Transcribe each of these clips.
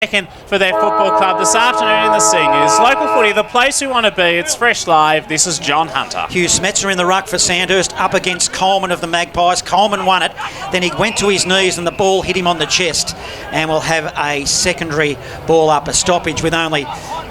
Second for their football club this afternoon in the Singers. Local footy, the place we want to be. It's Fresh Live. This is John Hunter. Hugh Smetzer in the ruck for Sandhurst up against Coleman of the Magpies. Coleman won it. Then he went to his knees and the ball hit him on the chest. And we'll have a secondary ball up, a stoppage with only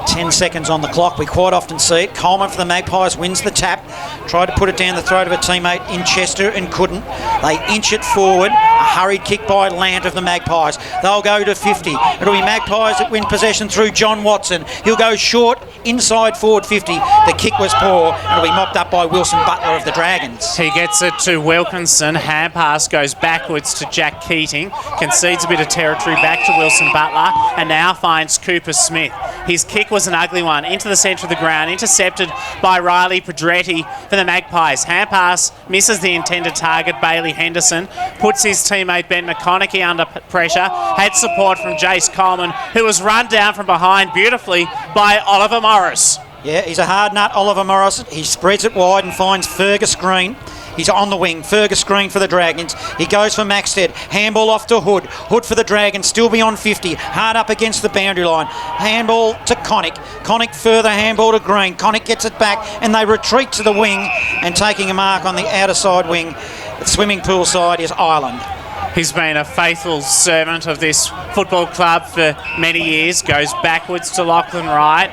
10 seconds on the clock. We quite often see it. Coleman for the Magpies wins the tap. Tried to put it down the throat of a teammate in Chester and couldn't. They inch it forward. A hurried kick by Lant of the Magpies. They'll go to 50. It'll be Magpies that win possession through John Watson. He'll go short, inside forward 50. The kick was poor and it'll be mopped up by Wilson Butler of the Dragons. He gets it to Wilkinson. Hand pass goes backwards to Jack Keating. Concedes a bit of territory back to Wilson Butler and now finds Cooper Smith. His kick was an ugly one into the centre of the ground, intercepted by Riley Pedretti for the Magpies. Hand pass misses the intended target. Bailey Henderson puts his teammate Ben McConaughey under pressure. Had support from Jace Coleman, who was run down from behind beautifully by Oliver Morris. Yeah, he's a hard nut, Oliver Morris. He spreads it wide and finds Fergus Green. He's on the wing. Fergus Green for the Dragons. He goes for Maxted. Handball off to Hood. Hood for the Dragons. Still beyond 50. Hard up against the boundary line. Handball to Connick. Connick further handball to Green. Connick gets it back and they retreat to the wing, and taking a mark on the outer side wing, the swimming pool side, is Ireland. He's been a faithful servant of this football club for many years. Goes backwards to Lachlan Wright.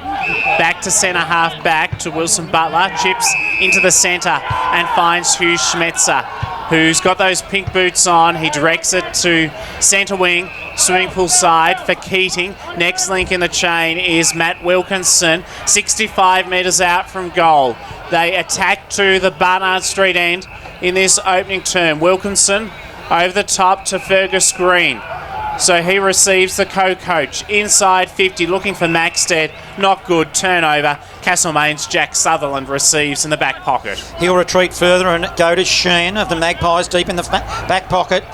Back to centre half back to Wilson Butler. Chips into the centre and finds Hugh Smetzer, who's got those pink boots on. He directs it to centre wing, swimming pool side for Keating. Next link in the chain is Matt Wilkinson, 65 metres out from goal. They attack to the Barnard Street end in this opening term. Wilkinson over the top to Fergus Green. So he receives the co-coach. Inside 50, looking for Maxted. Not good. Turnover. Castlemaine's Jack Sutherland receives in the back pocket. He'll retreat further and go to Sheen of the Magpies deep in the back pocket.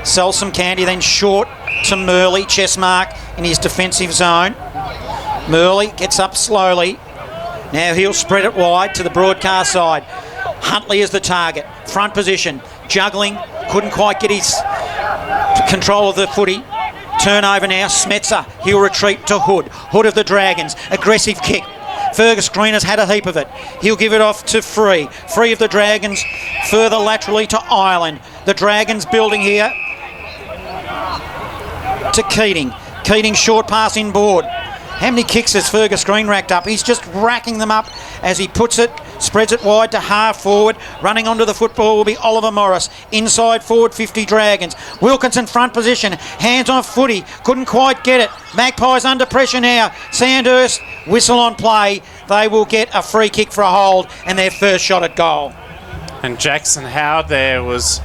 Sell some candy, then short to Murley. Chest mark in his defensive zone. Murley gets up slowly. Now he'll spread it wide to the broadcast side. Huntley is the target. Front position. Juggling. Couldn't quite get his control of the footy. Turnover now. Smetzer. He'll retreat to Hood. Hood of the Dragons. Aggressive kick. Fergus Green has had a heap of it. He'll give it off to Free. Free of the Dragons. Further laterally to Ireland. The Dragons building here to Keating. Keating short pass inboard. How many kicks has Fergus Green racked up? He's just racking them up as he puts it, spreads it wide to half forward. Running onto the football will be Oliver Morris. Inside forward 50 Dragons. Wilkinson front position. Hands off footy. Couldn't quite get it. Magpies under pressure now. Sandhurst whistle on play. They will get a free kick for a hold and their first shot at goal. And Jackson Howard there was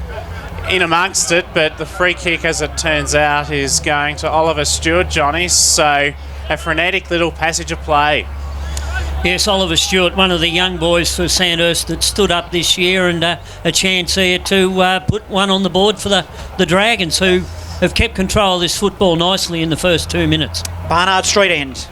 in amongst it, but the free kick, as it turns out, is going to Oliver Stewart, Johnny. So a frenetic little passage of play. Yes, Oliver Stewart, one of the young boys for Sandhurst that stood up this year, and a chance here to put one on the board for the Dragons, who have kept control of this football nicely in the first 2 minutes. Barnard Street end.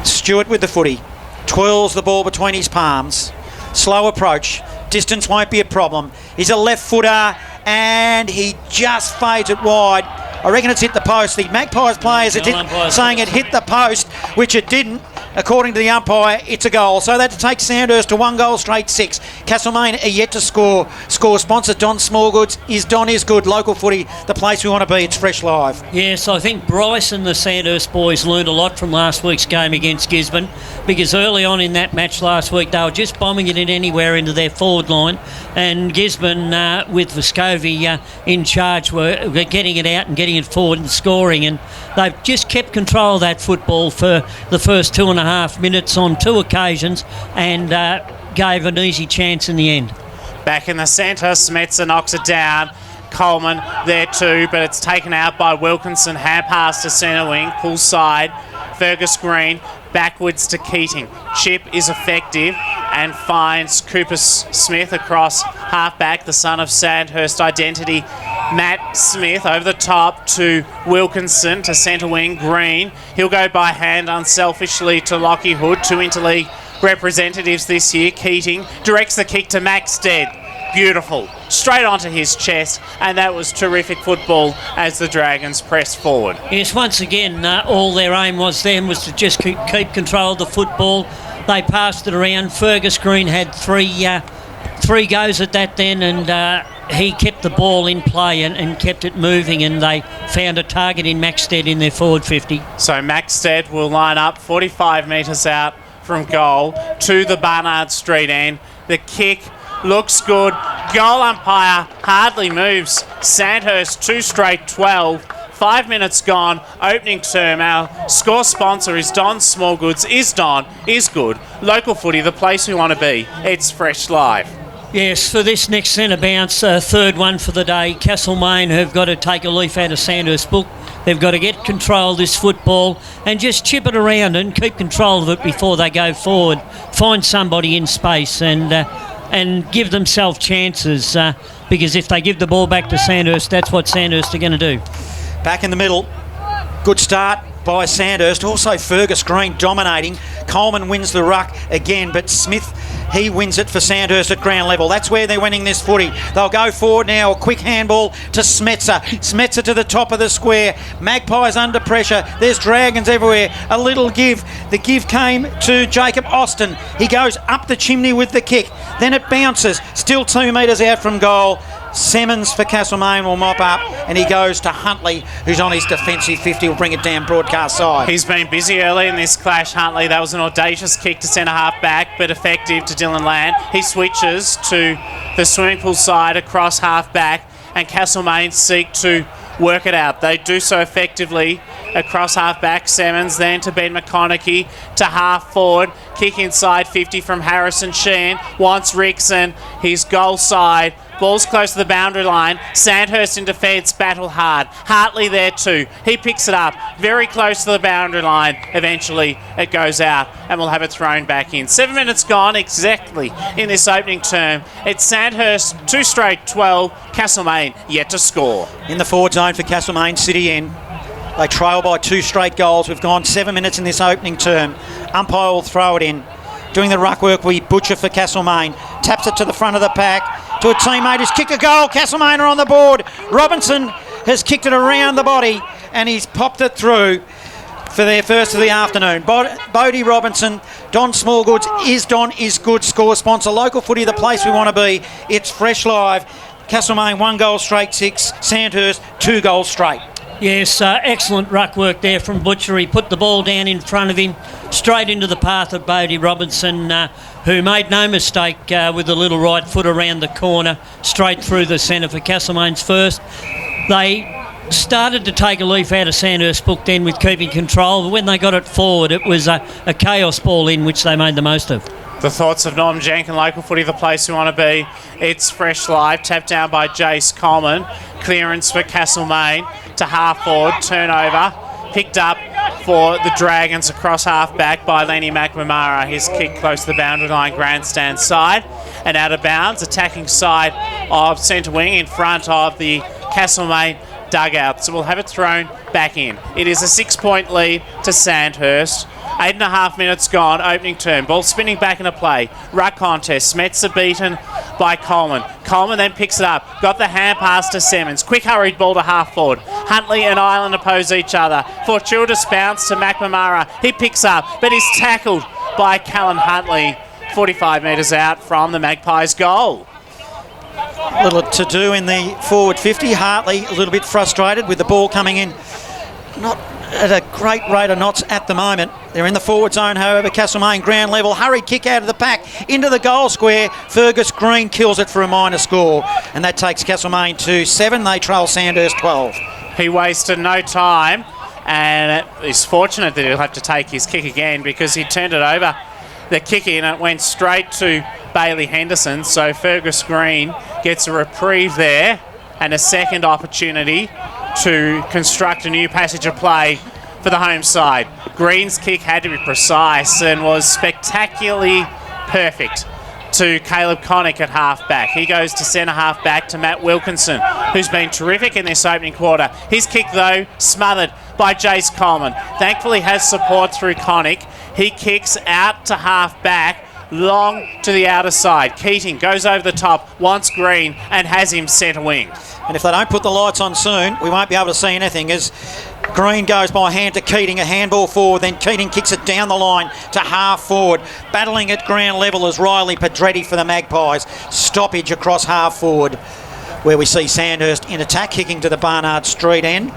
Stewart with the footy. Twirls the ball between his palms. Slow approach. Distance won't be a problem. He's a left footer and he just fades it wide. I reckon it's hit the post. The Magpies players are saying it hit the post, which it didn't. According to the umpire, it's a goal. So that takes Sandhurst to 1 goal straight 6. Castlemaine are yet to score. Score sponsor Don Smallgoods. Don is good. Local footy, the place we want to be. It's Fresh Live. Yes, I think Bryce and the Sandhurst boys learned a lot from last week's game against Gisborne, because early on in that match last week, they were just bombing it in anywhere into their forward line, and Gisborne, with Vescovi in charge, were getting it out and getting it forward and scoring, and they've just kept control of that football for the first 2.5 minutes on 2 occasions, and gave an easy chance in the end. Back in the centre, Smetzer knocks it down. Coleman there too, but it's taken out by Wilkinson. Hand pass to centre wing, pull side. Fergus Green backwards to Keating. Chip is effective and finds Cooper Smith across half back, the son of Sandhurst identity. Matt Smith over the top to Wilkinson to centre wing. Green. He'll go by hand unselfishly to Lockie Hood, 2 interleague representatives this year. Keating directs the kick to Maxted. beautiful, straight onto his chest, and that was terrific football as the Dragons pressed forward. Yes, once again, all their aim was to just keep control of the football. They passed it around. Fergus Green had three goes at that then, and he kept the ball in play and kept it moving, and they found a target in Maxted in their forward 50. So Maxted will line up 45 metres out from goal to the Barnard Street end. The kick looks good. Goal umpire hardly moves. Sandhurst 2 straight 12. 5 minutes gone. Opening term. Our score sponsor is Don Smallgoods. Is good. Local footy, the place we want to be. It's Fresh Live. Yes, for this next centre bounce, third one for the day, Castlemaine have got to take a leaf out of Sandhurst's book. They've got to get control of this football and just chip it around and keep control of it before they go forward. Find somebody in space and give themselves chances, because if they give the ball back to Sandhurst, that's what Sandhurst are going to do. Back in the middle. Good start by Sandhurst. Also Fergus Green dominating. Coleman wins the ruck again, but Smith, he wins it for Sandhurst at ground level. That's where they're winning this footy. They'll go forward now. A quick handball to Smetzer. Smetzer to the top of the square. Magpies under pressure. There's Dragons everywhere. A little give. The give came to Jacob Austin. He goes up the chimney with the kick. Then it bounces. Still 2 metres out from goal. Simmons for Castlemaine will mop up, and he goes to Huntley, who's on his defensive 50, will bring it down broadcast side. He's been busy early in this clash, Huntley. That was an audacious kick to centre half back, but effective to Dylan Land. He switches to the swimming pool side across half back, and Castlemaine seek to work it out. They do so effectively across half back. Simmons then to Ben McConaughey to half forward. Kick inside 50 from Harrison Sheehan. Wants Rickson. His goal side. Ball's close to the boundary line. Sandhurst in defence, battle hard. Hartley there too. He picks it up very close to the boundary line. Eventually it goes out and we'll have it thrown back in. 7 minutes gone exactly in this opening term. It's Sandhurst 2 straight 12. Castlemaine yet to score. In the forward zone for Castlemaine City end. They trail by 2 straight goals. We've gone 7 minutes in this opening term. Umpire will throw it in. Doing the ruck work, we Butcher for Castlemaine. Taps it to the front of the pack. To a teammate who's kicked a goal. Castlemaine are on the board. Robinson has kicked it around the body and he's popped it through for their first of the afternoon. Bodie Robinson, Don Smallgoods, is good score sponsor. Local footy, the place we want to be. It's Fresh Live. Castlemaine 1 goal straight 6. Sandhurst 2 goals straight. Yes, excellent ruck work there from Butcher. He put the ball down in front of him, straight into the path of Bodie Robinson, who made no mistake with the little right foot around the corner, straight through the centre for Castlemaine's first. They started to take a leaf out of Sandhurst's book then with keeping control, but when they got it forward, it was a chaos ball in which they made the most of. The thoughts of Norm Jenkin, local footy, the place we want to be. It's Fresh Live, tapped down by Jace Coleman. Clearance for Castlemaine to half forward, turnover. Picked up for the Dragons across half back by Lenny McNamara. His kick close to the boundary line, grandstand side. And out of bounds, attacking side of centre wing in front of the Castlemaine dugout. So we'll have it thrown back in. It is a 6-point lead to Sandhurst. 8.5 minutes gone, opening term. Ball spinning back into play. Ruck contest. Smetzer beaten by Coleman. Coleman then picks it up. Got the hand pass to Simmons. Quick hurried ball to half forward. Huntley and Island oppose each other. Fortuitous bounce to McNamara. He picks up, but he's tackled by Callan Huntley. 45 metres out from the Magpies' goal. A little to do in the forward 50. Hartley a little bit frustrated with the ball coming in. Not at a great rate of knots at the moment. They're in the forward zone, however. Castlemaine ground level. Hurried kick out of the pack into the goal square. Fergus Green kills it for a minor score. And that takes Castlemaine to 7. They trail Sandhurst 12. He wasted no time and is fortunate that he'll have to take his kick again because he turned it over. The kick in, it went straight to Bailey Henderson. So Fergus Green gets a reprieve there and a second opportunity to construct a new passage of play for the home side. Green's kick had to be precise and was spectacularly perfect to Caleb Connick at half-back. He goes to centre half-back to Matt Wilkinson, who's been terrific in this opening quarter. His kick, though, smothered by Jace Coleman. Thankfully has support through Connick. He kicks out to half-back long to the outer side. Keating goes over the top, wants Green, and has him centre wing. And if they don't put the lights on soon, we won't be able to see anything as Green goes by hand to Keating, a handball forward, then Keating kicks it down the line to half forward. Battling at ground level is Riley Pedretti for the Magpies. Stoppage across half forward, where we see Sandhurst in attack, kicking to the Barnard Street end.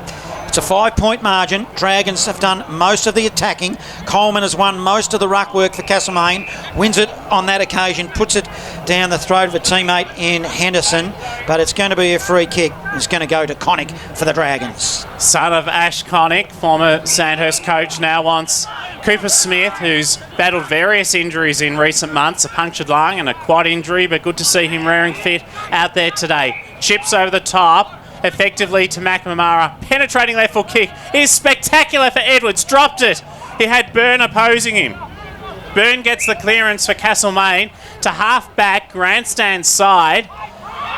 It's a 5-point margin. Dragons have done most of the attacking. Coleman has won most of the ruck work for Castlemaine. Wins it on that occasion, puts it down the throat of a teammate in Henderson, but it's going to be a free kick. It's going to go to Connick for the Dragons. Son of Ash Connick, former Sandhurst coach, now wants Cooper Smith, who's battled various injuries in recent months, a punctured lung and a quad injury, but good to see him rearing fit out there today. Chips over the top, effectively to McNamara. Penetrating left foot kick. It is spectacular for Edwards. Dropped it. He had Byrne opposing him. Byrne gets the clearance for Castlemaine to half back, grandstand side.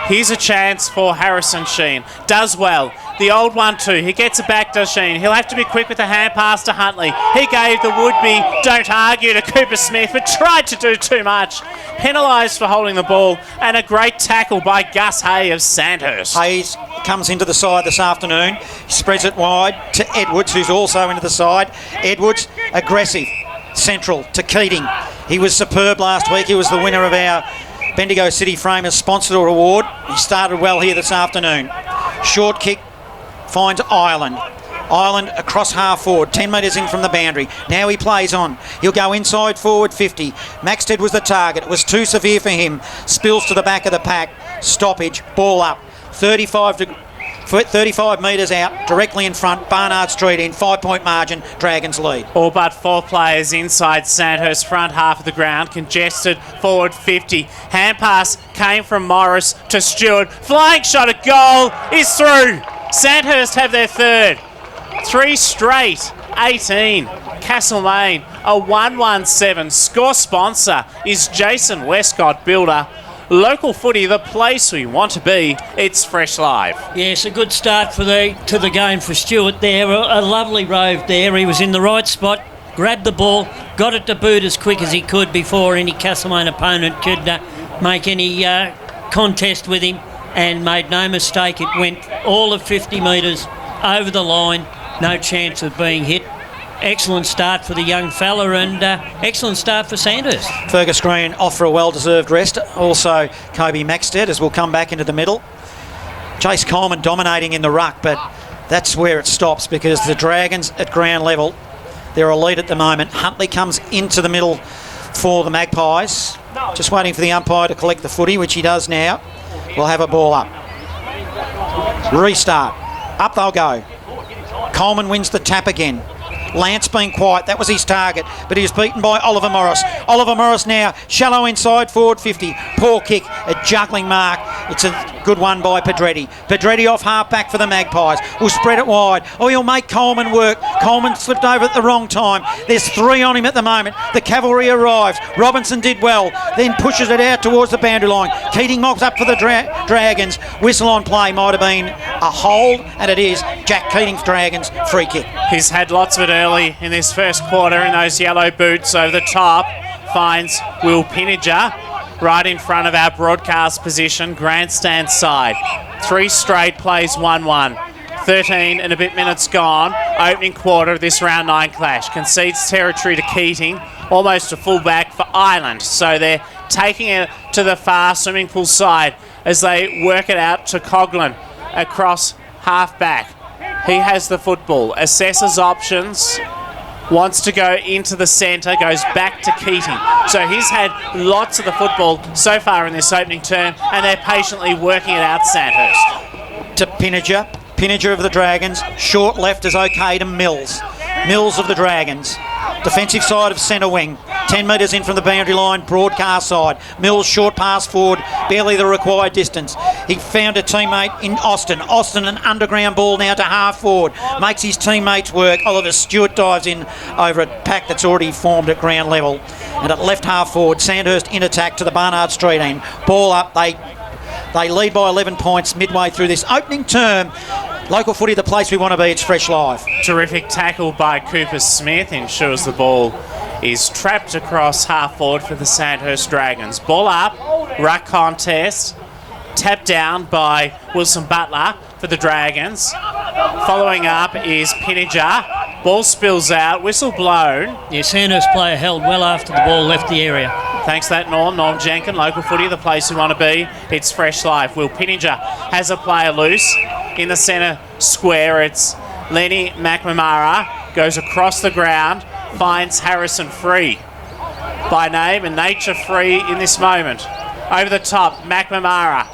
Here's a chance for Harrison Sheen. Does well. The old 1-2. He gets it back to Sheen. He'll have to be quick with the hand pass to Huntley. He gave the would-be don't argue to Cooper Smith, but tried to do too much. Penalised for holding the ball, and a great tackle by Gus Hay of Sandhurst. Hayes comes into the side this afternoon. He spreads it wide to Edwards, who's also into the side. Edwards, aggressive. Central to Keating. He was superb last week. He was the winner of our Bendigo City Framers Sponsor Award. He started well here this afternoon. Short kick finds Ireland. Ireland across half forward, 10 metres in from the boundary. Now he plays on. He'll go inside forward 50. Maxted was the target. It was too severe for him. Spills to the back of the pack. Stoppage. Ball up. 35 metres out, directly in front. Barnard Street in. 5-point margin. Dragons lead. All but 4 players inside Sandhurst front half of the ground. Congested forward 50. Hand pass came from Morris to Stewart. Flying shot at goal is through. Sandhurst have their third. 3 straight. 18. Castlemaine, a 117. Score sponsor is Jason Westcott Builder. Local footy, the place we want to be. It's Fresh Live. Yes, a good start to the game for Stewart there. A lovely rove there. He was in the right spot, grabbed the ball, got it to boot as quick as he could before any Castlemaine opponent could make any contest with him, and made no mistake. It went all of 50 metres over the line. No chance of being hit. Excellent start for the young fella, and excellent start for Sandhurst. Fergus Green off for a well-deserved rest. Also Kobe Maxted, as we'll come back into the middle. Jace Coleman dominating in the ruck, but that's where it stops because the Dragons at ground level, they're a lead at the moment. Huntley comes into the middle for the Magpies. Just waiting for the umpire to collect the footy, which he does now. We'll have a ball up. Restart. Up they'll go. Coleman wins the tap again. Lance being quiet, that was his target, but he was beaten by Oliver Morris. Oliver Morris now, shallow inside, forward 50. Poor kick, a juggling mark. It's a good one by Pedretti. Pedretti off half back for the Magpies. Will spread it wide. Oh, he'll make Coleman work. Coleman slipped over at the wrong time. There's 3 on him at the moment. The cavalry arrives. Robinson did well, then pushes it out towards the boundary line. Keating mocks up for the Dragons. Whistle on play, might have been a hold, and it is. Jack Keating's Dragons, free kick. He's had lots of it early in this first quarter in those yellow boots over the top. Finds Will Pinniger right in front of our broadcast position, grandstand side. 3 straight plays 1-1. 13 and a bit minutes gone. Opening quarter of this round 9 clash. Concedes territory to Keating, almost a fullback for Ireland. So they're taking it to the far swimming pool side as they work it out to Coughlin across half back. He has the football, assesses options, wants to go into the centre, goes back to Keating. So he's had lots of the football so far in this opening term, and they're patiently working it out, Sandhurst. To Pinniger. Pinniger of the Dragons. Short left is okay to Mills. Mills of the Dragons. Defensive side of centre wing. 10 metres in from the boundary line, broadcast side. Mills short pass forward, barely the required distance. He found a teammate in Austin. Austin an underground ball now to half forward. Makes his teammates work. Oliver Stewart dives in over a pack that's already formed at ground level. And at left half forward, Sandhurst in attack to the Barnard Street end. Ball up, they lead by 11 points midway through this opening term. Local footy, the place we want to be. It's Fresh Live. Terrific tackle by Cooper Smith ensures the ball is trapped across half forward for the Sandhurst Dragons. Ball up, ruck contest, tapped down by Wilson Butler for the Dragons. Following up is Pinniger. Ball spills out, whistle blown. Yeah, Sandhurst player held well after the ball left the area. Thanks to that, Norm Jenkin, local footy, the place we want to be. It's fresh life. Will Pinniger has a player loose in the centre square. It's Lenny McNamara, goes across the ground, finds Harrison Free by name and nature Free in this moment. Over the top, McNamara.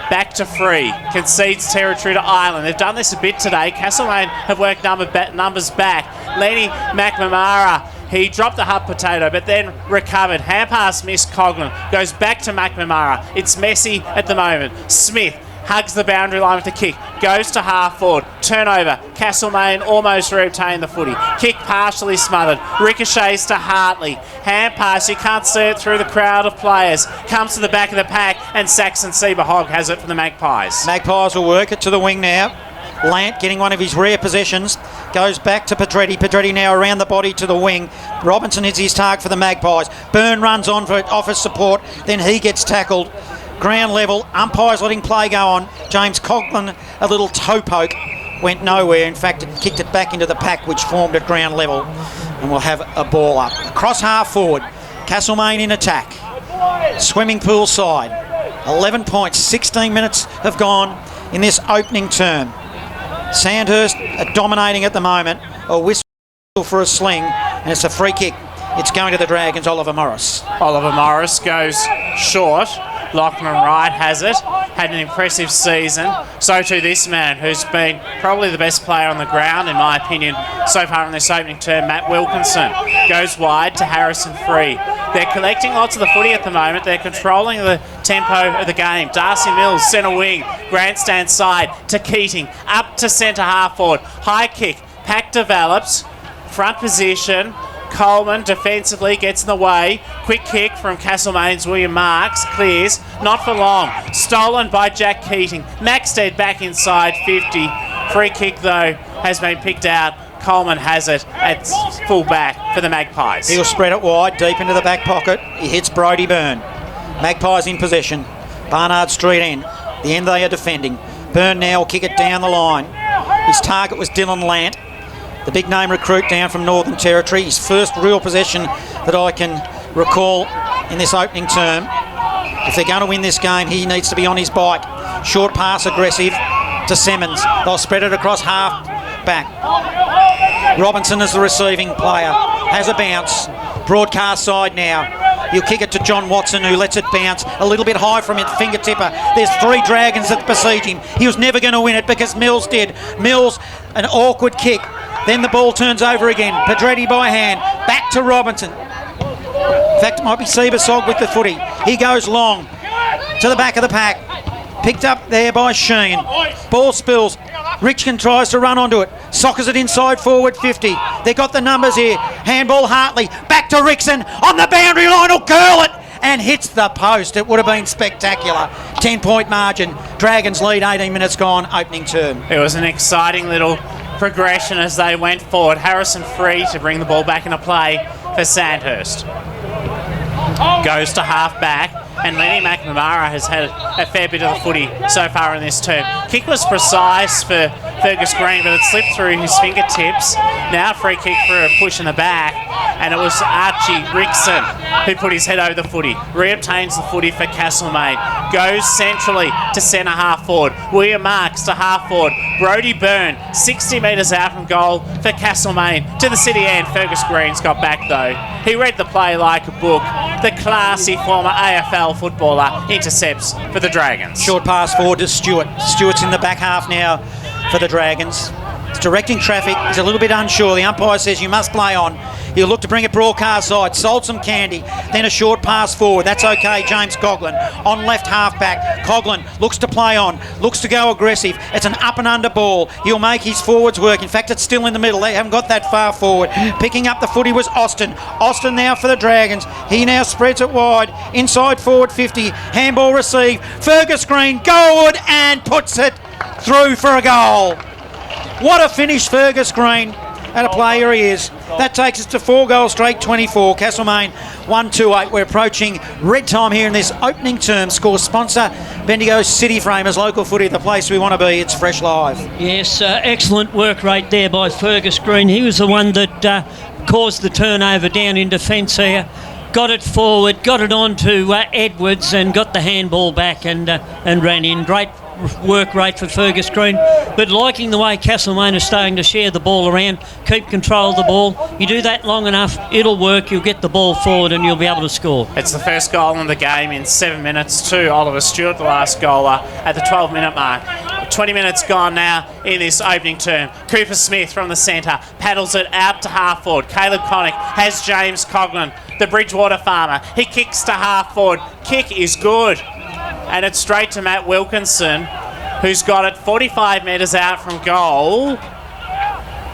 Back to Free, concedes territory to Ireland. They've done this a bit today. Castlemaine have worked numbers back. Lenny McNamara, he dropped the hot potato, but then recovered. Hand pass missed Coughlin. Goes back to McNamara. It's messy at the moment. Smith hugs the boundary line with the kick. Goes to half forward. Turnover. Castlemaine almost reobtained the footy. Kick partially smothered. Ricochets to Hartley. Hand pass. You can't see it through the crowd of players. Comes to the back of the pack, and Saxon Seaberhog has it for the Magpies. Magpies will work it to the wing now. Lant getting one of his rare possessions. Goes back to Pedretti. Pedretti now around the body to the wing. Robinson is his target for the Magpies. Byrne runs on for office support. Then he gets tackled. Ground level. Umpires letting play go on. James Coughlin, a little toe poke. Went nowhere. In fact, it kicked it back into the pack, which formed at ground level. And we'll have a ball up. Across half forward. Castlemaine in attack. Swimming pool side. 11 points. 16 minutes have gone in this opening term. Sandhurst are dominating at the moment. A whistle for a sling, and it's a free kick. It's going to the Dragons, Oliver Morris. Oliver Morris goes short. Lachlan Wright has it. Had an impressive season. So too this man, who's been probably the best player on the ground, in my opinion, so far in this opening term, Matt Wilkinson. Goes wide to Harrison Free. They're collecting lots of the footy at the moment. They're controlling the tempo of the game. Darcy Mills, centre wing, grandstand side to Keating. Up to centre half forward. High kick. Pack develops. Front position. Coleman defensively gets in the way. Quick kick from Castlemaine's William Marks. Clears. Not for long. Stolen by Jack Keating. Maxted back inside 50. Free kick, though, has been picked out. Coleman has it at full back for the Magpies. He'll spread it wide, deep into the back pocket. He hits Brodie Byrne. Magpies in possession. Barnard Street end. The end they are defending. Byrne now will kick it down the line. His target was Dylan Lant, the big name recruit down from Northern Territory. His first real possession that I can recall in this opening term. If they're going to win this game, he needs to be on his bike. Short pass aggressive to Simmons. They'll spread it across half back. Robinson is the receiving player. Has a bounce. Broadcast side now. He'll kick it to John Watson, who lets it bounce a little bit high from it, finger tipper. There's three Dragons that besiege him. He was never going to win it because Mills did. Mills, an awkward kick. Then the ball turns over again. Pedretti by hand. Back to Robinson. In fact, it might be Seabersog with the footy. He goes long to the back of the pack. Picked up there by Sheen. Ball spills. Richkin tries to run onto it. Sockers it inside forward 50. They got the numbers here. Handball Hartley. Back to Rickson. On the boundary line. Will curl it. And hits the post. It would have been spectacular. 10-point margin. Dragons lead, 18 minutes gone, opening term. It was an exciting little progression as they went forward. Harrison Free to bring the ball back into play for Sandhurst. Goes to half back, and Lenny McNamara has had a fair bit of the footy so far in this term. Kick was precise for Fergus Green, but it slipped through his fingertips. Now free kick for a push in the back, and it was Archie Rickson who put his head over the footy. Reobtains the footy for Castlemaine. Goes centrally to centre half forward. William Marks to half forward. Brodie Byrne, 60 metres out from goal for Castlemaine. To the city end, Fergus Green's got back though. He read the play like a book. The classy former AFL footballer intercepts for the Dragons. Short pass forward to Stewart. Stewart's in the back half now for the Dragons. He's directing traffic. He's a little bit unsure. The umpire says you must play on. He'll look to bring it broadcast side. Sold some candy. Then a short pass forward. That's okay. James Coughlin on left half back. Coughlin looks to play on. Looks to go aggressive. It's an up and under ball. He'll make his forwards work. In fact, it's still in the middle. They haven't got that far forward. Picking up the footy was Austin. Austin now for the Dragons. He now spreads it wide. Inside forward 50. Handball received. Fergus Green goalward and puts it through for a goal. What a finish, Fergus Green. At a play, here he is. That takes us to 4 goals straight, 24. Castlemaine 1-2-8. We're approaching red time here in this opening term. Score sponsor, Bendigo City Framers, local footy, the place we want to be. It's Fresh Live. Yes, excellent work rate there by Fergus Green. He was the one that caused the turnover down in defence here. Got it forward, got it on to Edwards and got the handball back and ran in. Great work rate for Fergus Green, but liking the way Castlemaine are starting to share the ball around, keep control of the ball. You do that long enough, it'll work. You'll get the ball forward and you'll be able to score. It's the first goal in the game in 7 minutes to Oliver Stewart, the last goaler, at the 12-minute mark. 20 minutes gone now in this opening term. Cooper Smith from the centre paddles it out to half forward. Caleb Connick has James Coughlin, the Bridgewater farmer. He kicks to half forward. Kick is good. And it's straight to Matt Wilkinson, who's got it 45 metres out from goal.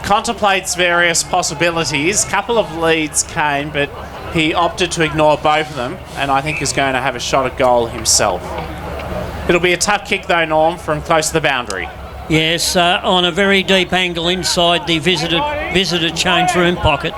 Contemplates various possibilities. Couple of leads came, but he opted to ignore both of them, and I think is going to have a shot at goal himself. It'll be a tough kick though, Norm, from close to the boundary. Yes, on a very deep angle inside the visitor change room pocket.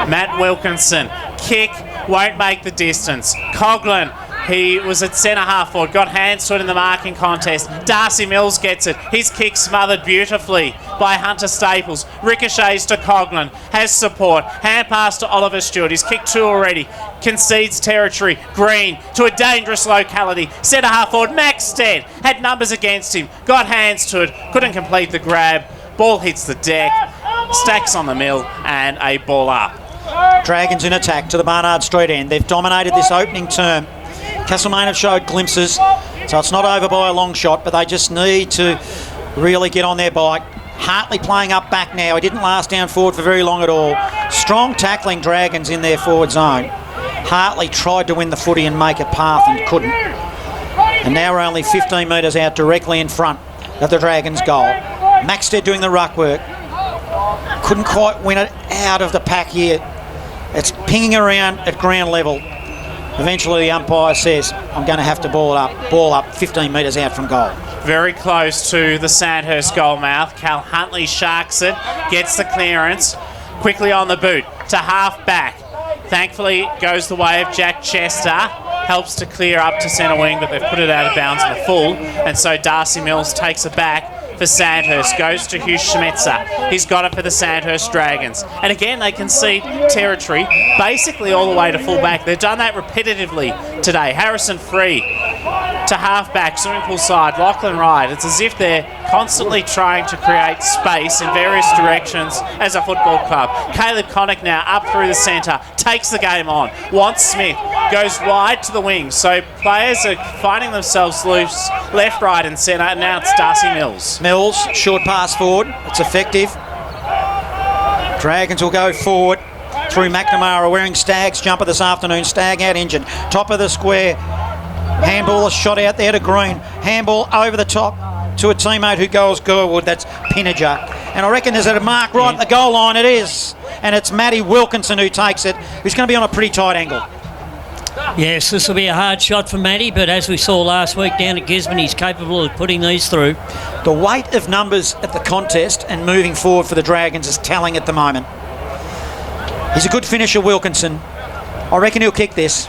Matt Wilkinson, kick, won't make the distance. Coughlin, he was at centre half forward, got hands to it in the marking contest. Darcy Mills gets it. His kick smothered beautifully by Hunter Staples. Ricochets to Coughlin, has support. Hand pass to Oliver Stewart. He's kicked 2 already. Concedes territory. Green to a dangerous locality. Centre half forward, Maxted had numbers against him. Got hands to it. Couldn't complete the grab. Ball hits the deck. Stacks on the mill and a ball up. Dragons in attack to the Barnard Street end. They've dominated this opening term. Castlemaine have showed glimpses, so it's not over by a long shot, but they just need to really get on their bike. Hartley playing up back now. He didn't last down forward for very long at all. Strong tackling Dragons in their forward zone. Hartley tried to win the footy and make a path and couldn't. And now we're only 15 metres out directly in front of the Dragons' goal. Maxted doing the ruck work. Couldn't quite win it out of the pack here. It's pinging around at ground level. Eventually the umpire says, I'm going to have to ball up 15 metres out from goal. Very close to the Sandhurst goal mouth. Cal Huntley sharks it, gets the clearance, quickly on the boot to half back. Thankfully it goes the way of Jack Chester, helps to clear up to centre wing, but they've put it out of bounds in the full, and so Darcy Mills takes it back for Sandhurst, goes to Hugh Schmetzer. He's got it for the Sandhurst Dragons. And again, they concede territory basically all the way to full back. They've done that repetitively today. Harrison Free to half-back, swimming pool side, Lachlan Wright. It's as if they're constantly trying to create space in various directions as a football club. Caleb Connick now up through the centre, takes the game on, wants Smith, goes wide to the wing. So players are finding themselves loose left, right and centre, and now it's Darcy Mills. Mills, short pass forward. It's effective. Dragons will go forward through McNamara, wearing Stag's jumper this afternoon. Stag out injured. Top of the square. Handball is shot out there to Green. Handball over the top to a teammate who goes Gurwood. That's Pinniger. And I reckon there's a mark right at the goal line. It is. And it's Matty Wilkinson who takes it, who's going to be on a pretty tight angle. Yes, this will be a hard shot for Matty, but as we saw last week down at Gisborne, he's capable of putting these through. The weight of numbers at the contest and moving forward for the Dragons is telling at the moment. He's a good finisher, Wilkinson. I reckon he'll kick this.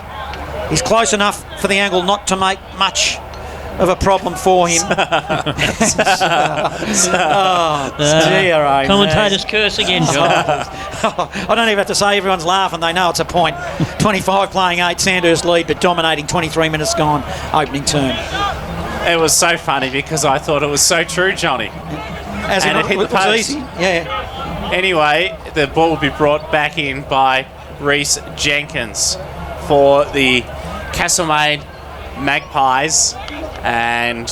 He's close enough for the angle not to make much of a problem for him. Commentators curse again, John. I don't even have to say everyone's laughing. They know it's a point. 25 playing 8, Sandhurst lead, but dominating 23 minutes gone, opening term. It was so funny because I thought it was so true, Johnny. As and it hit the post. Easy. Yeah. Anyway, the ball will be brought back in by Reece Jenkins for the Castlemaine Magpies, and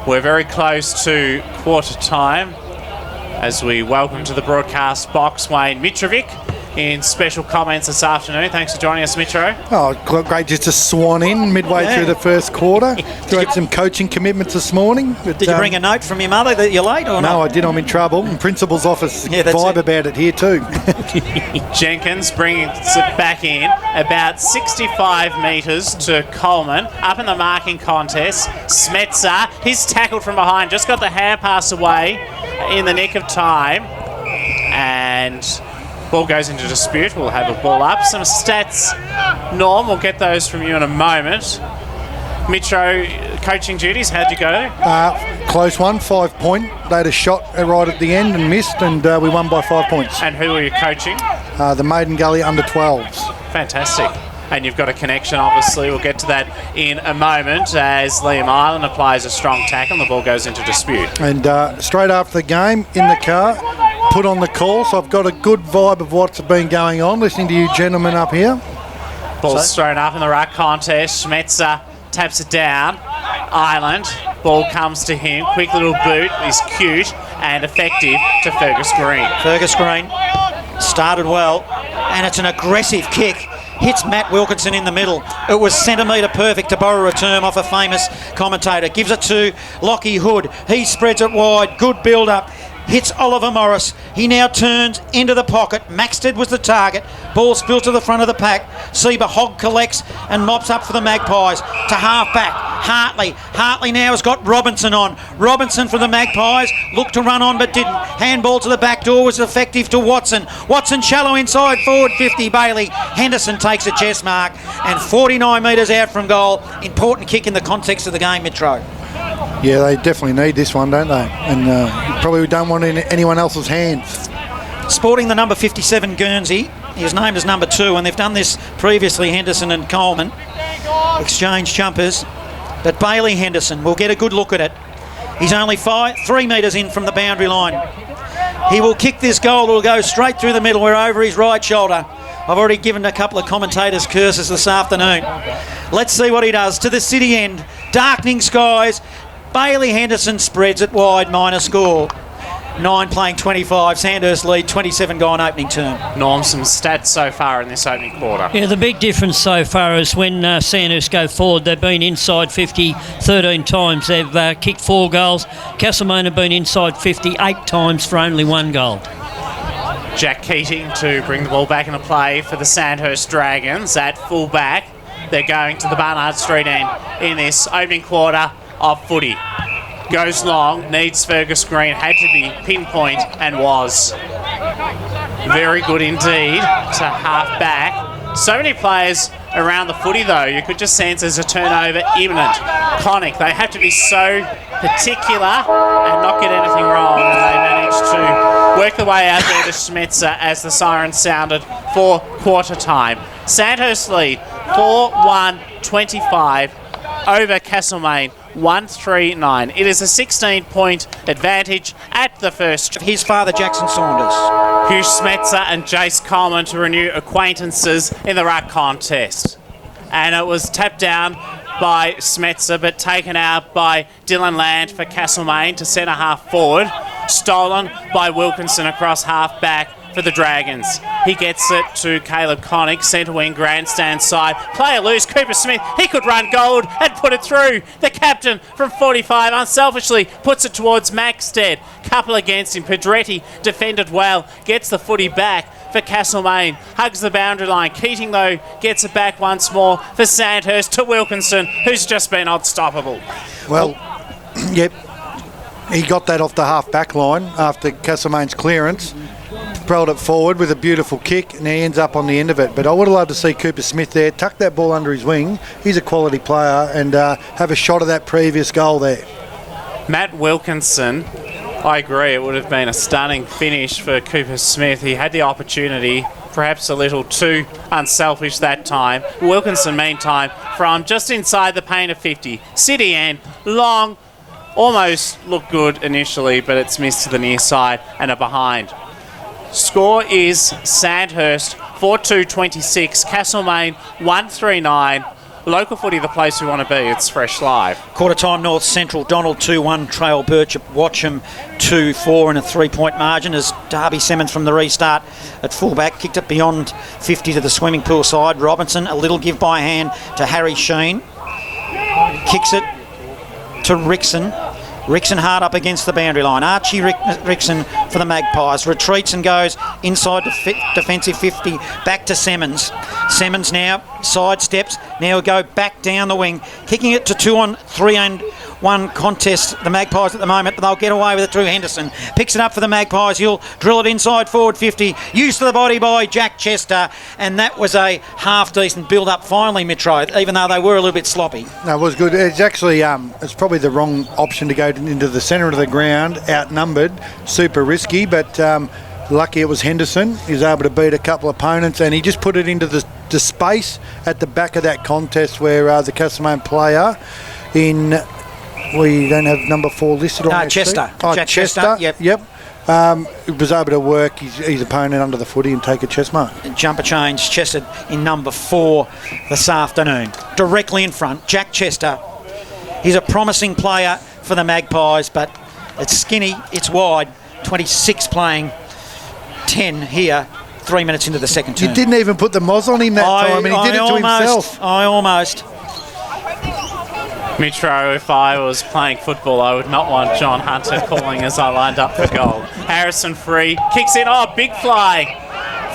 we're very close to quarter time as we welcome to the broadcast box Wayne Mitrovic in special comments this afternoon. Thanks for joining us, Mitro. Oh, great just to swan in midway through the first quarter. You had some coaching commitments this morning. But, did you bring a note from your mother that you're late or not? No, I did. I'm in trouble. And Principal's office vibe about it here too. Jenkins bringing it back in about 65 metres to Coleman. Up in the marking contest, Smetzer, he's tackled from behind, just got the hand pass away in the nick of time. And ball goes into dispute. We'll have a ball up. Some stats, Norm, we'll get those from you in a moment. Mitro, coaching duties, how'd you go? Close one, 5 point. They had a shot right at the end and missed, and we won by 5 points. And who were you coaching? The Maiden Gully under 12s. Fantastic. And you've got a connection, obviously. We'll get to that in a moment as Liam Island applies a strong tackle and the ball goes into dispute. And straight after the game, in the car, put on the call, so I've got a good vibe of what's been going on, listening to you gentlemen up here. Ball's thrown up in the ruck contest. Schmetzer taps it down. Island, ball comes to him. Quick little boot is cute and effective to Fergus Green. Fergus Green started well, and it's an aggressive kick. Hits Matt Wilkinson in the middle. It was centimetre perfect, to borrow a term off a famous commentator. Gives it to Lockie Hood. He spreads it wide. Good build-up. Hits Oliver Morris. He now turns into the pocket. Maxted was the target. Ball spilled to the front of the pack. Sieber Hogg collects and mops up for the Magpies to half-back. Hartley. Hartley now has got Robinson on. Robinson for the Magpies. Looked to run on but didn't. Handball to the back door was effective to Watson. Watson shallow inside forward 50. Bailey. Henderson takes a chest mark and 49 metres out from goal. Important kick in the context of the game, Metro. Yeah, they definitely need this one, don't they? And probably don't want it in anyone else's hands. Sporting the number 57 Guernsey. His name is number 2, and they've done this previously, Henderson and Coleman. Exchange jumpers. But Bailey Henderson will get a good look at it. He's only 3 metres in from the boundary line. He will kick this goal. It will go straight through the middle. We're over his right shoulder. I've already given a couple of commentators curses this afternoon. Let's see what he does. To the city end. Darkening skies. Bailey Henderson spreads it wide, minor score. 9 playing 25. Sandhurst lead 27 gone opening term. Norm, some stats so far in this opening quarter. Yeah, the big difference so far is when Sandhurst go forward, they've been inside 50 13 times. They've kicked 4 goals. Castlemaine have been inside 50 8 times for only 1 goal. Jack Keating to bring the ball back into play for the Sandhurst Dragons at full back. They're going to the Barnard Street end in this opening quarter of footy. Goes long, needs Fergus Green, had to be pinpoint and was. Very good indeed to half back. So many players around the footy though, you could just sense there's a turnover imminent. Connick, they have to be so particular and not get anything wrong, and they managed to work the way out there to Schmetzer as the siren sounded for quarter time. Sandhurst lead 4-1-25 over Castlemaine 139. It is a 16-point advantage at the first. His father, Jackson Saunders. Hugh Schmetzer and Jace Coleman to renew acquaintances in the ruck contest. And it was tapped down by Schmetzer but taken out by Dylan Land for Castlemaine to centre half forward. Stolen by Wilkinson across half back for the Dragons. He gets it to Caleb Connick, centre wing grandstand side. Player loose, Cooper Smith. He could run gold and put it through. The captain from 45 unselfishly puts it towards Maxted. Couple against him. Pedretti defended well. Gets the footy back for Castlemaine. Hugs the boundary line. Keating though gets it back once more for Sandhurst to Wilkinson, who's just been unstoppable. Well, yep. He got that off the half-back line after Castlemaine's clearance. Propelled it forward with a beautiful kick, and he ends up on the end of it. But I would have loved to see Cooper Smith there, tuck that ball under his wing. He's a quality player, and have a shot of that previous goal there. Matt Wilkinson, I agree, it would have been a stunning finish for Cooper Smith. He had the opportunity, perhaps a little too unselfish that time. Wilkinson, meantime, from just inside the paint of 50. City end, long, almost looked good initially, but it's missed to the near side and a behind. Score is Sandhurst 4-2-26, Castlemaine 139. Local footy, the place we want to be. It's Fresh Live. Quarter time North Central, Donald 2-1, Trail Birch, Watcham 2-4 in a 3-point margin as Darby Simmons from the restart at fullback kicked it beyond 50 to the swimming pool side. Robinson, a little give by hand to Harry Sheen. Kicks it to Rickson. Rickson hard up against the boundary line. Archie Rickson for the Magpies. Retreats and goes inside defensive 50. Back to Simmons. Simmons now sidesteps. Now go back down the wing. Kicking it to 2-on-3 and 1 contest, the Magpies at the moment, but they'll get away with it through Henderson. Picks it up for the Magpies. He'll drill it inside forward 50. Used to the body by Jack Chester, and that was a half-decent build-up finally, Metro, even though they were a little bit sloppy. No, it was good. It's actually it's probably the wrong option to go into the centre of the ground, outnumbered, super risky, but lucky it was Henderson. He was able to beat a couple of opponents, and he just put it into the space at the back of that contest where the Castlemaine player in... We don't have number 4 listed on our Chester. sheet. Oh, Jack Chester. Yep. Was able to work his opponent under the footy and take a chest mark. Jumper change, Chester in number 4 this afternoon. Directly in front, Jack Chester. He's a promising player for the Magpies, but it's skinny, it's wide. 26 playing, 10 here, 3 minutes into the second term. You didn't even put the Moz on him that time, and he did it to himself. I almost. Mitro, if I was playing football, I would not want John Hunter calling as I lined up for goal. Harrison free, kicks in, big fly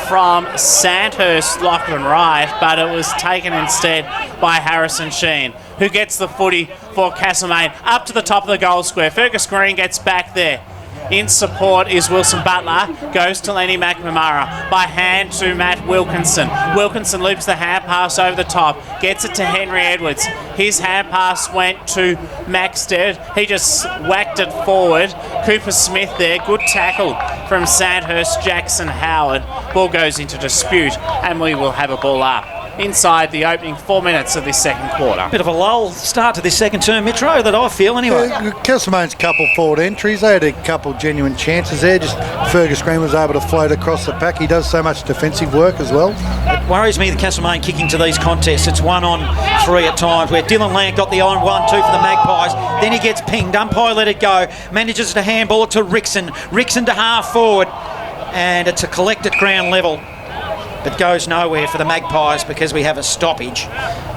from Sandhurst, Lachlan Wright, but it was taken instead by Harrison Sheen, who gets the footy for Castlemaine up to the top of the goal square. Fergus Green gets back there. In support is Wilson Butler, goes to Lenny McNamara, by hand to Matt Wilkinson. Wilkinson loops the hand pass over the top, gets it to Henry Edwards. His hand pass went to Maxted, he just whacked it forward. Cooper Smith there, good tackle from Sandhurst, Jackson Howard. Ball goes into dispute and we will have a ball up inside the opening 4 minutes of this second quarter. Bit of a lull start to this second term, Metro, that I feel anyway. Castlemaine's couple forward entries, they had a couple genuine chances there. Just Fergus Green was able to float across the pack. He does so much defensive work as well. It worries me, the Castlemaine kicking to these contests. It's 1-on-3 at times, where Dylan Lant got the on 1-2 for the Magpies. Then he gets pinged. Umpire let it go. Manages to handball it to Rickson. Rickson to half forward. And it's a collect at ground level. But goes nowhere for the Magpies because we have a stoppage.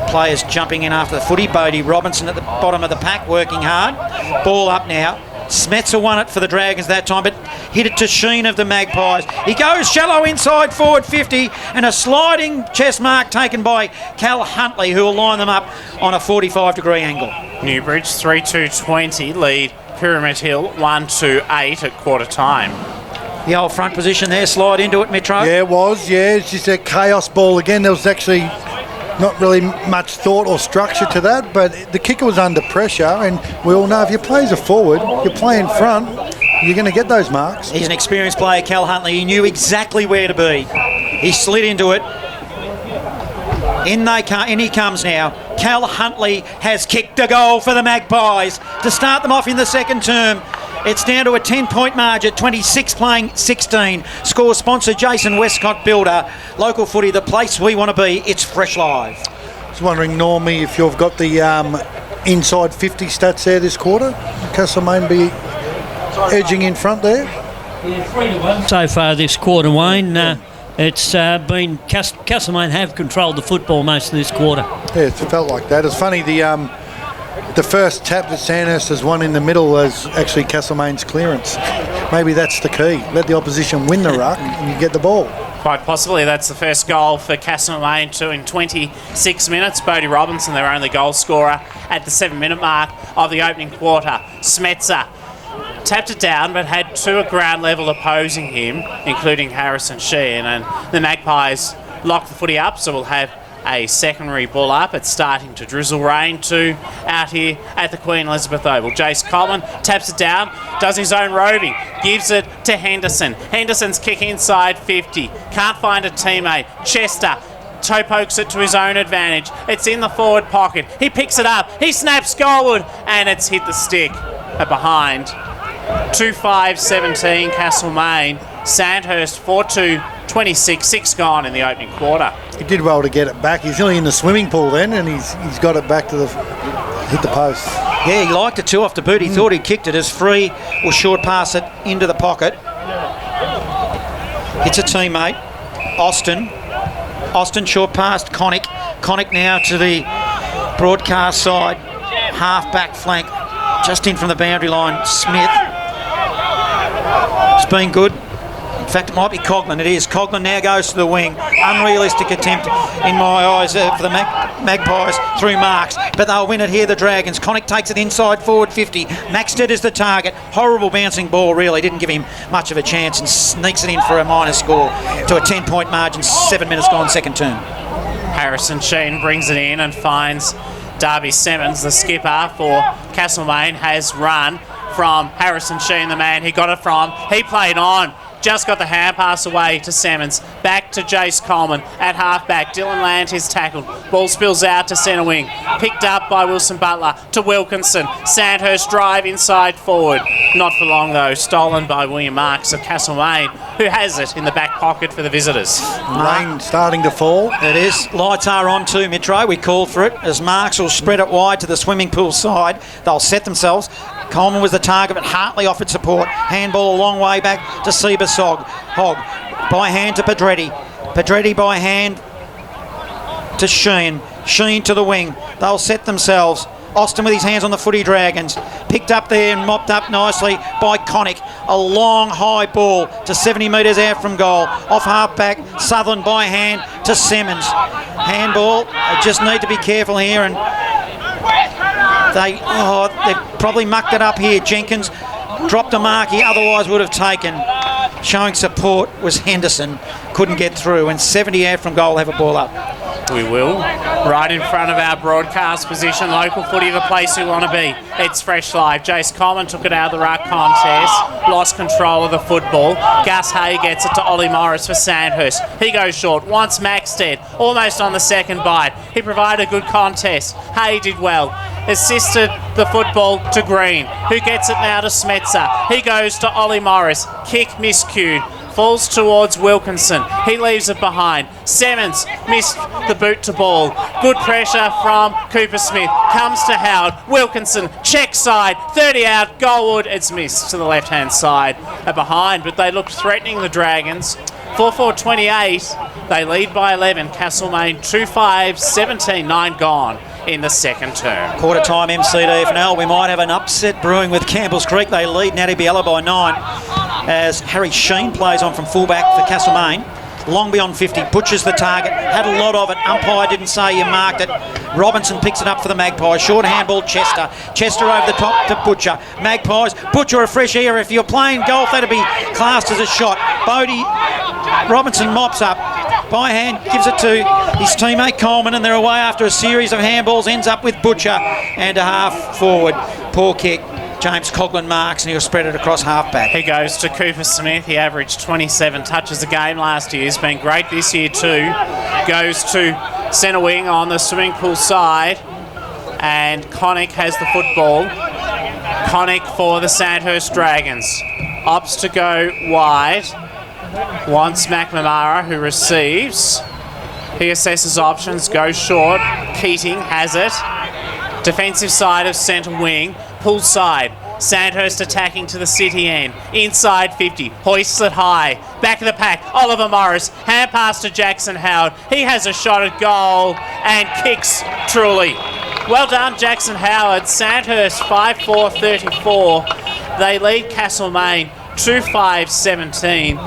Players jumping in after the footy. Bodie Robinson at the bottom of the pack working hard. Ball up now. Smetzer won it for the Dragons that time, but hit it to Sheen of the Magpies. He goes shallow inside forward 50 and a sliding chest mark taken by Cal Huntley, who will line them up on a 45-degree angle. Newbridge 3-2-20 lead Pyramid Hill 1-8 at quarter time. The old front position there, slide into it, Metro. Yeah, it was. Yeah, it's just a chaos ball again. There was actually not really much thought or structure to that, but the kicker was under pressure, and we all know if your players are forward, you play in front, you're going to get those marks. He's an experienced player, Cal Huntley. He knew exactly where to be. He slid into it. In he comes now. Cal Huntley has kicked a goal for the Magpies to start them off in the second term. It's down to a 10-point margin, 26 playing 16. Score sponsor Jason Westcott Builder. Local footy, the place we want to be. It's Fresh Live. I was wondering, Normie, if you've got the inside 50 stats there this quarter. Castlemaine be edging in front there. So far this quarter, Wayne, it's been Castlemaine have controlled the football most of this quarter. Yeah, it felt like that. It's funny, the first tap that Sandhurst has won in the middle was actually Castlemaine's clearance. Maybe that's the key. Let the opposition win the ruck and you get the ball. Quite possibly that's the first goal for Castlemaine in 26 minutes. Bodie Robinson, their only goal scorer at the 7-minute mark of the opening quarter. Smetzer tapped it down but had 2 at ground level opposing him, including Harrison Sheehan, and the Magpies locked the footy up, so we'll have a secondary ball up. It's starting to drizzle rain too out here at the Queen Elizabeth Oval. Jace Coleman taps it down, does his own roving, gives it to Henderson. Henderson's kick inside 50. Can't find a teammate. Chester toe pokes it to his own advantage. It's in the forward pocket. He picks it up. He snaps goalward and it's hit the stick behind. 2-5-17 Castlemaine. Sandhurst 4-2-26, 6 gone in the opening quarter. He did well to get it back. He's nearly in the swimming pool then, and he's got it back to hit the post. Yeah, he liked it too off the boot. He thought he kicked it as free or short pass it into the pocket. It's a teammate, Austin. Austin short past Connick. Connick now to the broadcast side, half back flank, just in from the boundary line. Smith. It's been good. fact, it might be Coughlin. It is. Coughlin now goes to the wing. Unrealistic attempt in my eyes for the Magpies through Marks. But they'll win it here, the Dragons. Connick takes it inside forward 50. Maxted is the target. Horrible bouncing ball, really. Didn't give him much of a chance and sneaks it in for a minor score to a 10-point margin. 7 minutes gone, second term. Harrison Sheen brings it in and finds Darby Simmons, the skipper for Castlemaine, has run from Harrison Sheen, the man he got it from. He played on. Just got the hand pass away to Simmons. Back to Jace Coleman at half-back. Dylan Land is tackled. Ball spills out to centre wing. Picked up by Wilson Butler to Wilkinson. Sandhurst drive inside forward. Not for long, though. Stolen by William Marks of Castlemaine, who has it in the back pocket for the visitors. Rain starting to fall. It is. Lights are on too, Mitro. We called for it as Marks will spread it wide to the swimming pool side. They'll set themselves. Coleman was the target, but Hartley offered support. Handball a long way back to Seabersog. Hogg by hand to Pedretti. Pedretti by hand to Sheen. Sheen to the wing. They'll set themselves. Austin with his hands on the footy Dragons. Picked up there and mopped up nicely by Connick. A long high ball to 70 metres out from goal. Off half back, Sutherland by hand to Simmons. Handball. They just need to be careful here, and they've probably mucked it up here. Jenkins dropped a mark he otherwise would have taken. Showing support was Henderson. Couldn't get through, and 70 out from goal have a ball up. We will. Right in front of our broadcast position, local footy, the place we want to be. It's Fresh Live. Jace Coleman took it out of the ruck contest, lost control of the football. Gus Hay gets it to Ollie Morris for Sandhurst. He goes short, wants Maxted, almost on the second bite. He provided a good contest. Hay did well. Assisted the football to Green, who gets it now to Smetzer. He goes to Ollie Morris. Kick miscued. Falls towards Wilkinson. He leaves it behind. Simmons missed the boot to ball. Good pressure from Cooper Smith. Comes to Howard. Wilkinson, check side. 30 out. Goalwood. It's missed to the left-hand side. Behind, but they looked threatening, the Dragons. 4-4-28. They lead by 11. Castlemaine 2-5-17. 9 gone in the second term. Quarter time MCDFNL. We might have an upset brewing with Campbell's Creek. They lead Natty Biella by 9 as Harry Sheen plays on from fullback for Castlemaine. Long beyond 50, Butcher's the target, had a lot of it. Umpire didn't say you marked it. Robinson picks it up for the Magpies. Short handball, Chester. Chester over the top to Butcher. Magpies, Butcher a fresh air. If you're playing golf, that'd be classed as a shot. Bodie, Robinson mops up. By hand, gives it to his teammate Coleman, and they're away after a series of handballs. Ends up with Butcher and a half forward. Poor kick. James Coughlin marks, and he'll spread it across half-back. He goes to Cooper Smith. He averaged 27 touches a game last year. He's been great this year too. Goes to centre wing on the swimming pool side, and Connick has the football. Connick for the Sandhurst Dragons. Opts to go wide. Wants McNamara, who receives. He assesses options, goes short. Keating has it. Defensive side of centre wing. Pull side. Sandhurst attacking to the city end. Inside 50. Hoists it high. Back of the pack. Oliver Morris. Hand pass to Jackson Howard. He has a shot at goal and kicks truly. Well done, Jackson Howard. Sandhurst 5-4-34. They lead Castlemaine 2-5-17.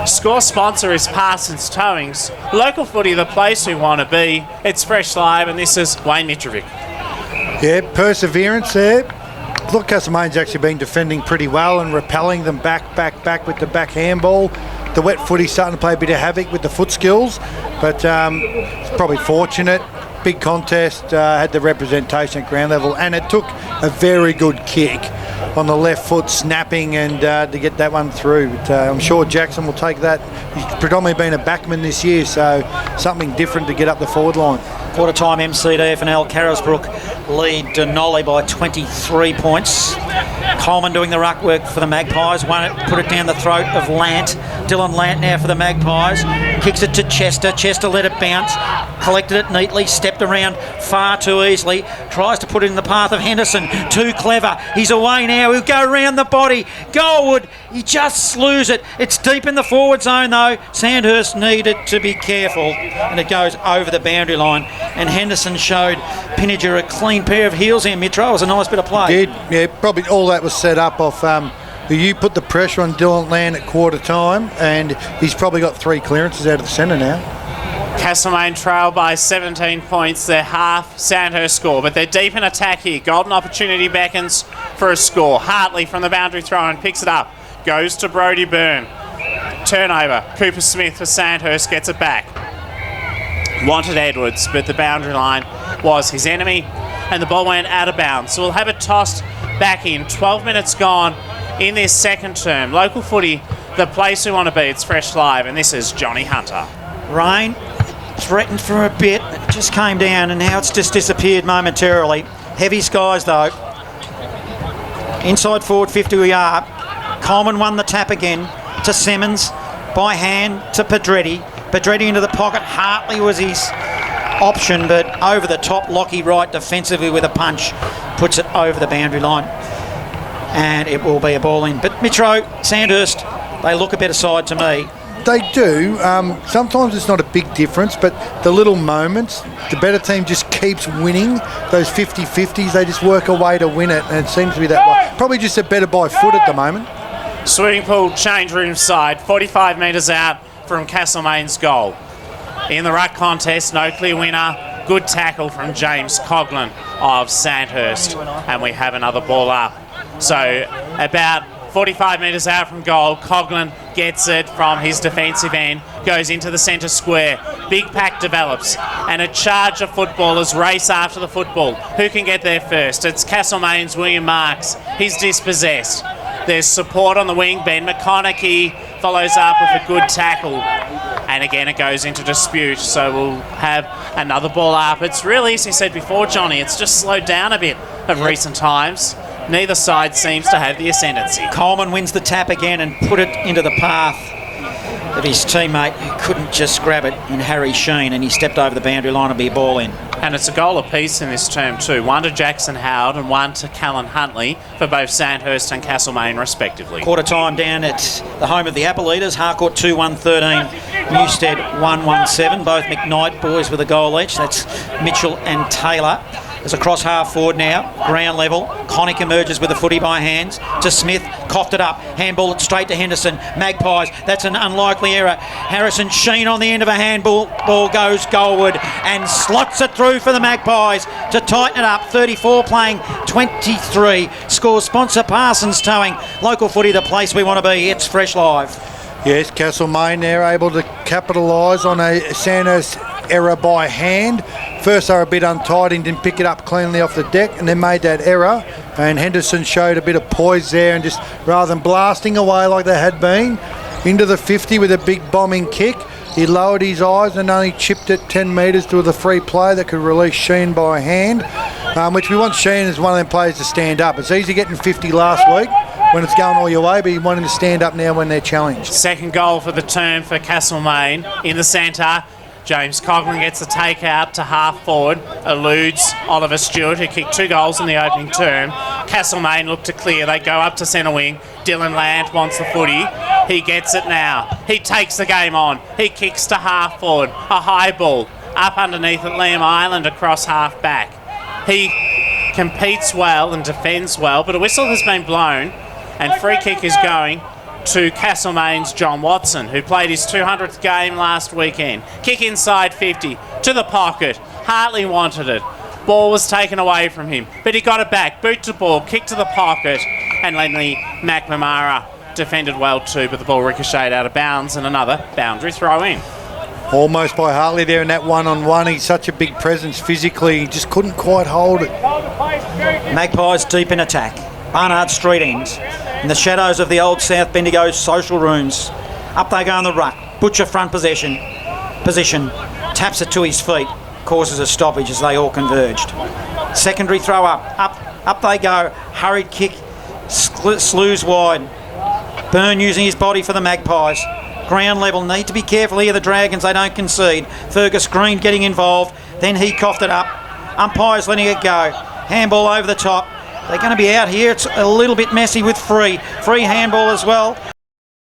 Score sponsor is Parsons Towings. Local footy, the place we want to be. It's Fresh Live, and this is Wayne Mitrovic. Yeah, perseverance there. Look, Castlemaine's actually been defending pretty well and repelling them back with the back handball. The wet footy's starting to play a bit of havoc with the foot skills, but it's probably fortunate. Big contest, had the representation at ground level, and it took a very good kick on the left foot, snapping, and to get that one through. But, I'm sure Jackson will take that. He's predominantly been a backman this year, so something different to get up the forward line. Quarter time MCDFNL. Carrisbrook lead Denali by 23 points. Coleman doing the ruck work for the Magpies. Won it, put it down the throat of Lant. Dylan Lant now for the Magpies. Kicks it to Chester. Chester let it bounce. Collected it neatly. Stepped around far too easily. Tries to put it in the path of Henderson. Too clever. He's away now. He'll go around the body. Goalwood. He just slews it. It's deep in the forward zone though. Sandhurst needed to be careful. And it goes over the boundary line. And Henderson showed Pinniger a clean pair of heels here, Mitro. It was a nice bit of play. Did, yeah, probably all that was set up off You put the pressure on Dylan Land at quarter time, and he's probably got 3 clearances out of the centre now. Castlemaine trail by 17 points. They're half Sandhurst score, but they're deep in attack here. Golden opportunity beckons for a score. Hartley from the boundary throw and picks it up. Goes to Brodie Byrne. Turnover. Cooper Smith for Sandhurst gets it back. Wanted Edwards, but the boundary line was his enemy, and the ball went out of bounds. So we'll have it tossed back in. 12 minutes gone in this second term. Local footy, the place we want to be. It's Fresh Live, and this is Johnny Hunter. Rain threatened for a bit, it just came down, and now it's just disappeared momentarily. Heavy skies though. Inside forward 50 we are. Coleman won the tap again to Simmons, by hand to Pedretti. Pedretti into the pocket. Hartley was his option, but over the top, Lockie Wright defensively with a punch puts it over the boundary line, and it will be a ball in. But Mitro, Sandhurst, they look a better side to me. They do. Sometimes it's not a big difference, but the little moments, the better team just keeps winning. Those 50-50s, they just work a way to win it, and it seems to be that way. Probably just a better by foot at the moment. Swimming pool change room side, 45 metres out from Castlemaine's goal. In the ruck contest, no clear winner. Good tackle from James Coughlin of Sandhurst, and we have another ball up. So about 45 metres out from goal, Coughlin gets it from his defensive end, goes into the centre square. Big pack develops, and a charge of footballers race after the football. Who can get there first? It's Castlemaine's William Marks. He's dispossessed. There's support on the wing. Ben McConaughey follows up with a good tackle. And again, it goes into dispute, so we'll have another ball up. It's really, as you said before, Johnny, it's just slowed down a bit of recent times. Neither side seems to have the ascendancy. Coleman wins the tap again and put it into the path of his teammate, who couldn't just grab it, in Harry Sheen, and he stepped over the boundary line and be a ball in. And it's a goal apiece in this term too. One to Jackson Howard and one to Callan Huntley for both Sandhurst and Castlemaine respectively. Quarter time down at the home of the Apple Eaters. Harcourt 2-1-13, Newstead 1-1-7. Both McKnight boys with a goal each. That's Mitchell and Taylor. There's a cross half forward now, ground level. Connick emerges with a footy by hands to Smith, coughed it up, handball it straight to Henderson. Magpies, that's an unlikely error. Harrison Sheen on the end of a handball, ball goes goalward and slots it through for the Magpies to tighten it up. 34 playing 23. Scores sponsor Parsons Towing. Local footy, the place we want to be. It's Fresh Live. Yes, Castlemaine, they're able to capitalise on a Sandhurst error by hand. First they were a bit untied and didn't pick it up cleanly off the deck, and then made that error, and Henderson showed a bit of poise there, and just rather than blasting away like they had been into the 50 with a big bombing kick, he lowered his eyes and only chipped it 10 metres to the free play that could release Sheen by hand, which we want Sheen as one of them players to stand up. It's easy getting 50 last week when it's going all your way, but you want him to stand up now when they're challenged. Second goal for the term for Castlemaine in the centre. James Coughlin gets the take out to half forward, eludes Oliver Stewart, who kicked 2 goals in the opening term. Castlemaine look to clear. They go up to centre wing. Dylan Land wants the footy. He gets it now. He takes the game on. He kicks to half forward. A high ball up underneath at Liam Island across half back. He competes well and defends well, but a whistle has been blown, and free kick is going to Castlemaine's John Watson, who played his 200th game last weekend. Kick inside 50 to the pocket. Hartley wanted it. Ball was taken away from him, but he got it back. Boot to ball, kick to the pocket, and Lenny McNamara defended well too, but the ball ricocheted out of bounds, and another boundary throw in. Almost by Hartley there in that one-on-one. He's such a big presence physically, he just couldn't quite hold it. Magpies deep in attack. Barnard Street ends. In the shadows of the old South Bendigo social rooms. Up they go on the ruck. Butcher front position. Taps it to his feet. Causes a stoppage as they all converged. Secondary throw up they go. Hurried kick. Slews wide. Byrne using his body for the Magpies. Ground level. Need to be careful here, the Dragons. They don't concede. Fergus Green getting involved. Then he coughed it up. Umpires letting it go. Handball over the top. They're going to be out here. It's a little bit messy with free handball as well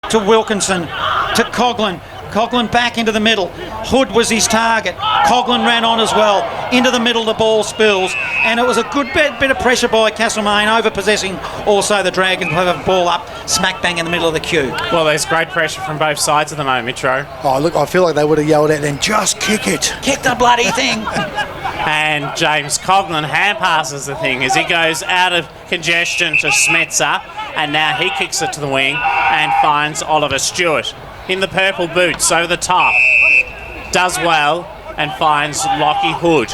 to Wilkinson, to Coughlin. Coughlin back into the middle. Hood was his target. Coughlin ran on as well. Into the middle, the ball spills. And it was a good bit of pressure by Castlemaine, over-possessing also the Dragons, who have a ball up, smack bang in the middle of the queue. Well, there's great pressure from both sides at the moment, Mitro. Oh, look, I feel like they would have yelled at them, just kick it. Kick the bloody thing. And James Coughlin hand passes the thing as he goes out of congestion to Smetzer, and now he kicks it to the wing and finds Oliver Stewart in the purple boots over the top. Does well and finds Lockie Hood.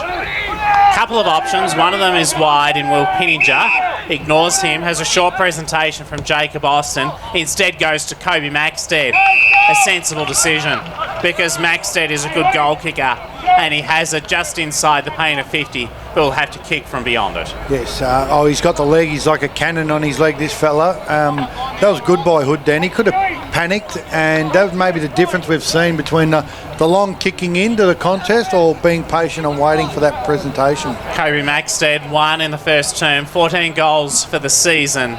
Couple of options. One of them is wide in Will Pinninger. Ignores him, has a short presentation from Jacob Austin. Instead goes to Kobe Maxted. A sensible decision because Maxted is a good goal kicker and he has it just inside the paint of 50, but will have to kick from beyond it. Yes, he's got the leg. He's like a cannon on his leg, this fella. That was good by Hood then. He could have panicked, and that was maybe the difference we've seen between the long kicking into the contest or being patient and waiting for that presentation. Kobe Maxted won in the first term, 14 goals for the season.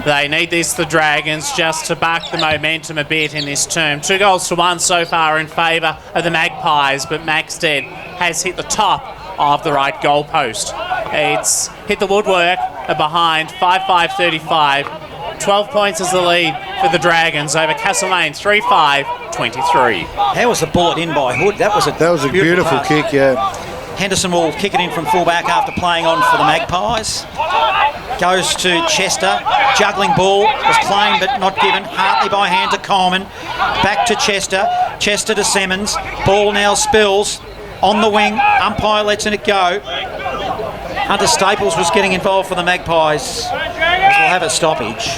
They need this, the Dragons, just to buck the momentum a bit in this term. 2-1 so far in favour of the Magpies, but Maxted has hit the top of the right goalpost. It's hit the woodwork behind 5-5-35. 12 points is the lead for the Dragons over Castlemaine, 3-5-23. How was the bullet in by Hood? That was a beautiful pass. kick, yeah. Henderson will kick it in from fullback after playing on for the Magpies. Goes to Chester. Juggling ball was claimed but not given. Hartley by hand to Coleman. Back to Chester. Chester to Simmons. Ball now spills on the wing. Umpire lets it go. Hunter Staples was getting involved for the Magpies. We'll have a stoppage.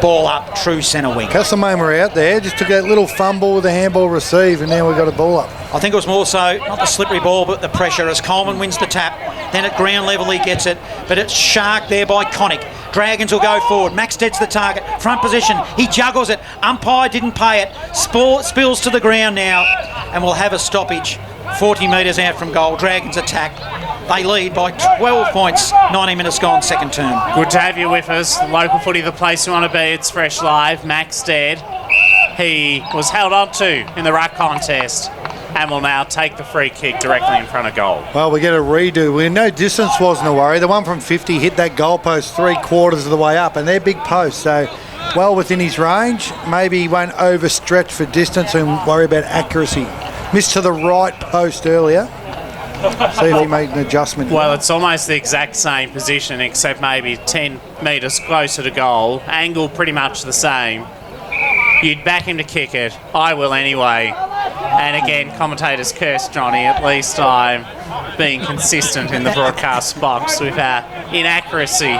Ball up, true centre wing. Castlemaine were out there, just took that little fumble with the handball receive, and now we've got a ball up. I think it was more so, not the slippery ball, but the pressure as Coleman wins the tap. Then at ground level he gets it, but it's sharked there by Connick. Dragons will go forward. Maxted's the target. Front position. He juggles it. Umpire didn't pay it. Spills to the ground now, and we'll have a stoppage. 40 metres out from goal. Dragons attack. They lead by 12 points. 90 minutes gone, second term. Good to have you with us. Local footy, the place you want to be. It's Fresh Live. Maxted, he was held on to in the ruck contest and will now take the free kick directly in front of goal. Well, we get a redo. We know distance wasn't a worry. The one from 50 hit that goalpost 3/4 of the way up, and they're big posts, so well within his range. Maybe he won't overstretch for distance and worry about accuracy. Missed to the right post earlier. See if he made an adjustment. Well, it's almost the exact same position, except maybe 10 metres closer to goal. Angle pretty much the same. You'd back him to kick it. I will anyway. And again, commentators curse Johnny. At least I'm being consistent in the broadcast box with our inaccuracy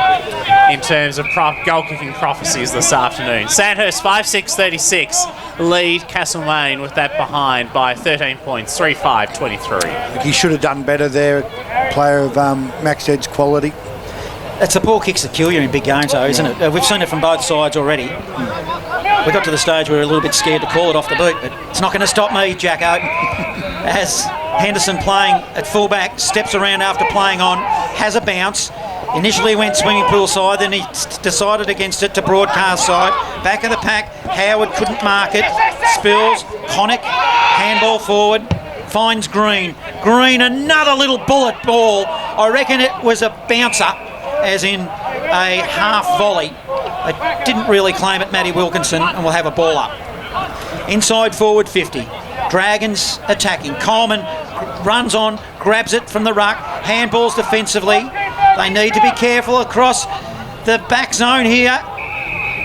in terms of goal-kicking prophecies this afternoon. Sandhurst 5-6-36 lead Castlemaine with that behind by 13 points, 3-5-23. He should have done better there, player of Max Ed's quality. It's the poor kicks that kill you in big games, though, isn't it? We've seen it from both sides already. We got to the stage where we were a little bit scared to call it off the boot, but it's not going to stop me, Jacko. As Henderson playing at fullback, steps around after playing on, has a bounce. Initially went swimming pool side, then he decided against it to broadcast side. Back of the pack, Howard couldn't mark it. Spills, Connick, handball forward, finds Green. Green, another little bullet ball. I reckon it was a bouncer, as in a half volley. They didn't really claim it, Matty Wilkinson, and we'll have a ball up. Inside forward 50. Dragons attacking. Coleman runs on, grabs it from the ruck, handballs defensively. They need to be careful across the back zone here.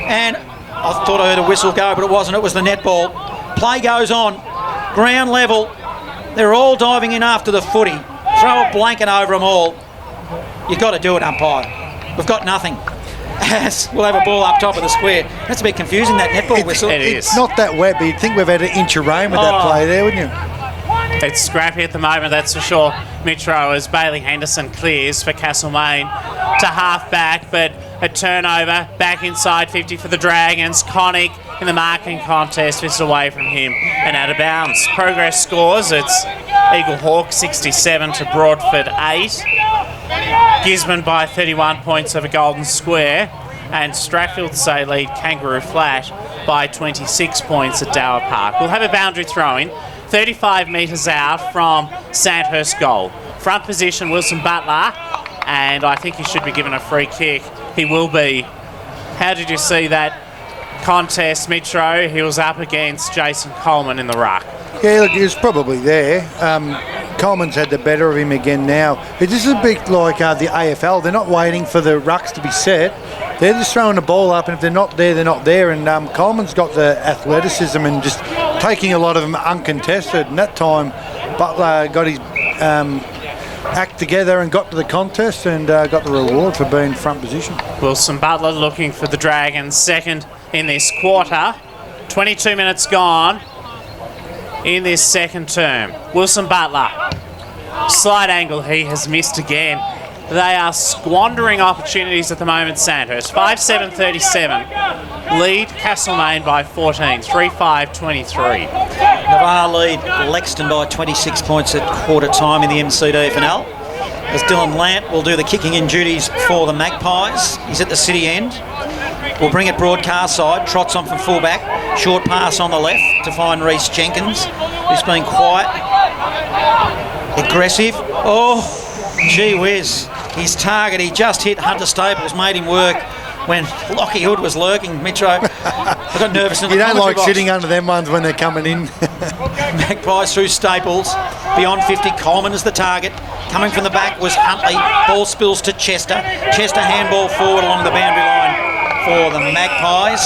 And I thought I heard a whistle go, but it wasn't. It was the netball. Play goes on. Ground level. They're all diving in after the footy. Throw a blanket over them all. You've got to do it, umpire. We've got nothing. As we'll have a ball up top of the square. That's a bit confusing, that netball whistle. It's not that wet, but you'd think we've had an inch of rain with that play there, wouldn't you? It's scrappy at the moment, that's for sure. Mitro, as Bailey Henderson clears for Castlemaine to half back, but a turnover back inside 50 for the Dragons. Connick in the marking contest is away from him and out of bounds. Progress scores, it's Eagle Hawk 67 to Broadford 8. Gisborne by 31 points over Golden Square. and Strathfield say lead Kangaroo Flash by 26 points at Dower Park. We'll have a boundary throw-in 35 metres out from Sandhurst goal. Front position Wilson Butler, and I think he should be given a free kick. He will be. How did you see that contest, Mitro? He was up against Jason Coleman in the ruck. Yeah, look, he was probably there. Coleman's had the better of him again now. It's just a bit like the AFL. They're not waiting for the rucks to be set. They're just throwing the ball up, and if they're not there, they're not there. And Coleman's got the athleticism and just taking a lot of them uncontested. And that time, Butler got his act together and got to the contest and got the reward for being front position. Wilson Butler looking for the Dragons second in this quarter. 22 minutes gone in this second term. Wilson Butler, slight angle, he has missed again. They are squandering opportunities at the moment, Sandhurst. 5-7-37. Lead Castlemaine by 14. 3-5-23. Navarre lead Lexington by 26 points at quarter time in the MCDFNL. As Dylan Lant will do the kicking in duties for the Magpies. He's at the city end. We'll bring it broadcast side. Trots on from fullback. Short pass on the left to find Reece Jenkins, who's been quiet. Aggressive. Oh, gee whiz. His target, he just hit Hunter Staples, made him work when Lockie Hood was lurking. Mitro, I got nervous in the You don't like box. sitting under them ones when they're coming in. Magpies through Staples. Beyond 50, Coleman is the target. Coming from the back was Huntley. Ball spills to Chester. Chester handball forward along the boundary line for the Magpies.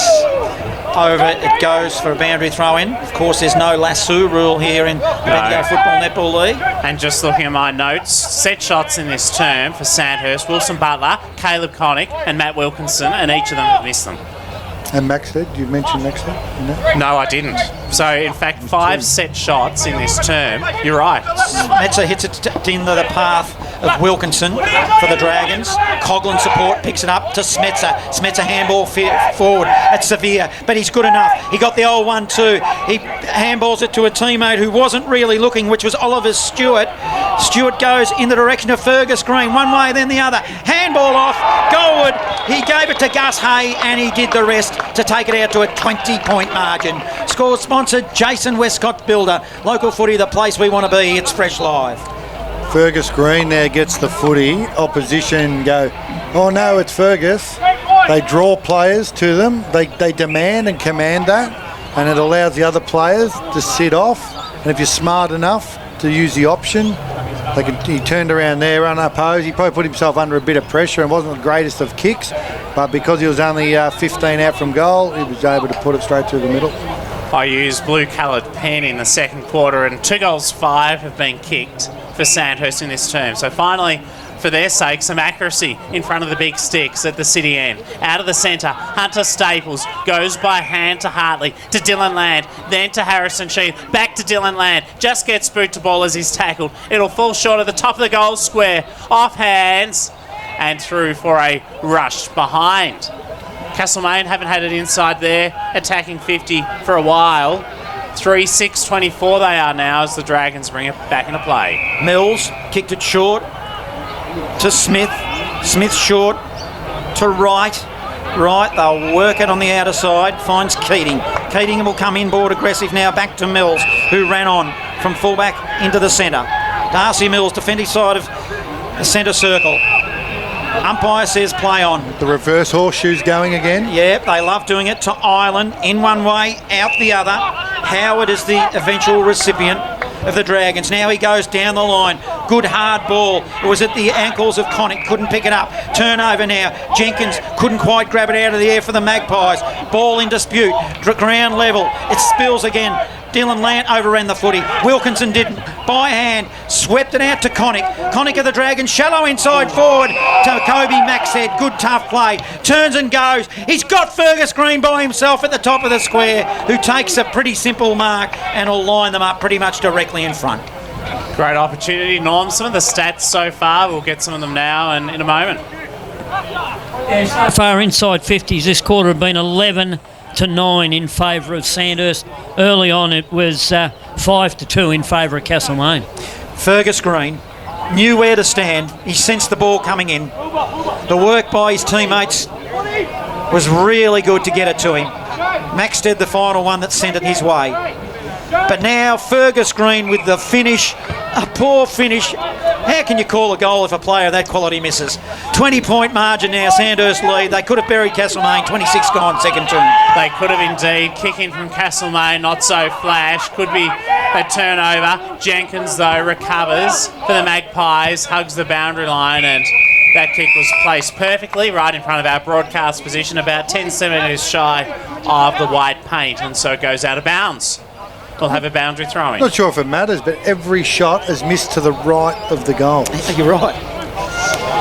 Over it goes for a boundary throw-in. Of course, there's no lasso rule here in the Bendigo Football Netball League. And just looking at my notes, set shots in this term for Sandhurst, Wilson Butler, Caleb Connick and Matt Wilkinson, and each of them have missed them. And Maxted, you mentioned Maxted? No, I didn't. So, in fact, 5 set shots in this term. You're right. Metzer hits it into the path of Wilkinson for the Dragons. Coughlin support, picks it up to Smetzer. Smetzer handball forward at Severe, but he's good enough. He got the old 1-2. He handballs it to a teammate who wasn't really looking, which was Oliver Stewart. Stewart goes in the direction of Fergus Green, one way then the other. Handball off, goalward. He gave it to Gus Hay and he did the rest to take it out to a 20-point margin. Score sponsored Jason Westcott Builder. Local footy, the place we want to be. It's Fresh Live. Fergus Green there gets the footy. Opposition go, oh no, it's Fergus. They draw players to them. They demand and command that, and it allows the other players to sit off. And if you're smart enough to use the option, he turned around there unopposed. He probably put himself under a bit of pressure and wasn't the greatest of kicks, but because he was only 15 out from goal, he was able to put it straight through the middle. I used blue-coloured pen in the second quarter, and 2 goals 5 have been kicked for Sandhurst in this term. So finally, for their sake, some accuracy in front of the big sticks at the city end. Out of the centre, Hunter Staples goes by hand to Hartley, to Dylan Land, then to Harrison Sheath, back to Dylan Land, just gets boot to ball as he's tackled. It'll fall short at the top of the goal square, off hands, and through for a rush behind. Castlemaine haven't had it inside there, attacking 50 for a while. 3-6-24 they are now as the Dragons bring it back into play. Mills kicked it short to Smith. Smith short to Wright. Wright, they'll work it on the outer side. Finds Keating. Keating will come inboard aggressive now. Back to Mills, who ran on from fullback into the centre. Darcy Mills, defensive side of the centre circle. Umpire says play on. The reverse horseshoe's going again. Yep, they love doing it to Ireland. In one way, out the other. Howard is the eventual recipient of the Dragons. Now he goes down the line. Good hard ball. It was at the ankles of Connick. Couldn't pick it up. Turnover now. Jenkins couldn't quite grab it out of the air for the Magpies. Ball in dispute. Ground level. It spills again. Dylan Lant overran the footy. Wilkinson didn't. By hand, swept it out to Connick. Connick of the Dragons, shallow inside forward to Kobe Maxhead. Good tough play. Turns and goes. He's got Fergus Green by himself at the top of the square, who takes a pretty simple mark and will line them up pretty much directly in front. Great opportunity, Norm. Some of the stats so far, we'll get some of them now and in a moment. So far inside 50s, this quarter have been 11-9 in favour of Sandhurst. Early on it was 5-2 in favour of Castlemaine. Fergus Green knew where to stand. He sensed the ball coming in. The work by his teammates was really good to get it to him. Maxted the final one that sent it his way. But now Fergus Green with the finish, a poor finish. How can you call a goal if a player of that quality misses? 20-point margin now, Sandhurst lead. They could have buried Castlemaine, 26 gone, second term. They could have indeed. Kicking from Castlemaine, not so flash. Could be a turnover. Jenkins, though, recovers for the Magpies, hugs the boundary line, and that kick was placed perfectly right in front of our broadcast position, about 10 centimetres shy of the white paint, and so it goes out of bounds. We'll have a boundary throwing. Not sure if it matters, but every shot is missed to the right of the goal. You're right.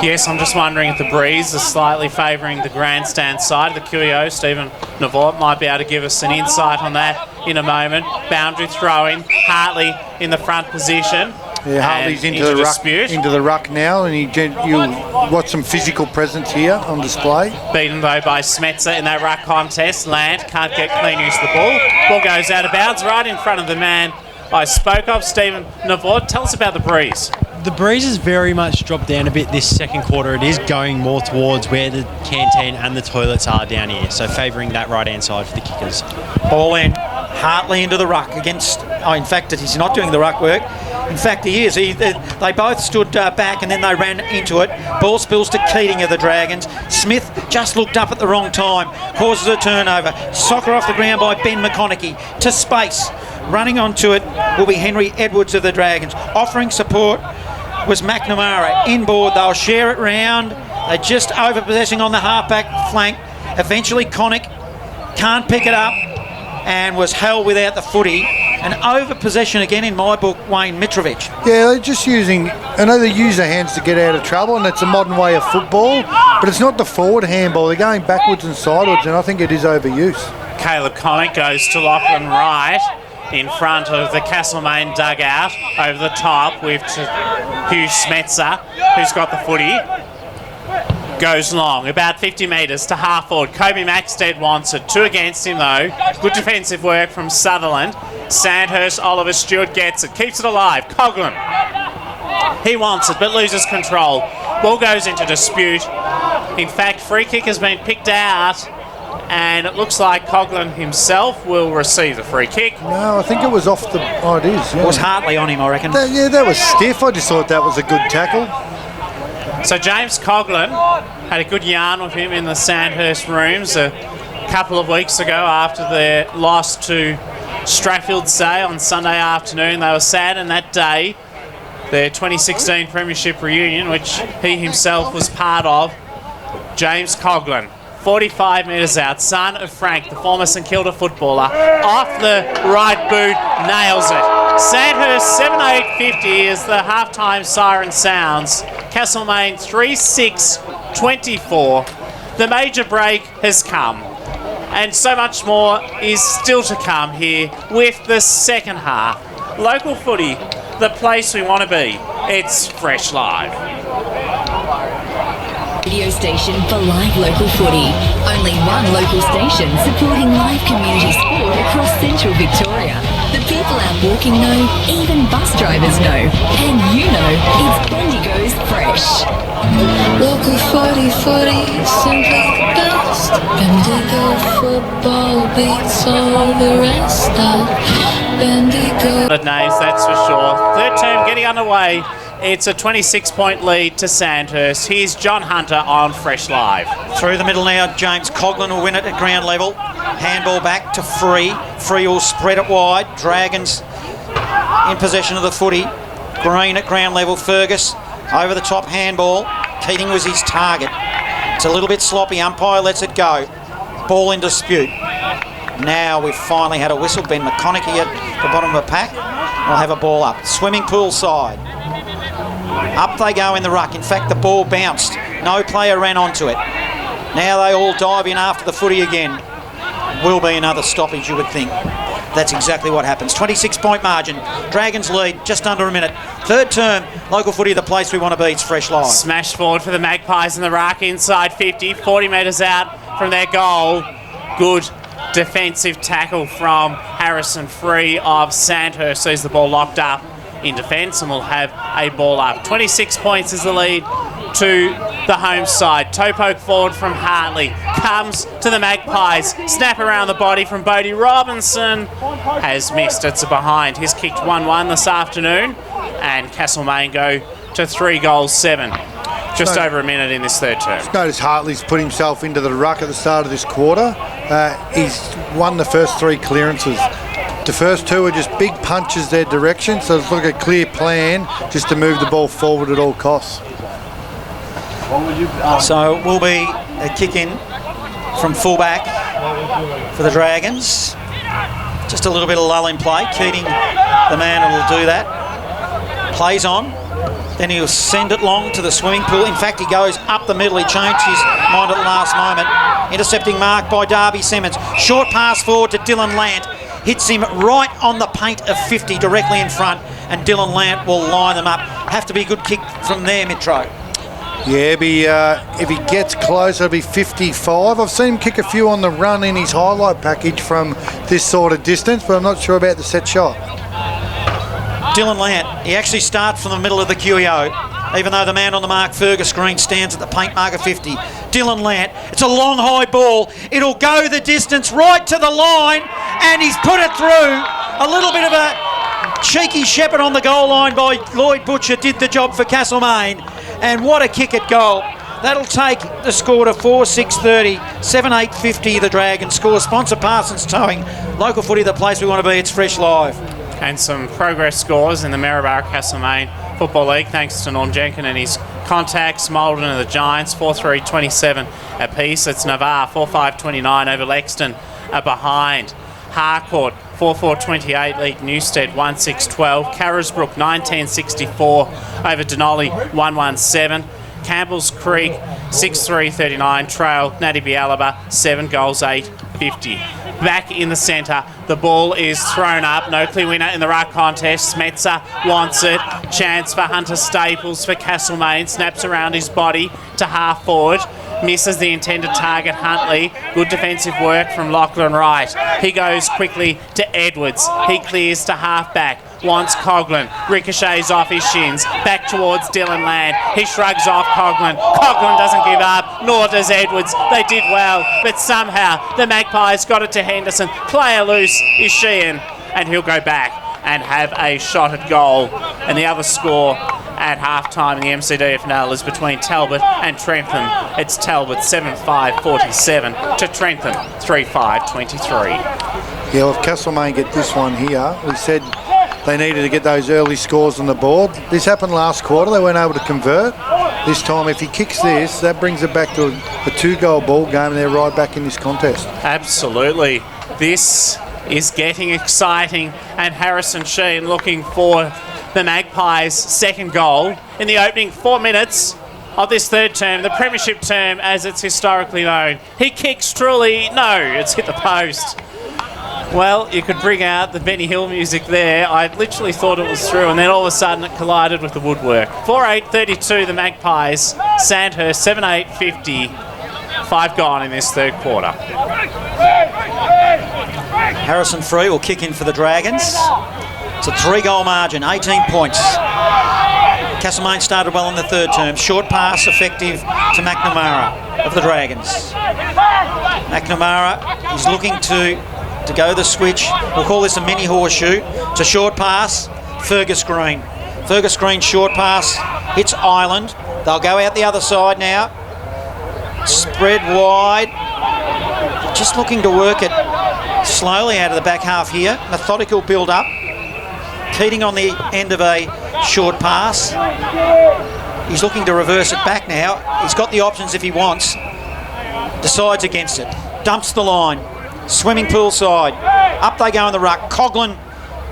Yes, I'm just wondering if the breeze is slightly favouring the grandstand side of the QEO. Stephen Navort might be able to give us an insight on that in a moment. Boundary throwing, Hartley in the front position. Yeah, Hartley's into the ruck now, and you watch some physical presence here on display. Beaten though by Smetzer in that ruck contest. Land can't get clean use of the ball. Ball goes out of bounds right in front of the man I spoke of, Stephen Navort. Tell us about the breeze. The breeze has very much dropped down a bit this second quarter. It is going more towards where the canteen and the toilets are down here, so favouring that right-hand side for the kickers. Ball in. Hartley into the ruck against... Oh, in fact, he's not doing the ruck work. In fact, he is. They both stood back and then they ran into it. Ball spills to Keating of the Dragons. Smith just looked up at the wrong time. Causes a turnover. Soccer off the ground by Ben McConaughey. To space. Running onto it will be Henry Edwards of the Dragons. Offering support was McNamara. Inboard, they'll share it round. They're just over-possessing on the halfback flank. Eventually, Connick can't pick it up and was held without the footy. And over-possession again in my book, Wayne Mitrovic. Yeah, they're just using... I know they use their hands to get out of trouble, and it's a modern way of football, but it's not the forward handball. They're going backwards and sideways, and I think it is overuse. Caleb Connick goes to Lachlan Wright in front of the Castlemaine dugout, over the top with Hugh Smetzer, who's got the footy. Goes long, about 50 metres to half forward. Kobe Maxted wants it. 2 against him though. Good defensive work from Sutherland. Sandhurst, Oliver Stewart gets it. Keeps it alive. Coughlin. He wants it but loses control. Ball goes into dispute. In fact, free kick has been picked out and it looks like Coughlin himself will receive the free kick. No, I think it was off the... Oh, it is. Yeah. It was Hartley on him, I reckon. That was stiff. I just thought that was a good tackle. So James Coughlin had a good yarn with him in the Sandhurst rooms a couple of weeks ago after their loss to Strathfield Say on Sunday afternoon. They were sad on that day, their 2016 Premiership reunion, which he himself was part of. James Coughlin, 45 metres out, son of Frank, the former St Kilda footballer, off the right boot, nails it. Sandhurst 7-8-50 as the halftime siren sounds. Castlemaine 3-6-24. The major break has come, and so much more is still to come here with the second half. Local footy, the place we want to be. It's Fresh Live. Radio station for live local footy. Only one local station supporting live community sport across central Victoria. The people out walking know, even bus drivers know. And you know, it's Bendigo's Fresh. Local footy, simply the best. Bendigo football beats all the rest of Bendigo. The names, that's for sure. Third term getting underway. It's a 26-point lead to Sandhurst. Here's John Hunter on Fresh Live. Through the middle now, James Coughlin will win it at ground level. Handball back to Free. Free will spread it wide. Dragons in possession of the footy. Green at ground level. Fergus over the top handball. Keating was his target. It's a little bit sloppy. Umpire lets it go. Ball in dispute. Now we've finally had a whistle. Ben McConaughey at the bottom of the pack. We'll have a ball up. Swimming pool side. Up they go in the ruck. In fact, the ball bounced. No player ran onto it. Now they all dive in after the footy again. Will be another stoppage, you would think. That's exactly what happens. 26-point margin. Dragons lead just under a minute. Third term, local footy, the place we want to be. It's Fresh Live. Smash forward for the Magpies in the ruck inside 50, 40 metres out from their goal. Good defensive tackle from Harrison Free of Sandhurst. Sees the ball locked up in defence and will have a ball up. 26 points is the lead to the home side. Toe poke forward from Hartley. Comes to the Magpies. Snap around the body from Bodie Robinson. Has missed. It's a behind. He's kicked 1-1 this afternoon. And Castlemaine go to 3 goals 7. Just over a minute in this third term. Notice Hartley's put himself into the ruck at the start of this quarter. He's won the first 3 clearances. The first 2 are just big punches their direction, so it's like a clear plan just to move the ball forward at all costs. So it will be a kick in from fullback for the Dragons. Just a little bit of lull in play. Keating, the man who will do that. Plays on. Then he'll send it long to the swimming pool. In fact, he goes up the middle. He changed his mind at the last moment. Intercepting mark by Darby Simmons. Short pass forward to Dylan Lant. Hits him right on the paint of 50, directly in front. And Dylan Lant will line them up. Have to be a good kick from there, Mitro. Yeah, if he gets close, it'll be 55. I've seen him kick a few on the run in his highlight package from this sort of distance, but I'm not sure about the set shot. Dylan Lant, he actually starts from the middle of the QEO, even though the man on the mark, Fergus Green, stands at the paint mark of 50. Dylan Lant, it's a long high ball. It'll go the distance right to the line, and he's put it through. A little bit of a cheeky shepherd on the goal line by Lloyd Butcher did the job for Castlemaine. And what a kick at goal. That'll take the score to 4-6-30, 7-8-50 the Dragons score. Sponsor Parsons Towing. Local footy, the place we want to be. It's Fresh Live. And some progress scores in the Maryborough Castlemaine Football League thanks to Norm Jenkin and his contacts. Maldon and the Giants 4-3-27 apiece. It's Navarre 4-5-29 over Lexton behind. Harcourt 4-4-28 lead Newstead 1-6-12. Carisbrook 19-64 over Denali 1-1-7. Campbell's Creek 6-3-39 trail Natty Bialaba 7 goals 8-50. Back in the centre, the ball is thrown up. No clear winner in the ruck contest. Smetzer wants it. Chance for Hunter Staples for Castlemaine. Snaps around his body to half forward. Misses the intended target, Huntley. Good defensive work from Lachlan Wright. He goes quickly to Edwards. He clears to half back. Wants Coughlin. Ricochets off his shins. Back towards Dylan Land. He shrugs off Coughlin. Coughlin doesn't give up, nor does Edwards. They did well, but somehow the Magpies got it to Henderson. Player loose is Sheehan, and he'll go back and have a shot at goal. And the other score at half-time in the MCDFNL is between Talbot and Trentham. It's Talbot 7-5-47 to Trentham 3-5-23. Yeah, well, if Castlemaine get this one here, we said they needed to get those early scores on the board. This happened last quarter. They weren't able to convert. This time, if he kicks this, that brings it back to a 2-goal ball game, and they're right back in this contest. Absolutely. This is getting exciting, and Harrison Sheen looking for the Magpies' second goal in the opening 4 minutes of this third term, the premiership term as it's historically known. He kicks truly. No, it's hit the post. Well, you could bring out the Benny Hill music there. I literally thought it was through, and then all of a sudden it collided with the woodwork. 4-8-32 the Magpies. Sandhurst 7-8-50. 5 gone in this third quarter. Harrison Free will kick in for the Dragons. It's a 3-goal margin, 18 points. Castlemaine started well in the third term. Short pass effective to McNamara of the Dragons. McNamara is looking to go the switch. We'll call this a mini horseshoe. It's a short pass. Fergus Green. Fergus Green short pass. Hits Island. They'll go out the other side now. Spread wide. Just looking to work it slowly out of the back half here. Methodical build up. Keating on the end of a short pass. He's looking to reverse it back now. He's got the options if he wants. Decides against it. Dumps the line. Swimming pool side. Up they go in the ruck. Coughlin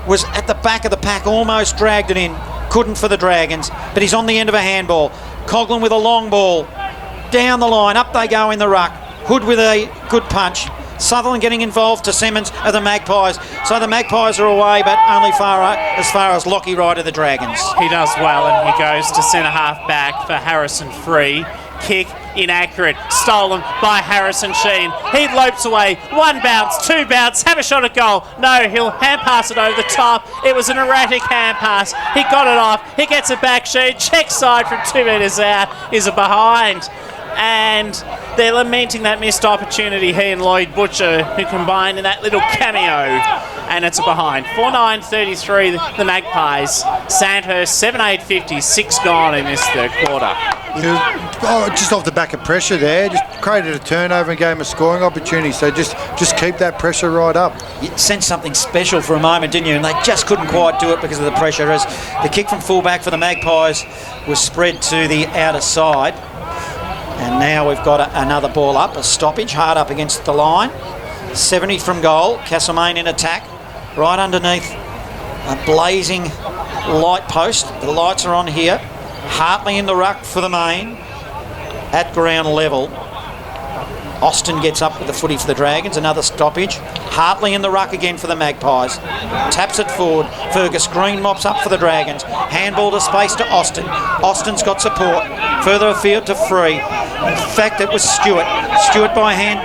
was at the back of the pack, almost dragged it in. Couldn't for the Dragons, but he's on the end of a handball. Coughlin with a long ball. Down the line. Up they go in the ruck. Hood with a good punch. Sutherland getting involved to Simmons of the Magpies. So the Magpies are away, but only as far as Lockie Wright of the Dragons. He does well, and he goes to centre half back for Harrison Free. Kick inaccurate. Stolen by Harrison Sheen. He lopes away. One bounce, two bounce, have a shot at goal. No, he'll hand pass it over the top. It was an erratic hand pass. He got it off. He gets it back. Sheen checks side from 2 metres out. Is a behind. And they're lamenting that missed opportunity, he and Lloyd Butcher, who combined in that little cameo. And it's a behind. 4-9-33, the Magpies. Sandhurst, 7-8-50, 6 gone in this third quarter. Just off the back of pressure there, just created a turnover and gave him a scoring opportunity. So just keep that pressure right up. You sensed something special for a moment, didn't you? And they just couldn't quite do it because of the pressure. As the kick from fullback for the Magpies was spread to the outer side. And now we've got another ball up, a stoppage, hard up against the line. 70 from goal, Castlemaine in attack, right underneath a blazing light post. The lights are on here. Hartley in the ruck for the main, at ground level. Austin gets up with the footy for the Dragons, another stoppage. Hartley in the ruck again for the Magpies. Taps it forward. Fergus Green mops up for the Dragons. Handball to space to Austin. Austin's got support. Further afield to Free. In fact, it was Stewart. Stewart by hand.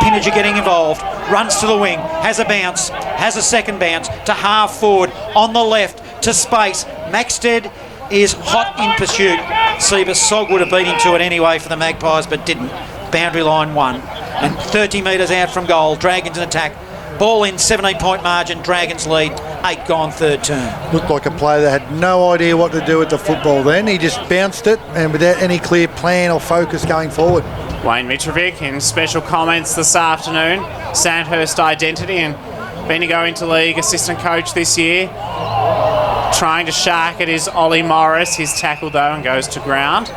Pinniger getting involved. Runs to the wing. Has a bounce. Has a second bounce to half forward. On the left to space. Maxted is hot in pursuit. Sog would have beat him to it anyway for the Magpies, but didn't. Boundary line 1 and 30 metres out from goal. Dragons in attack. Ball in, 17-point margin. Dragons lead. 8 gone third term. Looked like a player that had no idea what to do with the football then. He just bounced it and without any clear plan or focus going forward. Wayne Mitrovic in special comments this afternoon. Sandhurst identity and Bendigo into league assistant coach this year. Trying to shark it is Ollie Morris. His tackle though and goes to ground.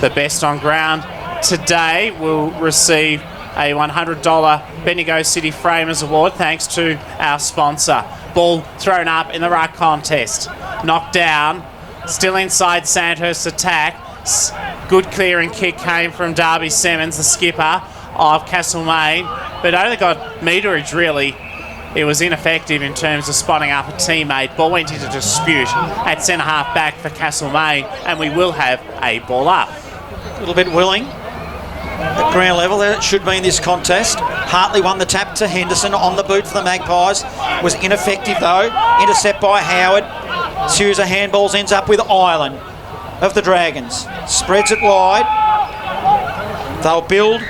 The best on ground today will receive a $100 Bendigo City Framers Award thanks to our sponsor. Ball thrown up in the ruck contest. Knocked down. Still inside Sandhurst's attack. Good clearing kick came from Darby Simmons, the skipper of Castlemaine, but only got meterage really. It was ineffective in terms of spotting up a teammate. Ball went into dispute at centre half back for Castlemaine, and we will have a ball up. A little bit willing. At ground level, there it should be in this contest. Hartley won the tap to Henderson on the boot for the Magpies. Was ineffective though. Intercept by Howard. Series of handballs ends up with Ireland of the Dragons. Spreads it wide. They'll build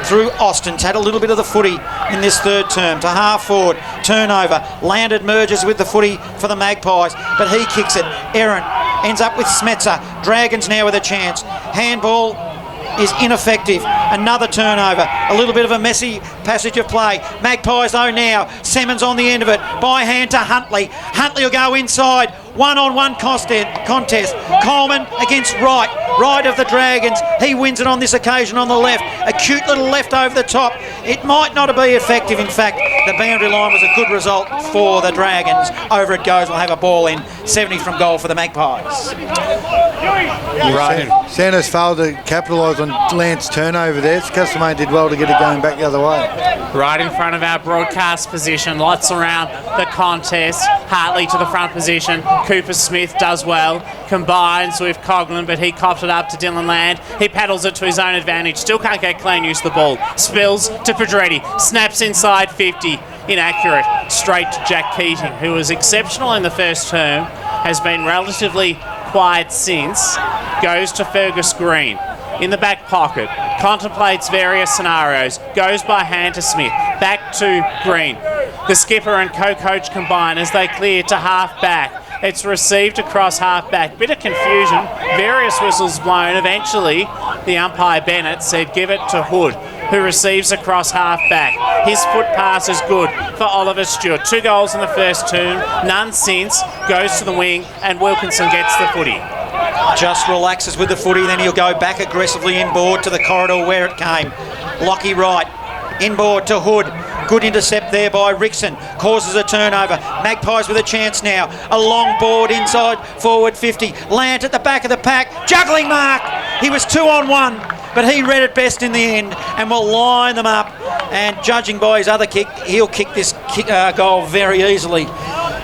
through Austin. Had a little bit of the footy in this third term to half forward. Turnover. Landed merges with the footy for the Magpies, but he kicks it. Aaron ends up with Smetzer. Dragons now with a chance. Handball is ineffective. Another turnover. A little bit of a messy passage of play. Magpies though now. Simmons on the end of it. By hand to Huntley. Huntley will go inside. One-on-one contest. Coleman against Wright. Wright of the Dragons. He wins it on this occasion on the left. A cute little left over the top. It might not be effective. In fact, the boundary line was a good result for the Dragons. Over it goes. We'll have a ball in. 70 from goal for the Magpies. Right. Sandhurst failed to capitalise on Lance's turnover there. Castlemaine did well to get it going back the other way. Right in front of our broadcast position. Lots around the contest. Hartley to the front position. Cooper Smith does well. Combines with Coughlin, but he cops it up to Dylan Land. He paddles it to his own advantage. Still can't get clean use of the ball. Spills to Pedretti. Snaps inside 50. Inaccurate. Straight to Jack Keating, who was exceptional in the first term. Has been relatively quiet since. Goes to Fergus Green. In the back pocket. Contemplates various scenarios. Goes by hand to Smith. Back to Green. The skipper and co-coach combine as they clear to half back. It's received across half back. Bit of confusion. Various whistles blown. Eventually, the umpire Bennett said give it to Hood, who receives across half back. His foot pass is good for Oliver Stewart. 2 goals in the first term. None since. Goes to the wing and Wilkinson gets the footy. Just relaxes with the footy, then he'll go back aggressively inboard to the corridor where it came. Lockie Wright, inboard to Hood. Good intercept there by Rickson. Causes a turnover. Magpies with a chance now. A long board inside forward 50. Lant at the back of the pack. Juggling mark. He was 2 on 1, but he read it best in the end and will line them up. And judging by his other kick, he'll kick this goal very easily.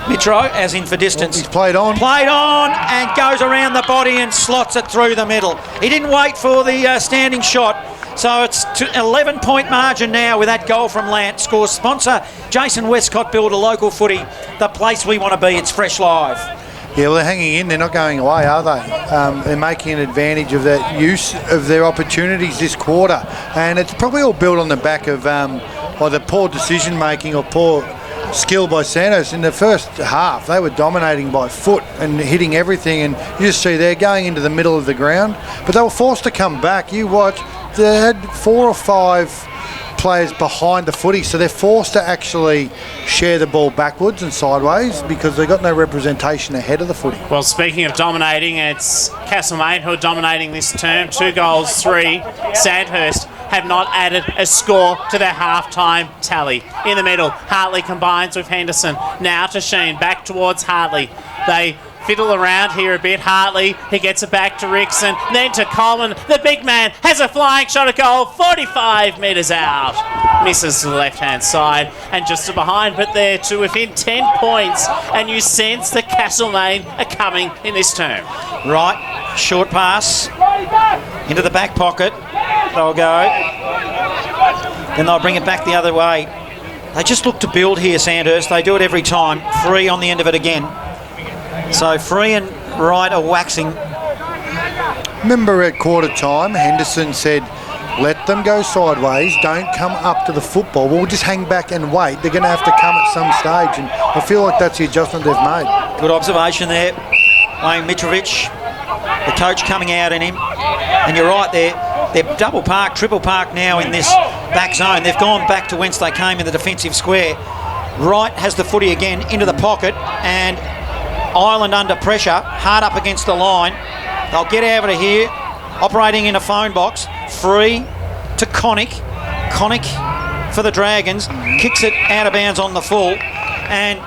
Mitro, as in for distance. He's played on. Played on and goes around the body and slots it through the middle. He didn't wait for the standing shot. So it's 11-point margin now with that goal from Lant. Scores sponsor Jason Westcott, Builder Local Footy, the place we want to be. It's Fresh Live. Yeah, well, they're hanging in. They're not going away, are they? They're making an advantage of that use of their opportunities this quarter. And it's probably all built on the back of either poor decision-making or poor skill by Sandhurst. In the first half, they were dominating by foot and hitting everything. And you just see they're going into the middle of the ground. But they were forced to come back. You watch, they had 4 or 5 players behind the footy, so they're forced to actually share the ball backwards and sideways because they've got no representation ahead of the footy. Well, speaking of dominating, it's Castlemaine who are dominating this term. 2 goals, 3. Sandhurst have not added a score to their half-time tally. In the middle, Hartley combines with Henderson. Now to Sheen, back towards Hartley. They fiddle around here a bit. Hartley, he gets it back to Rickson, then to Coleman. The big man has a flying shot at goal, 45 metres out. Misses to the left-hand side and just to behind, but they're to within 10 points, and you sense that Castlemaine are coming in this term. Right, short pass into the back pocket. They'll go. Then they'll bring it back the other way. They just look to build here, Sandhurst. They do it every time. Free on the end of it again. So Free and Wright are waxing. Remember at quarter time, Henderson said, let them go sideways, don't come up to the football. We'll just hang back and wait. They're going to have to come at some stage, and I feel like that's the adjustment they've made. Good observation there. Wayne Mitrovic, the coach coming out in him. And you're right there. They're double park, triple park now in this back zone. They've gone back to whence they came in the defensive square. Wright has the footy again into the pocket, and Ireland under pressure, hard up against the line. They'll get out of here, operating in a phone box. Free to Connick. Connick for the Dragons, kicks it out of bounds on the full, and,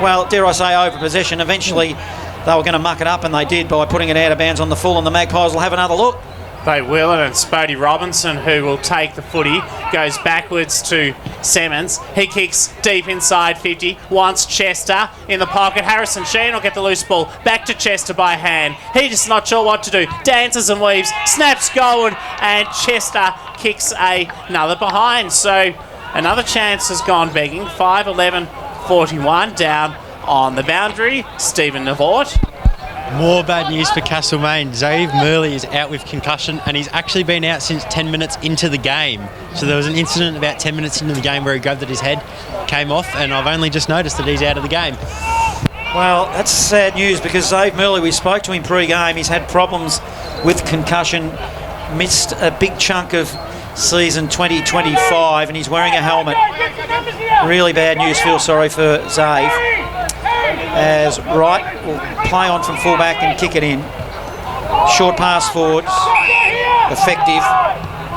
well, dare I say, over possession. Eventually, they were going to muck it up, and they did by putting it out of bounds on the full, and the Magpies will have another look. They will, and it's Spodie Robinson who will take the footy, goes backwards to Simmons. He kicks deep inside 50, wants Chester in the pocket. Harrison Sheen will get the loose ball back to Chester by hand. He's just not sure what to do. Dances and weaves, snaps goalward, and Chester kicks another behind. So another chance has gone begging. 5-11-41 down on the boundary. Stephen Navort. More bad news for Castlemaine. Zave Murley is out with concussion, and he's actually been out since 10 minutes into the game. So there was an incident about 10 minutes into the game where he grabbed at his head, came off, and I've only just noticed that he's out of the game. Well, that's sad news because Zave Murley, we spoke to him pre-game. He's had problems with concussion, missed a big chunk of season 2025, and he's wearing a helmet. Really bad news. Feel sorry for Zave. As Wright will play on from fullback and kick it in. Short pass forward, effective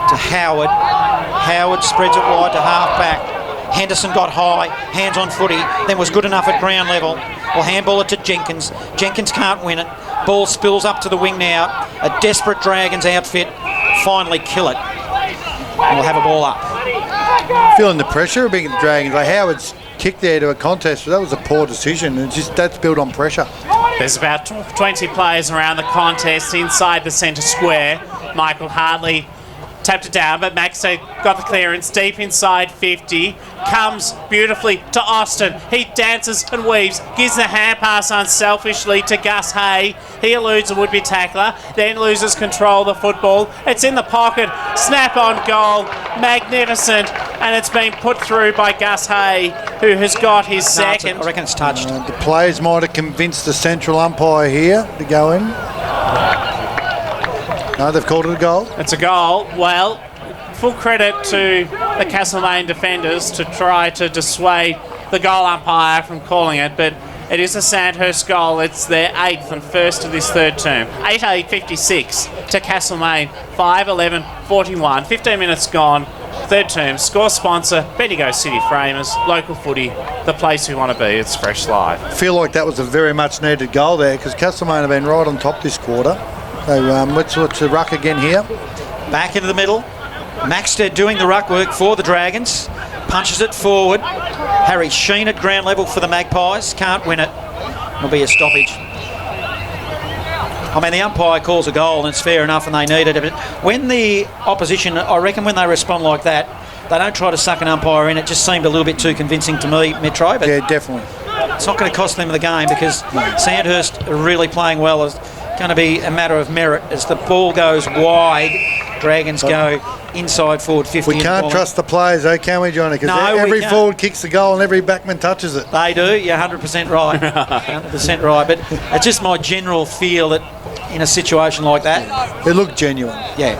to Howard. Howard spreads it wide to half back. Henderson got high, hands on footy, then was good enough at ground level. Will handball it to Jenkins. Jenkins can't win it. Ball spills up to the wing now. A desperate Dragons outfit finally kill it. And we'll have a ball up. Feeling the pressure of being the Dragons. Like Howard's kick there to a contest, but that was a poor decision. It's just that's built on pressure. There's about 20 players around the contest inside the centre square. Michael Hartley tapped it down, but Maxey got the clearance deep inside 50. Comes beautifully to Austin. He dances and weaves, gives the hand pass unselfishly to Gus Hay. He eludes a would-be tackler, then loses control of the football. It's in the pocket, snap on goal, magnificent, and it's been put through by Gus Hay, who has got his second. I reckon it's touched. The players might have convinced the central umpire here to go in. No, they've called it a goal. It's a goal. Well, full credit to the Castlemaine defenders to try to dissuade the goal umpire from calling it, but it is a Sandhurst goal. It's their 8th and first of this third term. 8-8-56 to Castlemaine. 5-11-41. 15 minutes gone. Third term. Score sponsor, Bendigo City Framers. Local footy, the place we want to be. It's Fresh Live. I feel like that was a very much needed goal there because Castlemaine have been right on top this quarter. So let's look to ruck again here. Back into the middle. Maxted doing the ruck work for the Dragons. Punches it forward. Harry Sheen at ground level for the Magpies. Can't win it. It'll be a stoppage. I mean, the umpire calls a goal and it's fair enough and they need it. But when the opposition, I reckon when they respond like that, they don't try to suck an umpire in. It just seemed a little bit too convincing to me, Metro. But yeah, definitely. It's not going to cost them the game because Sandhurst are really playing well. It's going to be a matter of merit. As the ball goes wide, Dragons go inside forward 50. We can't trust the players, though, can we, Johnny? Because every forward kicks the goal and every backman touches it. They do. You're 100% right. 100% right. But it's just my general feel that in a situation like that, it looked genuine. Yeah.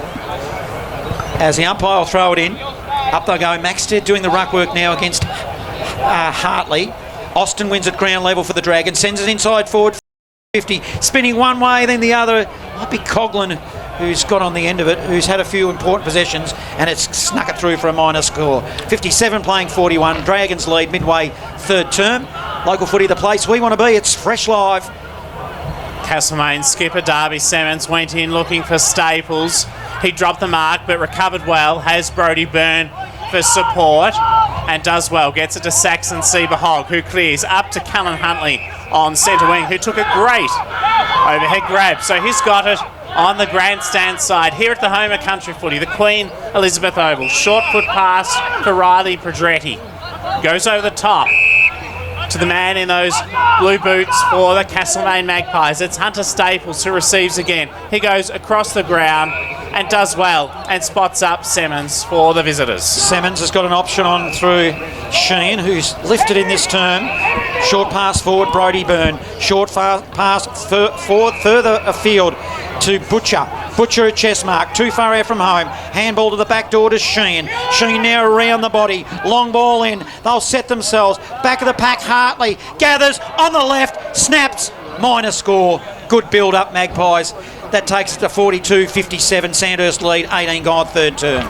As the umpire will throw it in, up they go. Maxted doing the ruck work now against Hartley. Austin wins at ground level for the Dragons, sends it inside forward 50, spinning one way, then the other. Might be Coughlin who's got on the end of it, who's had a few important possessions, and it's snuck it through for a minor score. 57 playing 41, Dragons lead midway third term. Local footy, the place we want to be. It's fresh live. Castlemaine skipper Darby Simmons went in looking for Staples. He dropped the mark but recovered well. Has Brodie Byrne for support and does well. Gets it to Saxon Seaberhog, who clears up to Callan Huntley on centre wing, who took a great overhead grab. So he's got it on the grandstand side here at the home of country footy, the Queen Elizabeth Oval. Short foot pass for Riley Pedretti. Goes over the top to the man in those blue boots for the Castlemaine Magpies. It's Hunter Staples who receives again. He goes across the ground and does well and spots up Simmons for the visitors. Simmons has got an option on through Sheen, who's lifted in this term. Short pass forward, Brodie Byrne. Short pass forward, further afield to Butcher. Butcher at chest mark, too far out from home. Handball to the back door to Sheen. Sheen now around the body. Long ball in. They'll set themselves. Back of the pack, Hartley gathers on the left, snaps, minor score. Good build up, Magpies. That takes it to 42-57. Sandhurst lead, 18 gone third term.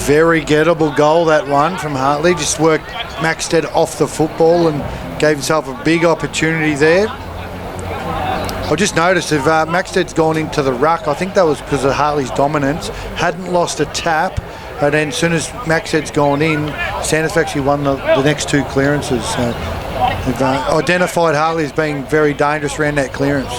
Very gettable goal, that one from Hartley. Just worked Maxted off the football and gave himself a big opportunity there. I just noticed if Maxted's gone into the ruck, I think that was because of Hartley's dominance, hadn't lost a tap, and then as soon as Maxted's gone in, Sandhurst actually won the next two clearances. So they've identified Hartley as being very dangerous around that clearance.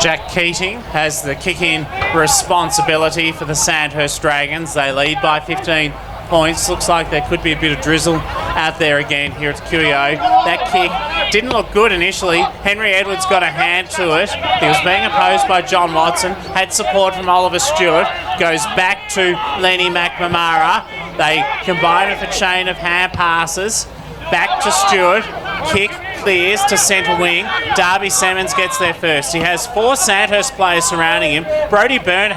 Jack Keating has the kick-in responsibility for the Sandhurst Dragons. They lead by 15 points. Looks like there could be a bit of drizzle out there again here at QEO. That kick didn't look good initially. Henry Edwards got a hand to it. He was being opposed by John Watson. Had support from Oliver Stewart. Goes back to Lenny McNamara. They combine with a chain of hand passes. Back to Stewart. Kick clears to centre wing. Darby Simmons gets there first. He has four Sandhurst players surrounding him. Brodie Byrne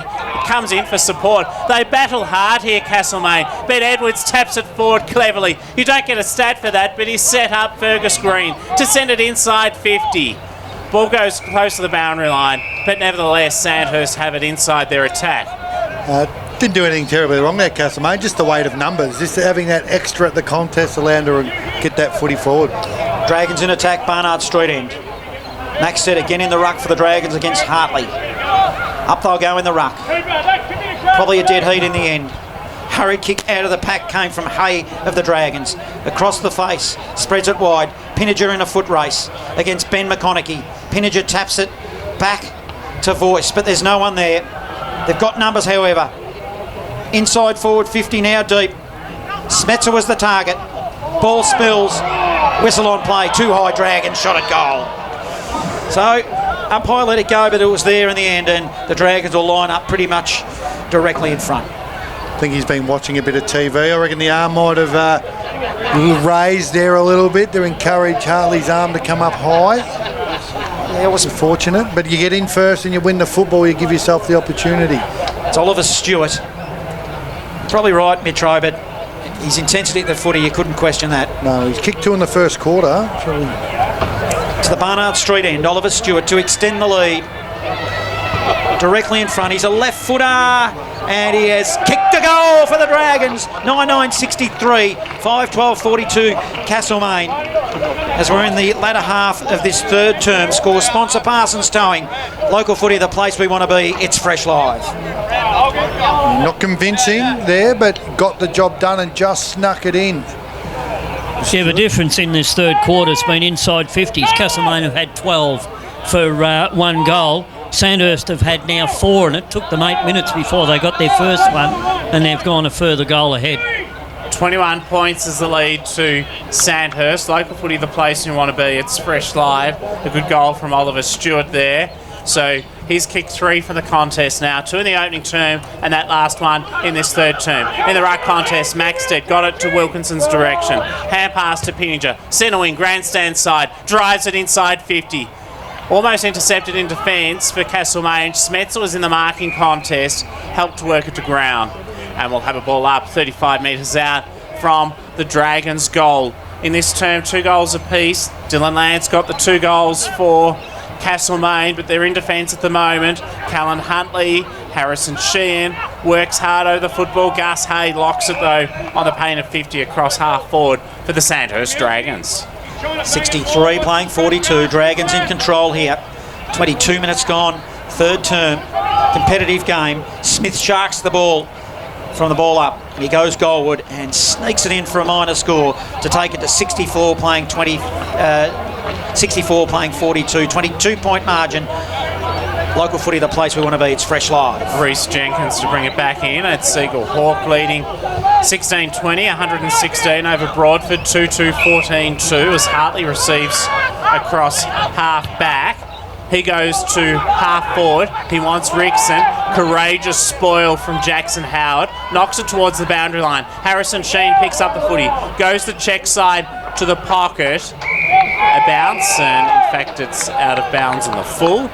comes in for support. They battle hard here, Castlemaine. But Edwards taps it forward cleverly. You don't get a stat for that, but he's set up Fergus Green to send it inside 50. Ball goes close to the boundary line, but nevertheless, Sandhurst have it inside their attack. Didn't do anything terribly wrong there, Castlemaine. Just the weight of numbers. Just having that extra at the contest allowed to get that footy forward. Dragons in attack, Barnard Street end. Maxted again in the ruck for the Dragons against Hartley. Up they'll go in the ruck. Probably a dead heat in the end. Hurried kick out of the pack came from Hay of the Dragons. Across the face, spreads it wide. Pinniger in a foot race against Ben McConaughey. Pinniger taps it back to Voice, but there's no one there. They've got numbers, however. Inside forward 50 now deep. Smetzer was the target. Ball spills. Whistle on play. Too high, Dragons shot at goal. So umpire let it go, but it was there in the end, and the Dragons will line up pretty much directly in front. I think he's been watching a bit of TV. I reckon the arm might have raised there a little bit to encourage Hartley's arm to come up high. Yeah, it wasn't fortunate, but you get in first and you win the football, you give yourself the opportunity. It's Oliver Stewart. Probably right, Metro, but his intensity at the footy, you couldn't question that. No, he's kicked two in the first quarter. To the Barnard Street end, Oliver Stewart to extend the lead. Directly in front, he's a left footer, and he has kicked a goal for the Dragons. 9-9-63, 5-12-42, Castlemaine. As we're in the latter half of this third term, score sponsor Parsons Towing. Local footy, the place we want to be. It's fresh live. Not convincing there, but got the job done and just snuck it in. Yeah, the difference in this third quarter has been inside 50s. Castlemaine have had 12 for one goal. Sandhurst have had now 4, and it took them 8 minutes before they got their first one, and they've gone a further goal ahead. 21 points is the lead to Sandhurst. Local footy, the place you want to be. It's fresh live. A good goal from Oliver Stewart there. So he's kicked 3 for the contest now. 2 in the opening term and that last one in this third term. In the ruck contest, Maxted got it to Wilkinson's direction. Hand pass to Pinninger. Centre wing, grandstand side. Drives it inside 50. Almost intercepted in defence for Castlemaine. Smetzel was in the marking contest. Helped to work it to ground. And we'll have a ball up 35 metres out from the Dragons' goal. In this term, 2 goals apiece. Dylan Lance got the 2 goals for Castlemaine, but they're in defence at the moment. Callan Huntley, Harrison Sheehan works hard over the football. Gus Hay locks it though on the pain of 50 across half forward for the Sandhurst Dragons. 63 playing 42. Dragons in control here. 22 minutes gone. Third term. Competitive game. Smith sharks the ball from the ball up. He goes goalward and sneaks it in for a minor score to take it to 64 playing 42. 22-point margin. Local footy, the place we want to be. It's fresh live. Reece Jenkins to bring it back in. It's Eagle Hawk leading 16-20, 116 over Broadford, 2-2-14-2 as Hartley receives across half back. He goes to half forward. He wants Rickson. Courageous spoil from Jackson Howard. Knocks it towards the boundary line. Harrison Sheen picks up the footy. Goes the check side to the pocket. A bounce, and in fact it's out of bounds in the full.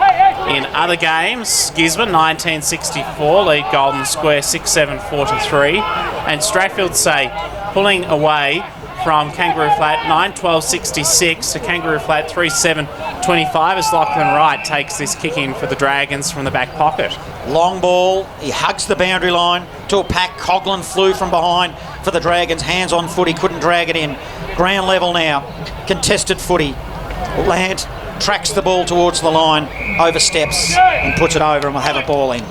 In other games, Gisborne 1964 lead Golden Square 6-7-4-3, and Strathfield say pulling away from Kangaroo Flat 9-12-66 to Kangaroo Flat 3-7-25 as Lachlan Wright takes this kick in for the Dragons from the back pocket. Long ball, he hugs the boundary line to a pack. Coughlin flew from behind for the Dragons. Hands on foot, he couldn't drag it in. Ground level now, contested footy. Lant tracks the ball towards the line, oversteps and puts it over, and we'll have a ball in.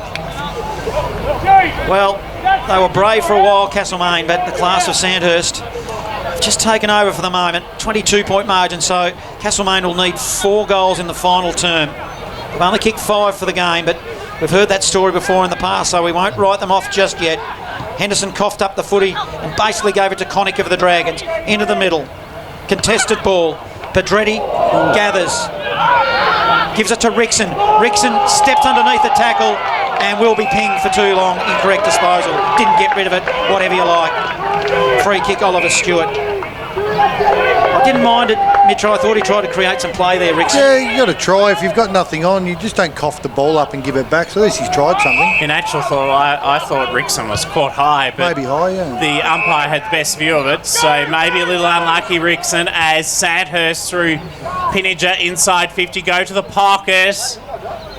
Well, they were brave for a while, Castlemaine, but the class of Sandhurst have just taken over for the moment. 22-point margin, so Castlemaine will need 4 goals in the final term. They've only kicked 5 for the game, but we've heard that story before in the past, so we won't write them off just yet. Henderson coughed up the footy and basically gave it to Connick of the Dragons. Into the middle. Contested ball. Pedretti gathers. Gives it to Rickson. Rickson steps underneath the tackle and will be pinged for too long. Incorrect disposal. Didn't get rid of it. Whatever you like. Free kick, Oliver Stewart. I didn't mind it, Mitchell. I thought he tried to create some play there, Rickson. Yeah, you got to try. If you've got nothing on, you just don't cough the ball up and give it back. So at least he's tried something. In actual thought, I thought Rickson was caught high, but Maybe high, yeah. the umpire had the best view of it, so maybe a little unlucky Rickson as Sandhurst through Pinninger inside 50 go to the pocket.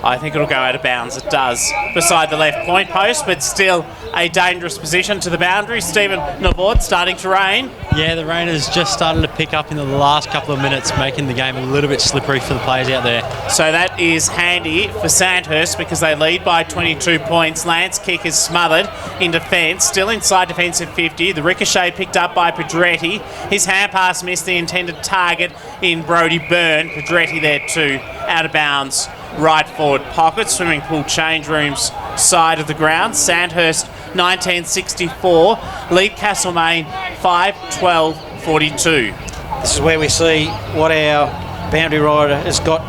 I think it'll go out of bounds. It does beside the left point post, but still a dangerous position to the boundary. Stephen Navort starting to rain. Yeah, the rain has just started to pick up in the last couple of minutes, making the game a little bit slippery for the players out there. So that is handy for Sandhurst because they lead by 22 points. Lance kick is smothered in defence, still inside defensive 50. The ricochet picked up by Pedretti. His hand pass missed the intended target in Brodie Byrne. Pedretti there too, out of bounds. Right forward pocket, swimming pool change rooms side of the ground. Sandhurst 1964 lead Castlemaine 5-12-42. This is where we see what our boundary rider has got,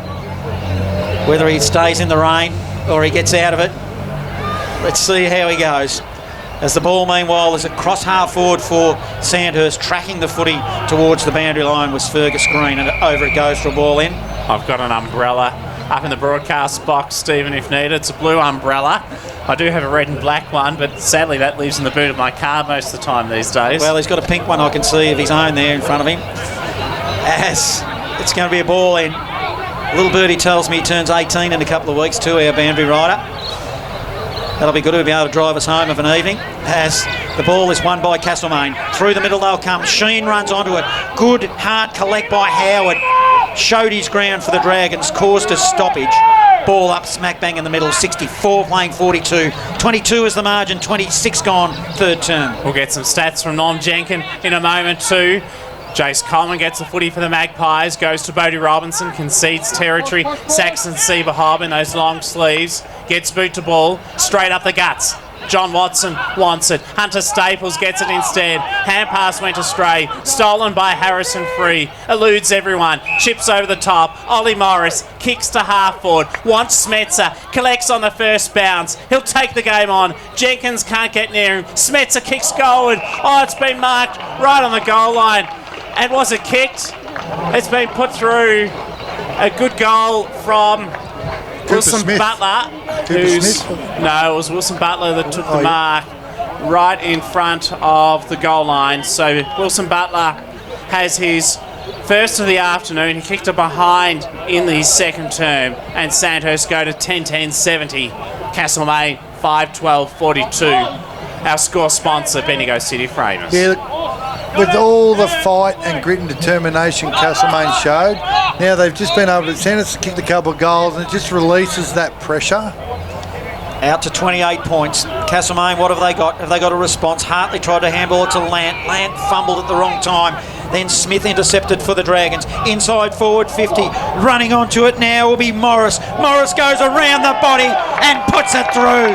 whether he stays in the rain or he gets out of it. Let's see how he goes. As the ball, meanwhile, is across half forward for Sandhurst, tracking the footy towards the boundary line was Fergus Green, and over it goes for a ball in. I've got an umbrella up in the broadcast box, Stephen, if needed. It's a blue umbrella. I do have a red and black one, but sadly that lives in the boot of my car most of the time these days. Well, he's got a pink one I can see of his own there in front of him. As it's going to be a ball in. Little birdie tells me he turns 18 in a couple of weeks too, our boundary rider. That'll be good to be able to drive us home of an evening. As the ball is won by Castlemaine. Through the middle they'll come. Sheen runs onto it. Good hard collect by Howard. Showed his ground for the Dragons. Caused a stoppage. Ball up smack bang in the middle. 64 playing 42. 22 is the margin. 26 gone. Third term. We'll get some stats from Norm Jenkin in a moment too. Jace Coleman gets the footy for the Magpies, goes to Bodie Robinson, concedes territory. Saxon Seaverhob in those long sleeves, gets boot to ball, straight up the guts. John Watson wants it. Hunter Staples gets it instead. Hand pass went astray. Stolen by Harrison Free. Eludes everyone. Chips over the top. Ollie Morris kicks to half forward. Wants Smetzer. Collects on the first bounce. He'll take the game on. Jenkins can't get near him. Smetzer kicks goalward. Oh, it's been marked right on the goal line. And was it kicked? It's been put through. A good goal from Wilson Smith. Butler. No, it was Wilson Butler that took the mark right in front of the goal line. So Wilson Butler has his first of the afternoon. He kicked it behind in the second term, and Sandhurst go to 10-10-70. Castlemaine 5-12-42. Our score sponsor, Bendigo City Framers. Yeah, with all the fight and grit and determination Castlemaine showed, now they've just been able to send us to kick a couple of goals, and it just releases that pressure. Out to 28 points. Castlemaine, what have they got? Have they got a response? Hartley tried to handball it to Lant. Lant fumbled at the wrong time. Then Smith intercepted for the Dragons. Inside forward 50. Running onto it now will be Morris. Morris goes around the body and puts it through,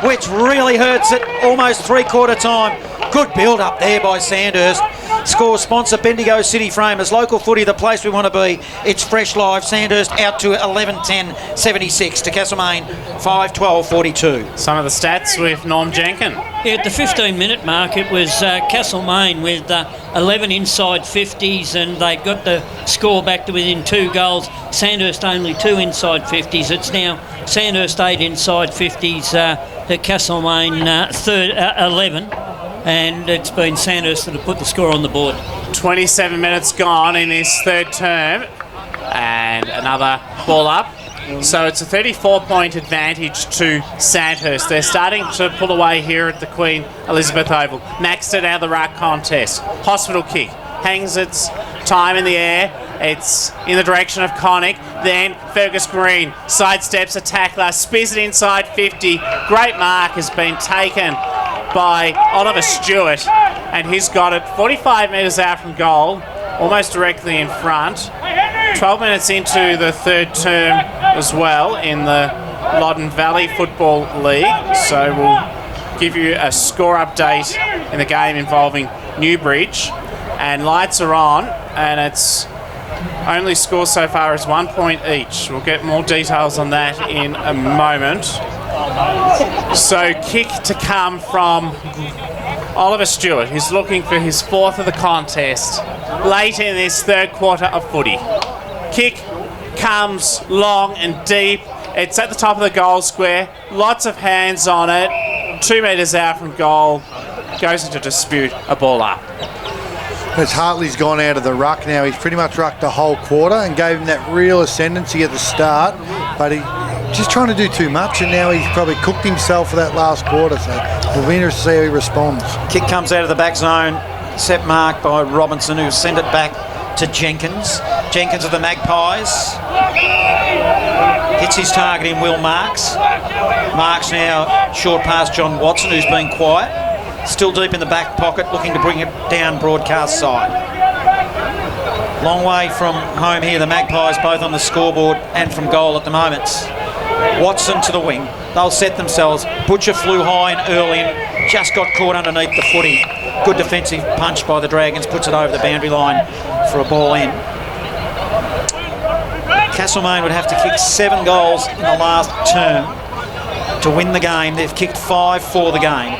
which really hurts it almost three-quarter time. Good build-up there by Sandhurst. Score sponsor, Bendigo City Framers. Local footy, the place we want to be. It's fresh live. Sandhurst out to 11-10-76 to Castlemaine 5-12-42. Some of the stats with Norm Jenkin. Yeah, at the 15-minute mark, it was Castlemaine with 11 inside 50s, and they got the score back to within 2 goals. Sandhurst only 2 inside 50s. It's now Sandhurst 8 inside 50s to Castlemaine 11. And it's been Sandhurst that have put the score on the board. 27 minutes gone in his third term. And another ball up. So it's a 34-point advantage to Sandhurst. They're starting to pull away here at the Queen Elizabeth Oval. Maxed it out of the ruck contest. Hospital kick. Hangs its time in the air. It's in the direction of Connick. Then Fergus Green sidesteps a tackler. Spears it inside 50. Great mark has been taken by Oliver Stewart, and he's got it 45 metres out from goal, almost directly in front. 12 minutes into the third term as well in the Loddon Valley Football League, so we'll give you a score update in the game involving Newbridge. And lights are on, and it's only score so far is 1 point each. We'll get more details on that in a moment. So kick to come from Oliver Stewart, who's looking for his 4th of the contest late in this third quarter of footy. Kick comes long and deep. It's at the top of the goal square. Lots of hands on it. 2 metres out from goal. Goes into dispute. A ball up. As Hartley's gone out of the ruck now, he's pretty much rucked the whole quarter and gave him that real ascendancy at the start, but he just trying to do too much, and now he's probably cooked himself for that last quarter, so we'll be interested to see how he responds. Kick comes out of the back zone, set mark by Robinson, who sent it back to Jenkins. Jenkins of the Magpies hits his target in Will Marks. Marks now short past John Watson, who's been quiet. Still deep in the back pocket, looking to bring it down broadcast side. Long way from home here, the Magpies both on the scoreboard and from goal at the moment. Watson to the wing. They'll set themselves. Butcher flew high and early and just got caught underneath the footy. Good defensive punch by the Dragons, puts it over the boundary line for a ball in. Castlemaine would have to kick 7 goals in the last term to win the game. They've kicked 5 for the game.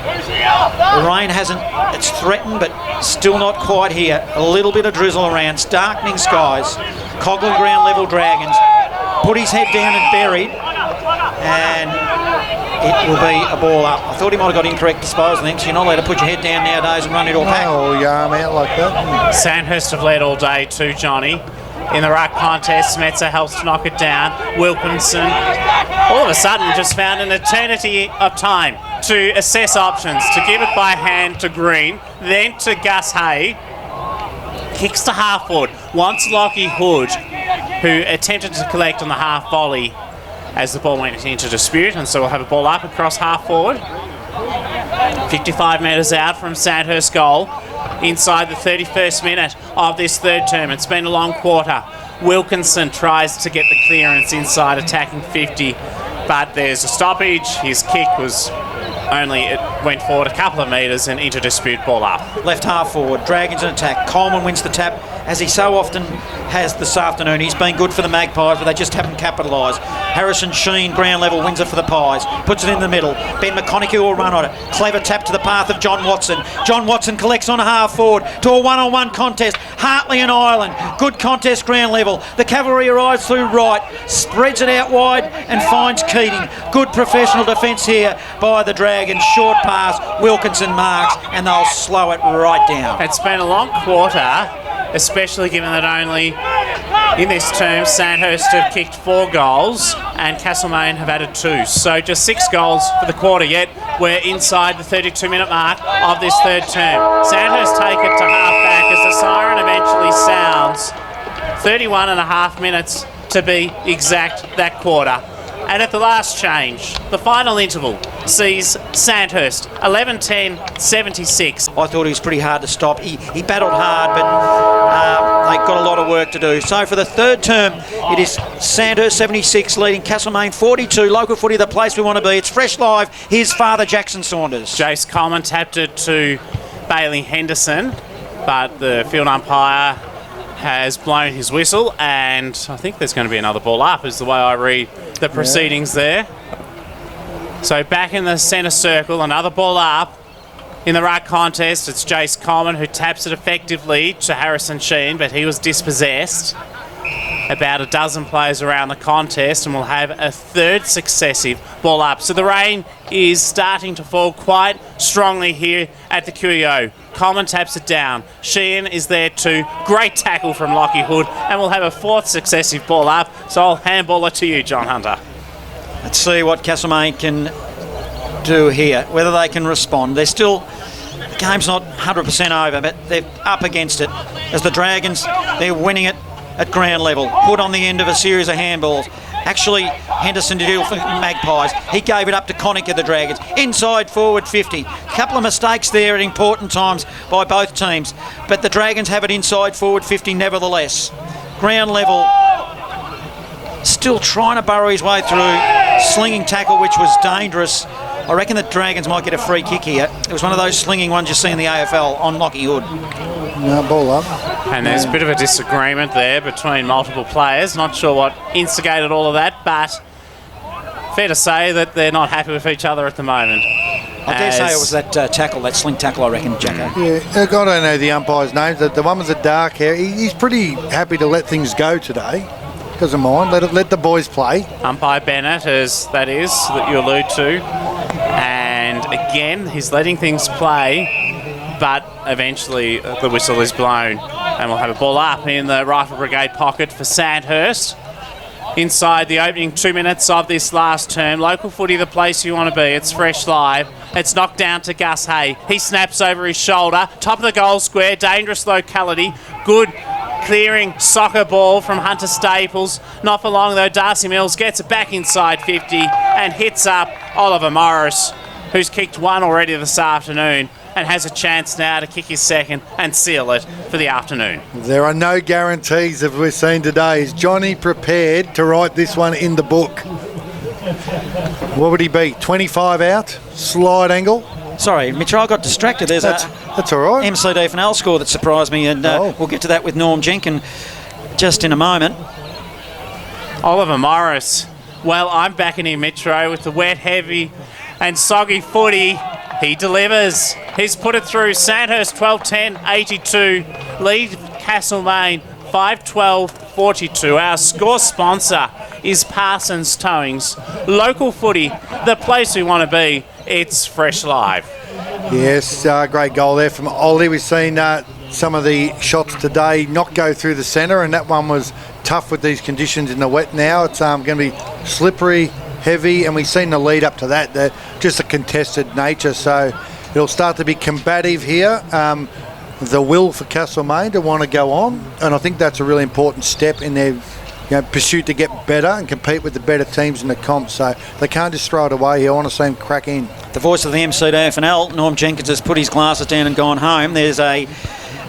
The rain it's threatened, but still not quite here. A little bit of drizzle around, it's darkening skies. Coghlan ground level Dragons. Put his head down and buried, and it will be a ball up. I thought he might have got incorrect disposal then, because you're not allowed to put your head down nowadays and run into a pack. Oh, your arm out like that. Sandhurst have led all day too, Johnny. In the ruck contest, Smetzer helps to knock it down. Wilkinson, all of a sudden, just found an eternity of time to assess options, to give it by hand to Green, then to Gus Hay. Kicks to half forward. Wants Lockie Hood, who attempted to collect on the half volley as the ball went into dispute, and so we'll have a ball up across half forward. 55 metres out from Sandhurst goal. inside the 31st minute of this third term. It's been a long quarter. Wilkinson tries to get the clearance inside, attacking 50, but there's a stoppage. His kick was it went forward a couple of metres and into dispute, ball up. Left half forward, Dragons in attack. Coleman wins the tap, as he so often has this afternoon. He's been good for the Magpies, but they just haven't capitalised. Harrison Sheen, ground level, wins it for the Pies. Puts it in the middle. Ben McConaughey will run on it. Clever tap to the path of John Watson. John Watson collects on a half forward to a one-on-one contest. Hartley and Ireland. Good contest, ground level. The Cavalry arrives through right, spreads it out wide and finds Keating. Good professional defence here by the Dragons. Short pass, Wilkinson marks, and they'll slow it right down. It's been a long quarter, especially given that only in this term Sandhurst have kicked 4 goals and Castlemaine have added 2. So just 6 goals for the quarter, yet we're inside the 32-minute mark of this third term. Sandhurst take it to half-back as the siren eventually sounds. 31 and a half minutes to be exact that quarter. And at the last change, the final interval sees Sandhurst 11-10-76. I thought he was pretty hard to stop. He battled hard, but they've got a lot of work to do. So for the third term, it is Sandhurst 76 leading Castlemaine 42. Local footy, the place we want to be. It's fresh live. Here's Father Jackson Saunders. Jace Coleman tapped it to Bailey Henderson, but the field umpire has blown his whistle, and I think there's going to be another ball up, is the way I read the proceedings there. So back in the centre circle, another ball up. In the right contest, it's Jace Coleman who taps it effectively to Harrison Sheen, but he was dispossessed. About a dozen players around the contest, and we'll have a third successive ball up. So the rain is starting to fall quite strongly here at the QEO. Coleman taps it down. Sheehan is there too. Great tackle from Lockie Hood, and we'll have a fourth successive ball up. So I'll handball it to you, John Hunter. Let's see what Castlemaine can do here, whether they can respond. They're still, the game's not 100% over, but they're up against it. As the Dragons, they're winning it at ground level. Put on the end of a series of handballs. Actually, Henderson to deal for Magpies. He gave it up to Conica, the Dragons. Inside forward 50. Couple of mistakes there at important times by both teams, but the Dragons have it inside forward 50 nevertheless. Ground level, still trying to burrow his way through. Slinging tackle, which was dangerous. I reckon the Dragons might get a free kick here. It was one of those slinging ones you see in the AFL on Lockie Hood. No, ball up. And there's a bit of a disagreement there between multiple players. Not sure what instigated all of that, but fair to say that they're not happy with each other at the moment. I dare say it was that tackle, that sling tackle, I reckon, Jacko. Yeah, I don't know the umpire's names. The one with the dark hair, he's pretty happy to let things go today. Doesn't mind. Let the boys play. Umpire Bennett, that you allude to. And again, he's letting things play, but eventually the whistle is blown. And we'll have a ball up in the Rifle Brigade pocket for Sandhurst. Inside the opening 2 minutes of this last term. Local footy, the place you want to be. It's fresh live. It's knocked down to Gus Hay. He snaps over his shoulder. Top of the goal square. Dangerous locality. Good clearing soccer ball from Hunter Staples. Not for long though. Darcy Mills gets it back inside 50 and hits up Oliver Morris, who's kicked one already this afternoon and has a chance now to kick his second and seal it for the afternoon. There are no guarantees, as we've seen today. Is Johnny prepared to write this one in the book? What would he be? 25 out? Slide angle? Sorry, Mitchell, I got distracted. There's that's all right. MCD Fnell score that surprised me, and we'll get to that with Norm Jenkin just in a moment. Oliver Morris. Well, I'm backing him, Metro, with the wet, heavy and soggy footy. He delivers. He's put it through. Sandhurst 12-10-82. Lead Castlemaine 5-12-42. Our score sponsor is Parsons Towings. Local footy, the place we want to be. It's fresh live. Yes, great goal there from Ollie. We've seen some of the shots today not go through the centre, and that one was tough with these conditions in the wet now. It's going to be slippery, heavy, and we've seen the lead up to that, just a contested nature. So it'll start to be combative here. The will for Castlemaine to want to go on, and I think that's a really important step in their pursuit to get better and compete with the better teams in the comp. So they can't just throw it away here. I want to see them crack in. The voice of the MCDFNL, Norm Jenkins, has put his glasses down and gone home. There's a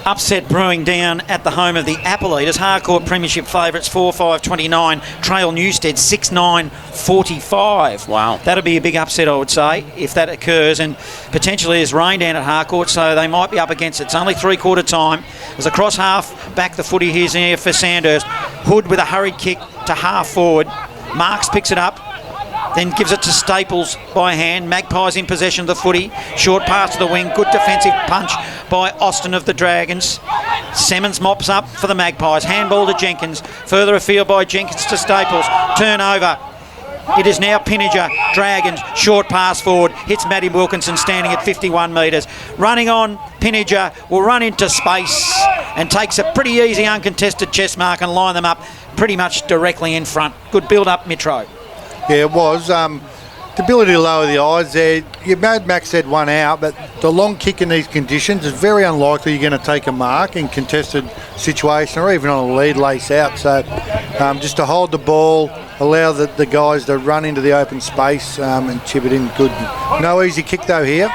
upset brewing down at the home of the Apple Eaters. Harcourt Premiership favourites 4-5-29. Trail Newstead 6-9-45. Wow. That'll be a big upset, I would say, if that occurs. And potentially there's rain down at Harcourt, so they might be up against it. It's only three-quarter time. As across half back the footy here's here for Sandhurst. Hood with a hurried kick to half forward. Marks picks it up, then gives it to Staples by hand. Magpies in possession of the footy. Short pass to the wing. Good defensive punch by Austin of the Dragons. Simmons mops up for the Magpies. Handball to Jenkins. Further afield by Jenkins to Staples. Turnover. It is now Pinniger. Dragons. Short pass forward. Hits Matty Wilkinson standing at 51 metres. Running on. Pinniger will run into space and takes a pretty easy uncontested chest mark and line them up pretty much directly in front. Good build-up, Metro. Yeah, it was. The ability to lower the eyes there. Your Mad Max said one out, but the long kick in these conditions is very unlikely you're going to take a mark in contested situation or even on a lead lace out. So just to hold the ball, allow the guys to run into the open space and chip it in good. No easy kick though here.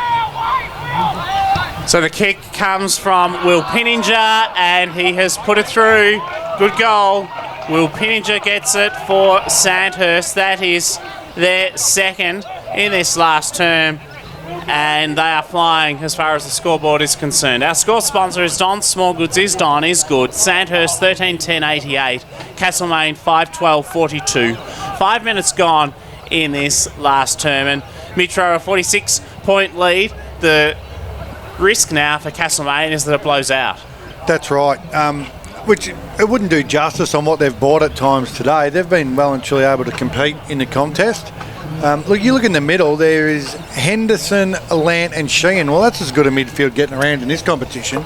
So the kick comes from Will Pinninger and he has put it through. Good goal. Will Pinninger gets it for Sandhurst. That is their second in this last term, and they are flying as far as the scoreboard is concerned. Our score sponsor is Don. Small Goods is Don, is good. Sandhurst 13-10-88. Castlemaine 5-12-42. 5 minutes gone in this last term, and Metro a 46-point lead. The risk now for Castlemaine is that it blows out. That's right. Which it wouldn't do justice on what they've bought at times today. They've been well and truly able to compete in the contest. You look in the middle, there is Henderson, Lant and Sheehan. Well, that's as good a midfield getting around in this competition.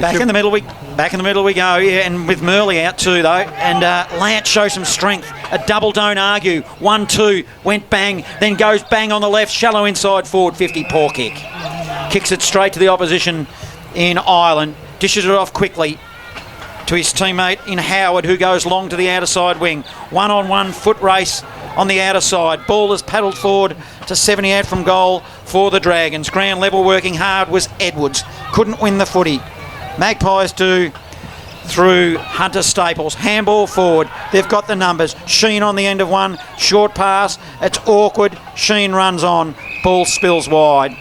Back in the middle we go, yeah, and with Murley out too though, and Lant shows some strength. A double don't argue. 1-2 went bang, then goes bang on the left, shallow inside forward 50, poor kick. Kicks it straight to the opposition in Ireland, dishes it off quickly to his teammate in Howard, who goes long to the outer side wing. One-on-one foot race on the outer side. Ball is paddled forward to 78 from goal for the Dragons. Ground level working hard was Edwards. Couldn't win the footy. Magpies do through Hunter Staples. Handball forward. They've got the numbers. Sheen on the end of one. Short pass. It's awkward. Sheen runs on. Ball spills wide.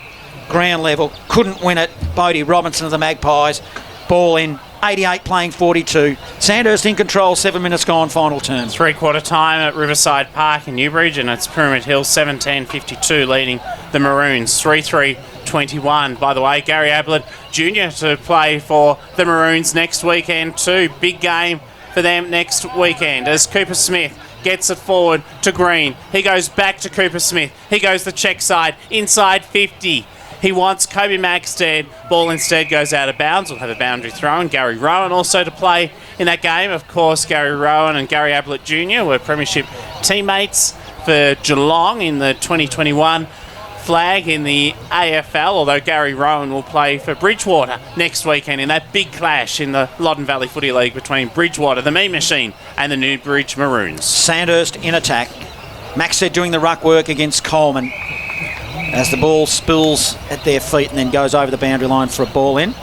Ground level. Couldn't win it. Bodie Robinson of the Magpies. Ball in. 88 playing 42. Sandhurst in control, 7 minutes gone, final term. Three-quarter time at Riverside Park in Newbridge, and it's Pyramid Hill 17-52 leading the Maroons. 3-3-21. By the way, Gary Ablett Jr. to play for the Maroons next weekend too. Big game for them next weekend as Cooper Smith gets it forward to Green. He goes back to Cooper Smith. He goes the check side, inside 50. He wants Kobe Magstead. Ball instead goes out of bounds. We'll have a boundary throw. And Gary Rowan also to play in that game. Of course, Gary Rowan and Gary Ablett Jr. were premiership teammates for Geelong in the 2021 flag in the AFL, although Gary Rowan will play for Bridgewater next weekend in that big clash in the Loddon Valley Footy League between Bridgewater, the Mean Machine, and the Newbridge Maroons. Sandhurst in attack. Maxted doing the ruck work against Coleman as the ball spills at their feet and then goes over the boundary line for a ball in.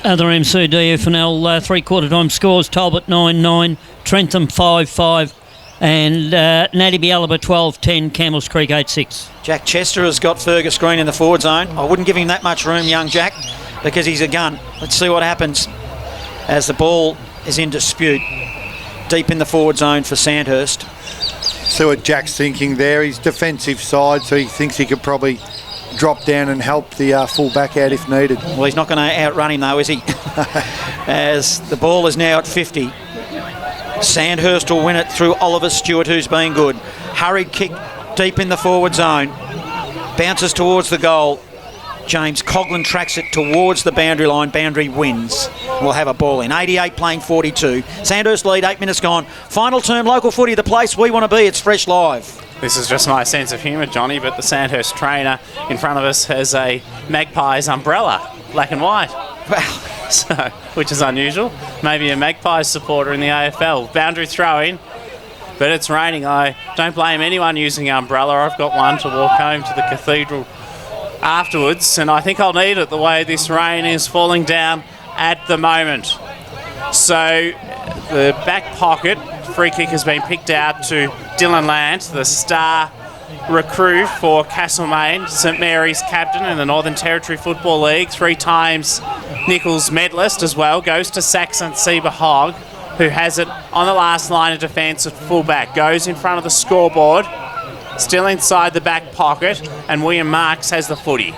Other MCDFNL three-quarter time scores: Talbot 9-9, Trentham 5-5, and Natty Bialaba 12-10, Campbell's Creek 8-6. Jack Chester has got Fergus Green in the forward zone. I wouldn't give him that much room, young Jack, because he's a gun. Let's see what happens as the ball is in dispute deep in the forward zone for Sandhurst. See what Jack's thinking there. He's defensive side, so he thinks he could probably drop down and help the full back out if needed. Well, he's not going to outrun him though, is he? As the ball is now at 50. Sandhurst will win it through Oliver Stewart, who's been good. Hurried kick deep in the forward zone. Bounces towards the goal. James Coughlin tracks it towards the boundary line. Boundary wins. We'll have a ball in. 88 playing 42. Sandhurst lead, 8 minutes gone. Final term, local footy, the place we want to be. It's Fresh Live. This is just my sense of humour, Johnny, but the Sandhurst trainer in front of us has a Magpies umbrella, black and white. Well, so, which is unusual. Maybe a Magpies supporter in the AFL. Boundary throw in. but it's raining. I don't blame anyone using an umbrella. I've got one to walk home to the cathedral afterwards, and I think I'll need it the way this rain is falling down at the moment. So the back pocket free kick has been picked out to Dylan Lant, the star recruit for Castlemaine, St Mary's captain in the Northern Territory Football League, 3 times Nichols medalist as well, goes to Saxon Seba Hogg, who has it on the last line of defence at fullback, goes in front of the scoreboard, still inside the back pocket, and William Marks has the footy.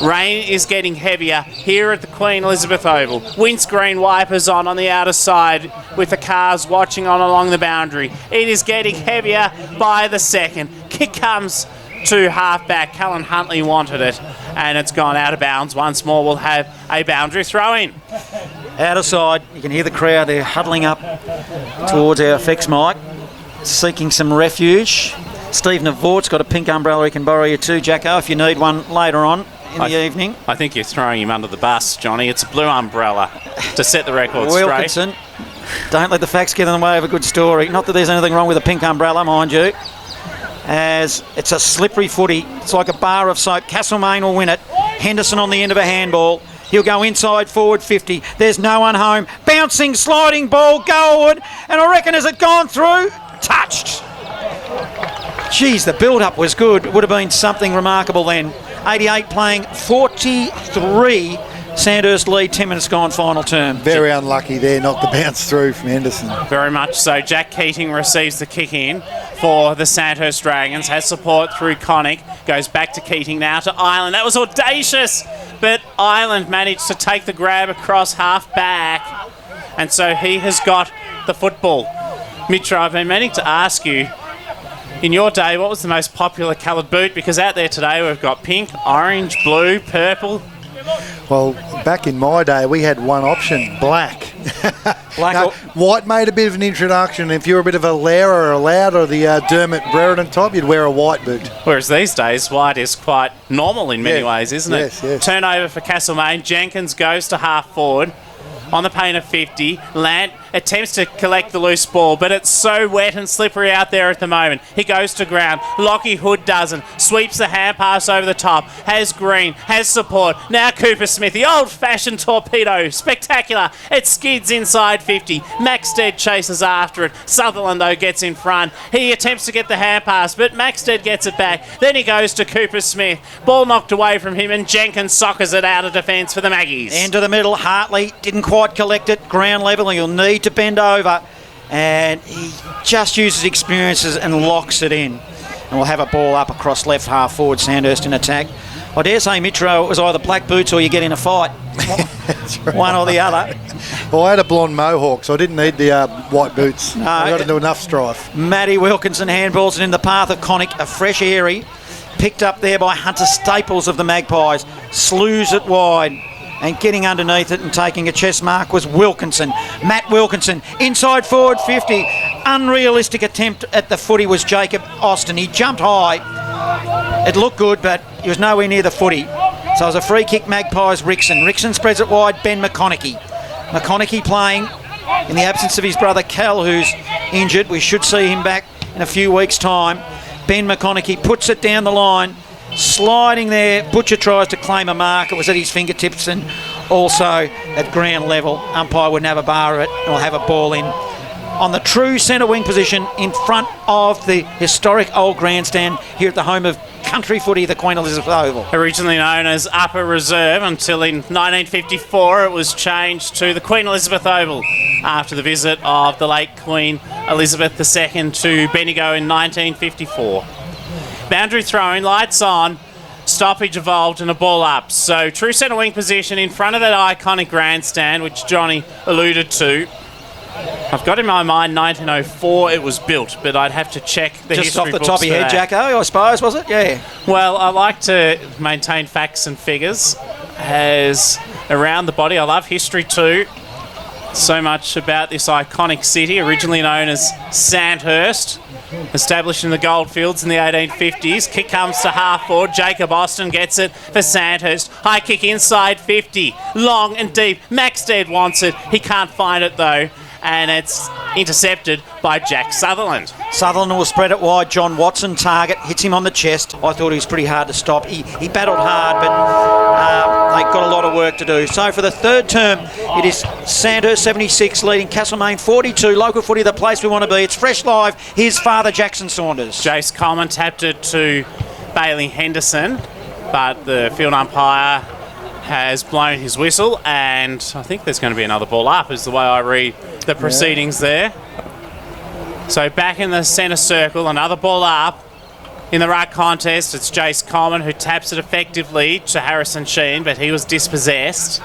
Rain is getting heavier here at the Queen Elizabeth Oval. Windscreen wipers on the outer side with the cars watching on along the boundary. It is getting heavier by the second. Kick comes to half-back. Callan Huntley wanted it, and it's gone out of bounds. Once more, we'll have a boundary throw-in. Out of side, you can hear the crowd there huddling up towards our effects mic, seeking some refuge. Steve Navort's got a pink umbrella he can borrow you too, Jacko, if you need one later on in the evening. I think you're throwing him under the bus, Johnny. It's a blue umbrella to set the record Wilkinson, straight. Don't let the facts get in the way of a good story. Not that there's anything wrong with a pink umbrella, mind you. As it's a slippery footy. It's like a bar of soap. Castlemaine will win it. Henderson on the end of a handball. He'll go inside forward 50. There's no one home. Bouncing, sliding ball, goalward. And I reckon, has it gone through? Touched. Geez, the build-up was good. It would have been something remarkable then. 88 playing 43. Sandhurst lead, 10 minutes gone, final term. Very unlucky there, not the bounce through from Henderson. Very much so. Jack Keating receives the kick in for the Sandhurst Dragons, has support through Connick, goes back to Keating now to Ireland. That was audacious, but Ireland managed to take the grab across half back, and so he has got the football. Mitra, I've been meaning to ask you, in your day, what was the most popular coloured boot? Because out there today we've got pink, orange, blue, purple. Well, back in my day, we had one option, black. Black. White made a bit of an introduction. If you were a bit of a Lara or a Loud or the Dermot Brereton type, you'd wear a white boot. Whereas these days, white is quite normal in many ways, isn't it? Yes. Turnover for Castlemaine. Jenkins goes to half forward on the paint of 50. Lant attempts to collect the loose ball, but it's so wet and slippery out there at the moment. He goes to ground. Lockie Hood doesn't. Sweeps the hand pass over the top. Has Green. Has support. Now Cooper Smith. The old-fashioned torpedo. Spectacular. It skids inside 50. Maxted chases after it. Sutherland, though, gets in front. He attempts to get the hand pass, but Maxted gets it back. Then he goes to Cooper Smith. Ball knocked away from him, and Jenkins soccers it out of defence for the Maggies. Into the middle. Hartley didn't quite collect it. Ground level. He'll need to bend over, and he just uses experiences and locks it in, and we'll have a ball up across left half forward. Sandhurst in attack. I dare say, Mitro, it was either black boots or you get in a fight. Right. One or the other. Well, I had a blonde mohawk, so I didn't need the white boots. No, I got to do enough strife. Matty Wilkinson handballs it in the path of Connick. A fresh airy picked up there by Hunter Staples of the Magpies. Slews it wide. And getting underneath it and taking a chest mark was Wilkinson. Matt Wilkinson, inside forward 50. Unrealistic attempt at the footy was Jacob Austin. He jumped high. It looked good, but he was nowhere near the footy. So it was a free kick, Magpies, Rickson. Rickson spreads it wide, Ben McConaughey. McConaughey playing in the absence of his brother Cal, who's injured. We should see him back in a few weeks' time. Ben McConaughey puts it down the line. Sliding there, Butcher tries to claim a mark. It was at his fingertips and also at ground level. Umpire wouldn't have a bar of it, and we'll have a ball in on the true centre wing position in front of the historic old grandstand here at the home of country footy, the Queen Elizabeth Oval. Originally known as Upper Reserve until in 1954 it was changed to the Queen Elizabeth Oval after the visit of the late Queen Elizabeth II to Bendigo in 1954. Boundary throwing, lights on, stoppage evolved and a ball up. So true centre wing position in front of that iconic grandstand, which Johnny alluded to. I've got in my mind 1904 it was built, but I'd have to check the just history off the books top of your for head, that. Jacko, I suppose, was it? Yeah. Well, I like to maintain facts and figures as around the body. I love history too. So much about this iconic city, originally known as Sandhurst, established in the goldfields in the 1850s. Kick comes to half forward. Jacob Austin gets it for Sandhurst. High kick inside 50. Long and deep. Maxted wants it. He can't find it though. and it's intercepted by Jack Sutherland. Sutherland will spread it wide. John Watson target, hits him on the chest. I thought he was pretty hard to stop. He battled hard, but they've got a lot of work to do. So for the third term, it is Sandhurst 76 leading Castlemaine 42. Local footy, the place we want to be. It's fresh live. Here's Father Jackson Saunders. Jace Coleman tapped it to Bailey Henderson, but the field umpire has blown his whistle, and I think there's going to be another ball up, is the way I read the proceedings there. So back in the centre circle, another ball up. In the ruck contest, it's Jace Coleman who taps it effectively to Harrison Sheen, but he was dispossessed.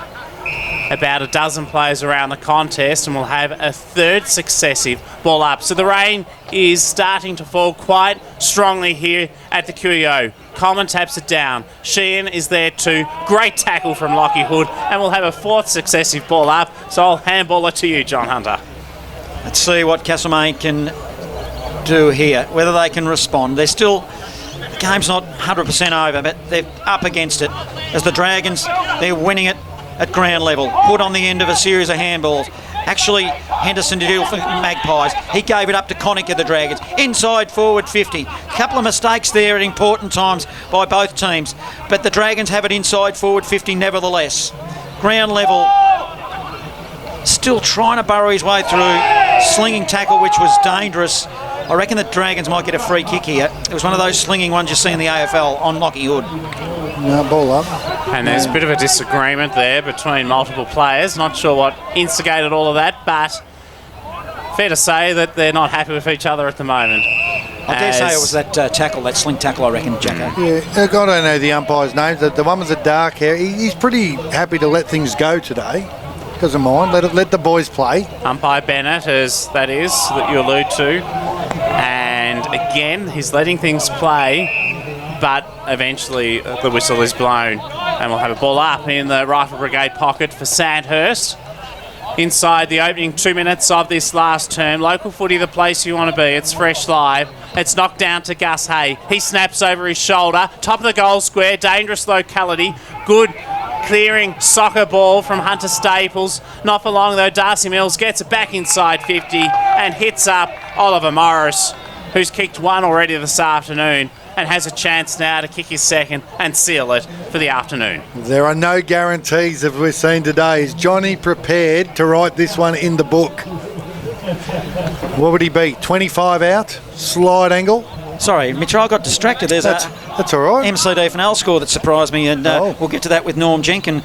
About a dozen players around the contest, and we'll have a third successive ball up. So the rain is starting to fall quite strongly here at the QEO. Coleman taps it down. Sheehan is there too. Great tackle from Lockie Hood, and we'll have a fourth successive ball up. So I'll handball it to you, John Hunter. Let's see what Castlemaine can do here, whether they can respond. They're still, the game's not 100% over, but they're up against it. As the Dragons, they're winning it at ground level. Put on the end of a series of handballs. Actually, Henderson to deal for Magpies. He gave it up to Connick of the Dragons. Inside forward 50. Couple of mistakes there at important times by both teams, but the Dragons have it inside forward 50 nevertheless. Ground level, still trying to burrow his way through. Slinging tackle, which was dangerous. I reckon the Dragons might get a free kick here. It was one of those slinging ones you see in the AFL on Lockie Hood. No, ball up. And there's a bit of a disagreement there between multiple players. Not sure what instigated all of that, but fair to say that they're not happy with each other at the moment. I dare say it was that tackle, that sling tackle, I reckon, Jacko. Yeah, I don't know the umpire's names. The one with the dark hair, he's pretty happy to let things go today. Doesn't mind. Let the boys play. Umpire Bennett, that you allude to. And again, he's letting things play, but eventually the whistle is blown. And we'll have a ball up in the Rifle Brigade pocket for Sandhurst. Inside the opening 2 minutes of this last term. Local footy, the place you want to be. It's fresh live. It's knocked down to Gus Hay. He snaps over his shoulder. Top of the goal square. Dangerous locality. Good clearing soccer ball from Hunter Staples. Not for long though. Darcy Mills gets it back inside 50 and hits up Oliver Morris, who's kicked one already this afternoon and has a chance now to kick his second and seal it for the afternoon. There are no guarantees, as we've seen today. Is Johnny prepared to write this one in the book? What would he be? 25 out? Slide angle? Sorry, Mitchell, I got distracted. There's that's all right. MCD Fennell score that surprised me, and we'll get to that with Norm Jenkin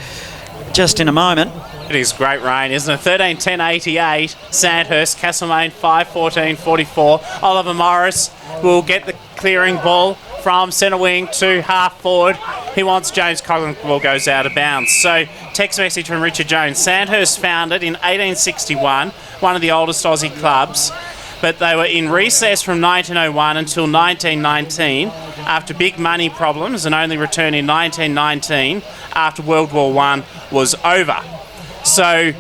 just in a moment. It is great rain, isn't it? 13-10-88, Sandhurst, Castlemaine 5-14-44. Oliver Morris will get the clearing ball from centre wing to half forward. He wants James Coughlin, the ball goes out of bounds. So, text message from Richard Jones. Sandhurst founded in 1861, one of the oldest Aussie clubs, but they were in recess from 1901 until 1919 after big money problems, and only returned in 1919 after World War I was over. So,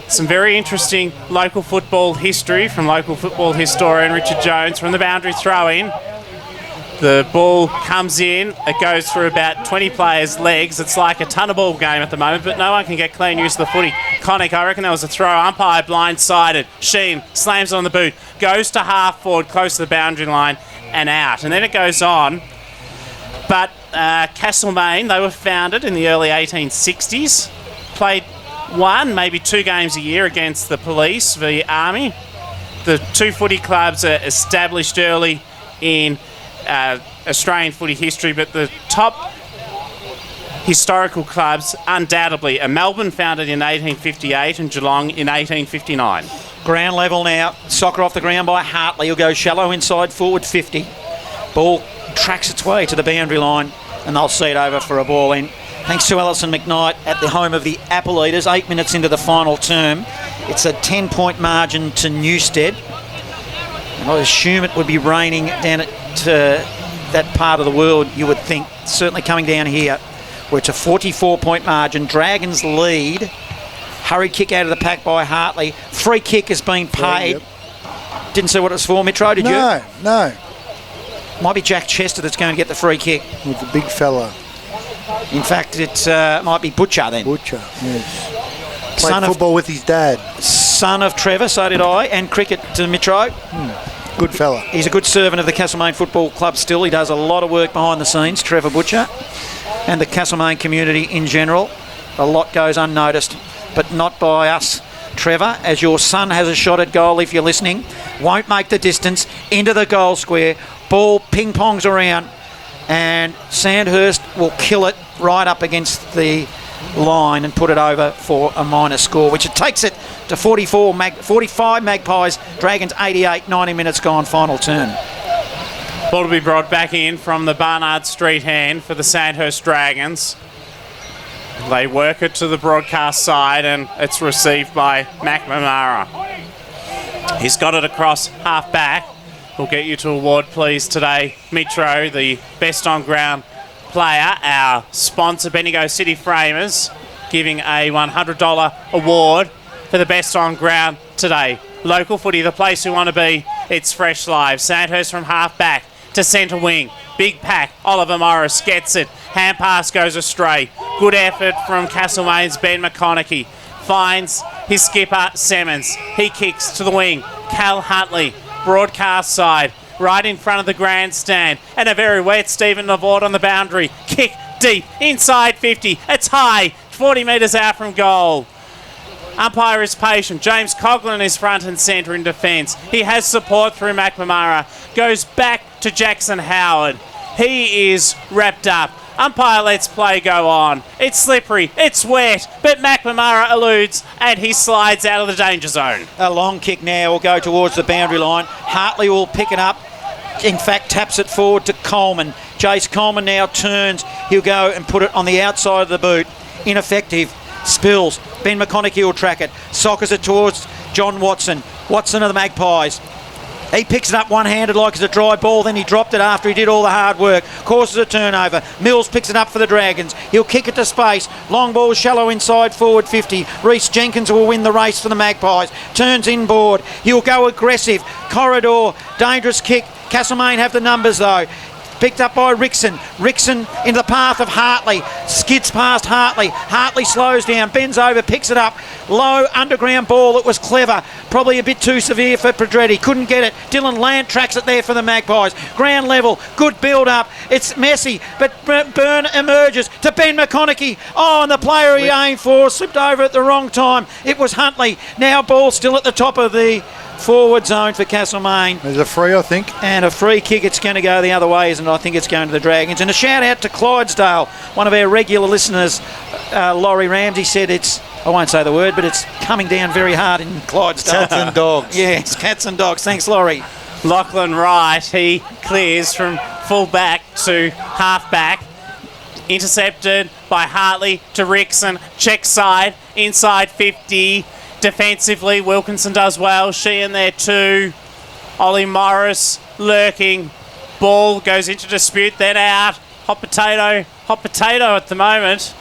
some very interesting local football history from local football historian Richard Jones from the boundary throw-in. The ball comes in, it goes through about 20 players' legs. It's like a ton of ball game at the moment, but no one can get clean use of the footy. Connick, I reckon that was a throw. Umpire blindsided. Sheen slams on the boot, goes to half forward, close to the boundary line and out. And then it goes on. But Castlemaine, they were founded in the early 1860s, played one, maybe 2 games a year against the police, the army. The two footy clubs are established early in Australian footy history, but the top historical clubs undoubtedly are Melbourne, founded in 1858, and Geelong in 1859. Ground level now, soccer off the ground by Hartley. He'll go shallow inside forward 50. Ball tracks its way to the boundary line, and they'll see it over for a ball in. Thanks to Alison McKnight at the home of the Apple Eaters. 8 minutes into the final term. It's a 10-point margin to Newstead. And I assume it would be raining down at that part of the world, you would think. Certainly coming down here, where it's a 44-point margin. Dragons lead. Hurried kick out of the pack by Hartley. Free kick has been paid. Didn't see what it was for, Mitro, did you? No. Might be Jack Chester that's going to get the free kick. With the big fella. In fact, it might be Butcher then. Butcher, yes. Played football with his dad. son of Trevor, so did I, and cricket to Mitro. Good fella. He's a good servant of the Castlemaine Football Club still. He does a lot of work behind the scenes, Trevor Butcher, and the Castlemaine community in general. A lot goes unnoticed, but not by us, Trevor, as your son has a shot at goal, if you're listening. Won't make the distance into the goal square. Ball ping-pongs around, and Sandhurst will kill it right up against the line and put it over for a minor score, which it takes it to 45 Magpies, Dragons 88, 90 minutes gone, final turn. Ball to be brought back in from the Barnard Street hand for the Sandhurst Dragons. They work it to the broadcast side, and it's received by McNamara. He's got it across half back. We'll get you to award, please, today, Mitro, the best on ground player. Our sponsor, Bendigo City Framers, giving a $100 award for the best on ground today. Local footy, the place we want to be. It's fresh live. Sandhurst from half back to centre wing. Big pack. Oliver Morris gets it. Hand pass goes astray. Good effort from Castlemaine's Ben McConaughey. Finds his skipper, Simmons. He kicks to the wing. Cal Huntley, broadcast side, right in front of the grandstand. And a very wet Stephen Navort on the boundary. Kick deep, inside 50. It's high, 40 metres out from goal. Umpire is patient. James Coughlin is front and centre in defence. He has support through McNamara. Goes back to Jackson Howard. He is wrapped up. Umpire lets play go on. It's slippery, it's wet, but McNamara eludes and he slides out of the danger zone. A long kick now will go towards the boundary line. Hartley will pick it up. In fact, taps it forward to Coleman. Jace Coleman now turns. He'll go and put it on the outside of the boot. Ineffective. Spills. Ben McConaughey will track it. Sockers it towards John Watson. Watson of the Magpies. He picks it up one-handed like it's a dry ball, then he dropped it after he did all the hard work. Causes a turnover. Mills picks it up for the Dragons. He'll kick it to space. Long ball shallow inside, forward 50. Reece Jenkins will win the race for the Magpies. Turns inboard. He'll go aggressive. Corridor. Dangerous kick. Castlemaine have the numbers though. Picked up by Rickson. Rickson into the path of Hartley. Skids past Hartley. Hartley slows down. Bends over. Picks it up. Low underground ball. It was clever. Probably a bit too severe for Pedretti. Couldn't get it. Dylan Land tracks it there for the Magpies. Ground level. Good build up. It's messy. But Byrne emerges to Ben McConaughey. Oh, and the player he aimed for slipped over at the wrong time. It was Huntley. Now ball still at the top of the forward zone for Castlemaine. There's a free, I think. And a free kick. It's going to go the other way, isn't it? I think it's going to the Dragons. And a shout out to Clydesdale. One of our regular listeners, Laurie Ramsey, said it's, I won't say the word, but it's coming down very hard in Clydesdale. Cats and dogs. Yes, cats and dogs. Thanks, Laurie. Lachlan Wright, he clears from full back to half back. Intercepted by Hartley to Rickson. Check side, inside 50. Defensively, Wilkinson does well. Sheehan there too. Ollie Morris lurking. Ball goes into dispute, then out. Hot potato at the moment.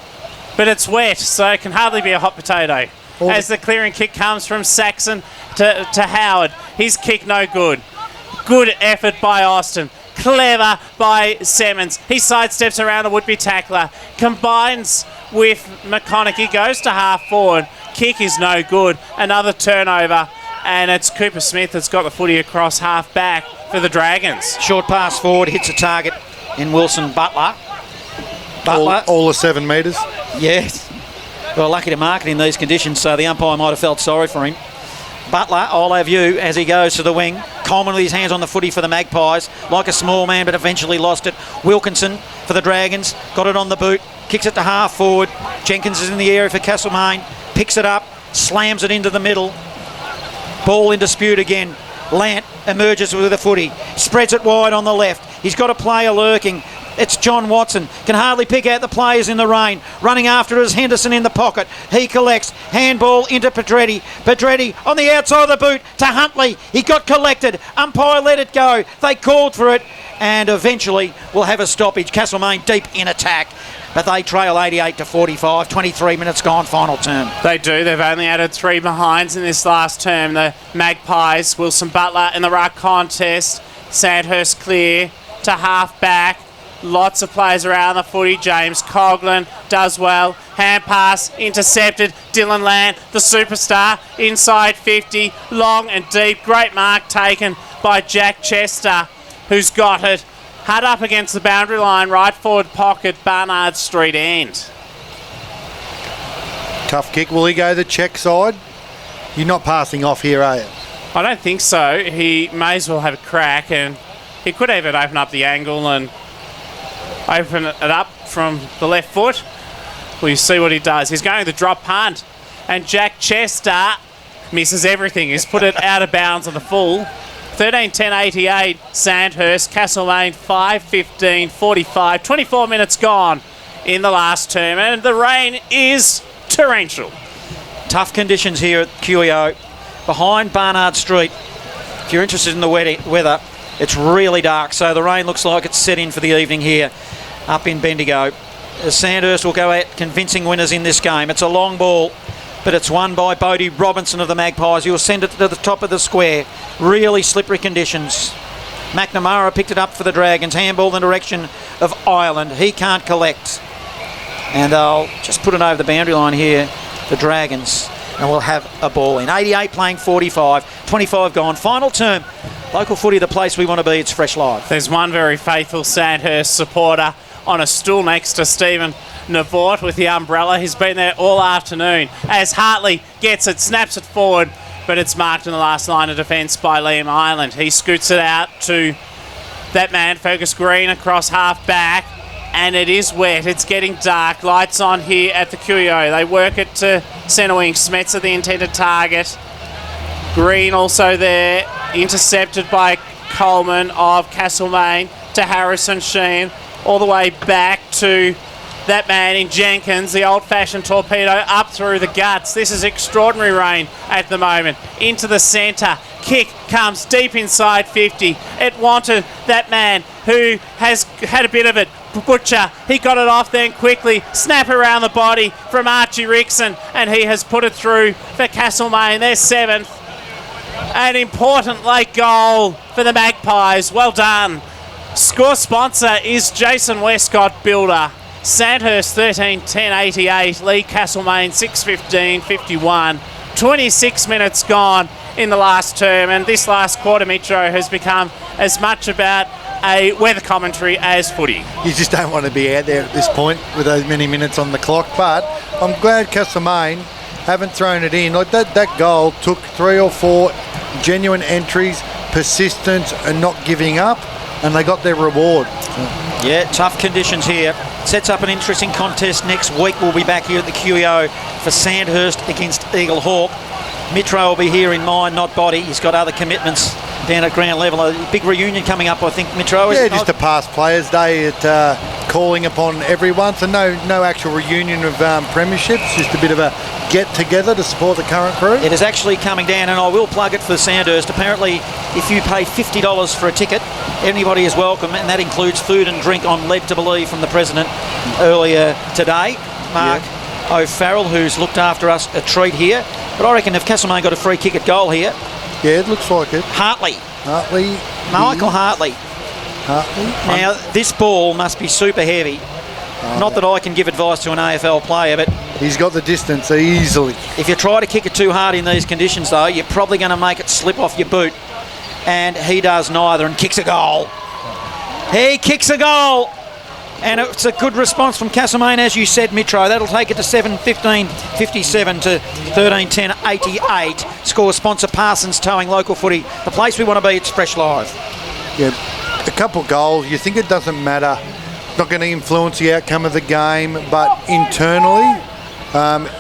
But it's wet, so it can hardly be a hot potato. As the clearing kick comes from Saxon to Howard. His kick no good. Good effort by Austin. Clever by Simmons. He sidesteps around a would-be tackler. Combines with McConaughey. Goes to half forward. Kick is no good. Another turnover. And it's Cooper Smith that's got the footy across half back for the Dragons. Short pass forward. Hits a target in Wilson Butler. All the 7 metres. Yes. Well, lucky to mark it in these conditions, so the umpire might have felt sorry for him. Butler, I'll have you as he goes to the wing. Coleman with his hands on the footy for the Magpies. Like a small man, but eventually lost it. Wilkinson for the Dragons. Got it on the boot. Kicks it to half forward. Jenkins is in the area for Castlemaine. Picks it up. Slams it into the middle. Ball in dispute again. Lant emerges with the footy. Spreads it wide on the left. He's got a player lurking. It's John Watson. Can hardly pick out the players in the rain. Running after it is Henderson in the pocket. He collects. Handball into Pedretti. Pedretti on the outside of the boot to Huntley. He got collected. Umpire let it go. They called for it. And eventually we'll have a stoppage. Castlemaine deep in attack. But they trail 88 to 45. 23 minutes gone, final term. They do. They've only added 3 behinds in this last term. The Magpies, Wilson Butler in the ruck contest. Sandhurst clear to half back. Lots of players around the footy. James Coughlin does well. Hand pass intercepted. Dylan Land, the superstar, inside 50. Long and deep. Great mark taken by Jack Chester, who's got it. Hard up against the boundary line, right forward pocket, Barnard Street end. Tough kick. Will he go the check side? You're not passing off here, are you? I don't think so. He may as well have a crack, and he could even open up the angle and open it up from the left foot. We'll see what he does. He's going the drop punt, and Jack Chester misses everything. He's put it out of bounds on the full. 13-10-88, Sandhurst, Castlemaine 5-15-45. 24 minutes gone in the last term, and the rain is torrential. Tough conditions here at QEO. Behind Barnard Street, if you're interested in the weather, it's really dark, so the rain looks like it's set in for the evening here up in Bendigo. Sandhurst will go out convincing winners in this game. It's a long ball, but it's won by Bodie Robinson of the Magpies. He'll send it to the top of the square. Really slippery conditions. McNamara picked it up for the Dragons. Handball in the direction of Ireland. He can't collect. And I'll just put it over the boundary line here, the Dragons, and we'll have a ball in. 88 playing 45, 25 gone. Final term. Local footy, the place we want to be. It's Fresh Live. There's one very faithful Sandhurst supporter on a stool next to Stephen Navort with the umbrella. He's been there all afternoon as Hartley gets it, snaps it forward, but it's marked in the last line of defence by Liam Ireland. He scoots it out to that man, Fergus Green, across half back, and it is wet. It's getting dark. Lights on here at the QEO. They work it to centre wing. Smets are the intended target. Green also there, intercepted by Coleman of Castlemaine to Harrison Sheen, all the way back to that man in Jenkins, the old-fashioned torpedo up through the guts. This is extraordinary rain at the moment. Into the centre. Kick comes deep inside 50. It wanted that man who has had a bit of it. Butcher, he got it off then quickly. Snap around the body from Archie Rickson, and he has put it through for Castlemaine. They're seventh. An important late goal for the Magpies. Well done. Score sponsor is Jason Westcott Builder. Sandhurst 13-10-88. Lee Castlemaine 6-15-51. 26 minutes gone in the last term, and this last quarter, Mitro, has become as much about a weather commentary as footy. You just don't want to be out there at this point with those many minutes on the clock, but I'm glad Castlemaine haven't thrown it in. Like that goal took 3 or 4 genuine entries, persistence and not giving up, and they got their reward. Yeah, tough conditions here. Sets up an interesting contest next week. We'll be back here at the QEO for Sandhurst against Eagle Hawk. Mitro will be here in mind, not body. He's got other commitments down at ground level. A big reunion coming up, I think, Mitro. Yeah, just a past players' day at calling upon everyone. So no actual reunion of premierships, just a bit of a get-together to support the current crew. It is actually coming down, and I will plug it for Sandhurst. Apparently, if you pay $50 for a ticket, anybody is welcome, and that includes food and drink, I'm led to believe, from the President earlier today, Mark O'Farrell, who's looked after us a treat here. But I reckon if Castlemaine got a free kick at goal here... Yeah, it looks like it. Hartley. Michael Hartley. Now, this ball must be super heavy. Not that I can give advice to an AFL player, but... He's got the distance easily. If you try to kick it too hard in these conditions, though, you're probably going to make it slip off your boot. And he does neither and kicks a goal. He kicks a goal! And it's a good response from Castlemaine, as you said, Mitro. That'll take it to 7-15-57 to 13-10-88. Score sponsor Parsons Towing, local footy. The place we want to be, it's Fresh Live. Yeah, a couple goals. You think it doesn't matter. Not going to influence the outcome of the game, but internally,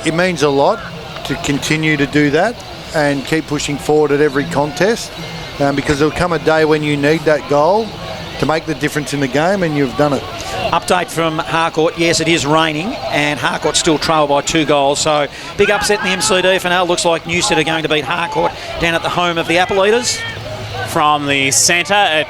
it means a lot to continue to do that and keep pushing forward at every contest, because there'll come a day when you need that goal to make the difference in the game, and you've done it. Update from Harcourt. Yes, it is raining, and Harcourt still trail by 2 goals. So big upset in the MCD for now. Looks like Newstead are going to beat Harcourt down at the home of the Apple Eaters. From the centre, it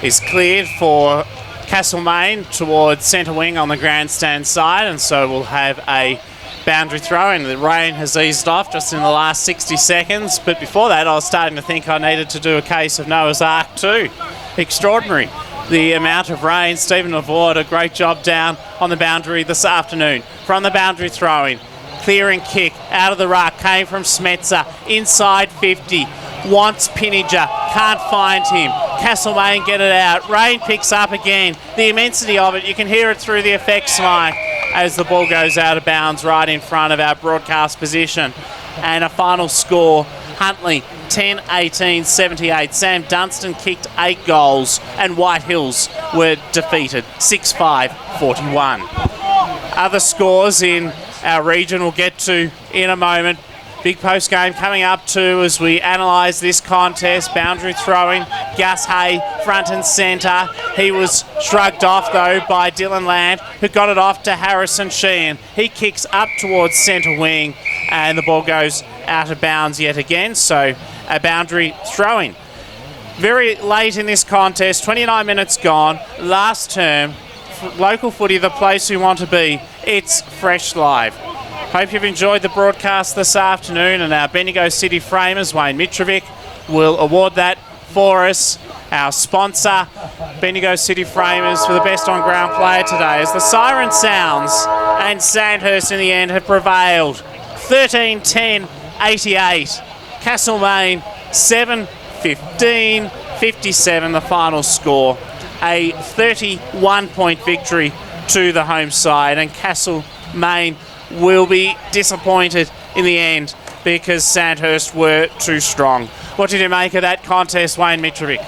is cleared for Castlemaine towards centre wing on the grandstand side, and so we'll have a boundary throw in. The rain has eased off just in the last 60 seconds, but before that I was starting to think I needed to do a case of Noah's Ark too. Extraordinary. the amount of rain. Stephen Lavoie, a great job down on the boundary this afternoon. From the boundary throwing, clearing kick out of the ruck, came from Smetzer, inside 50. Wants Pinniger, can't find him. Castlemaine get it out. Rain picks up again. The immensity of it, you can hear it through the effects line as the ball goes out of bounds right in front of our broadcast position. And a final score, Huntley 10-18, 78. Sam Dunstan kicked 8 goals and White Hills were defeated 6-5, 41. Other scores in our region we'll get to in a moment. Big post game coming up too as we analyse this contest. Boundary throwing, Gus Hay front and centre. He was shrugged off though by Dylan Lamb, who got it off to Harrison Sheehan. He kicks up towards centre wing and the ball goes out of bounds yet again. So a boundary throwing. Very late in this contest, 29 minutes gone. Last term, local footy, the place we want to be. It's Fresh Live. Hope you've enjoyed the broadcast this afternoon, and our Bendigo City Framers, Wayne Mitrovic, will award that for us. Our sponsor, Bendigo City Framers, for the best on-ground player today. As the siren sounds and Sandhurst in the end have prevailed. 13-10, 88. Castlemaine 7-15, 57 the final score. A 31-point victory to the home side, and Castlemaine will be disappointed in the end because Sandhurst were too strong. What did you make of that contest, Wayne Mitrovic?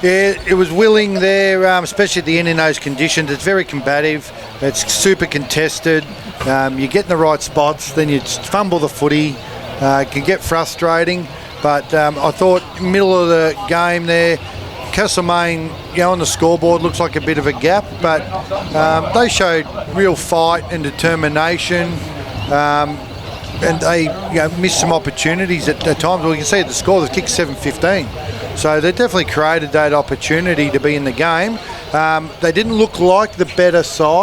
Yeah, it was willing there, especially at the end in those conditions. It's very combative. It's super contested. You get in the right spots, then you fumble the footy. It can get frustrating. But I thought middle of the game there, Castlemaine, on the scoreboard looks like a bit of a gap, but they showed real fight and determination, and they missed some opportunities at times. Well, you can see at the score, they kicked 7-15. So they definitely created that opportunity to be in the game. They didn't look like the better side.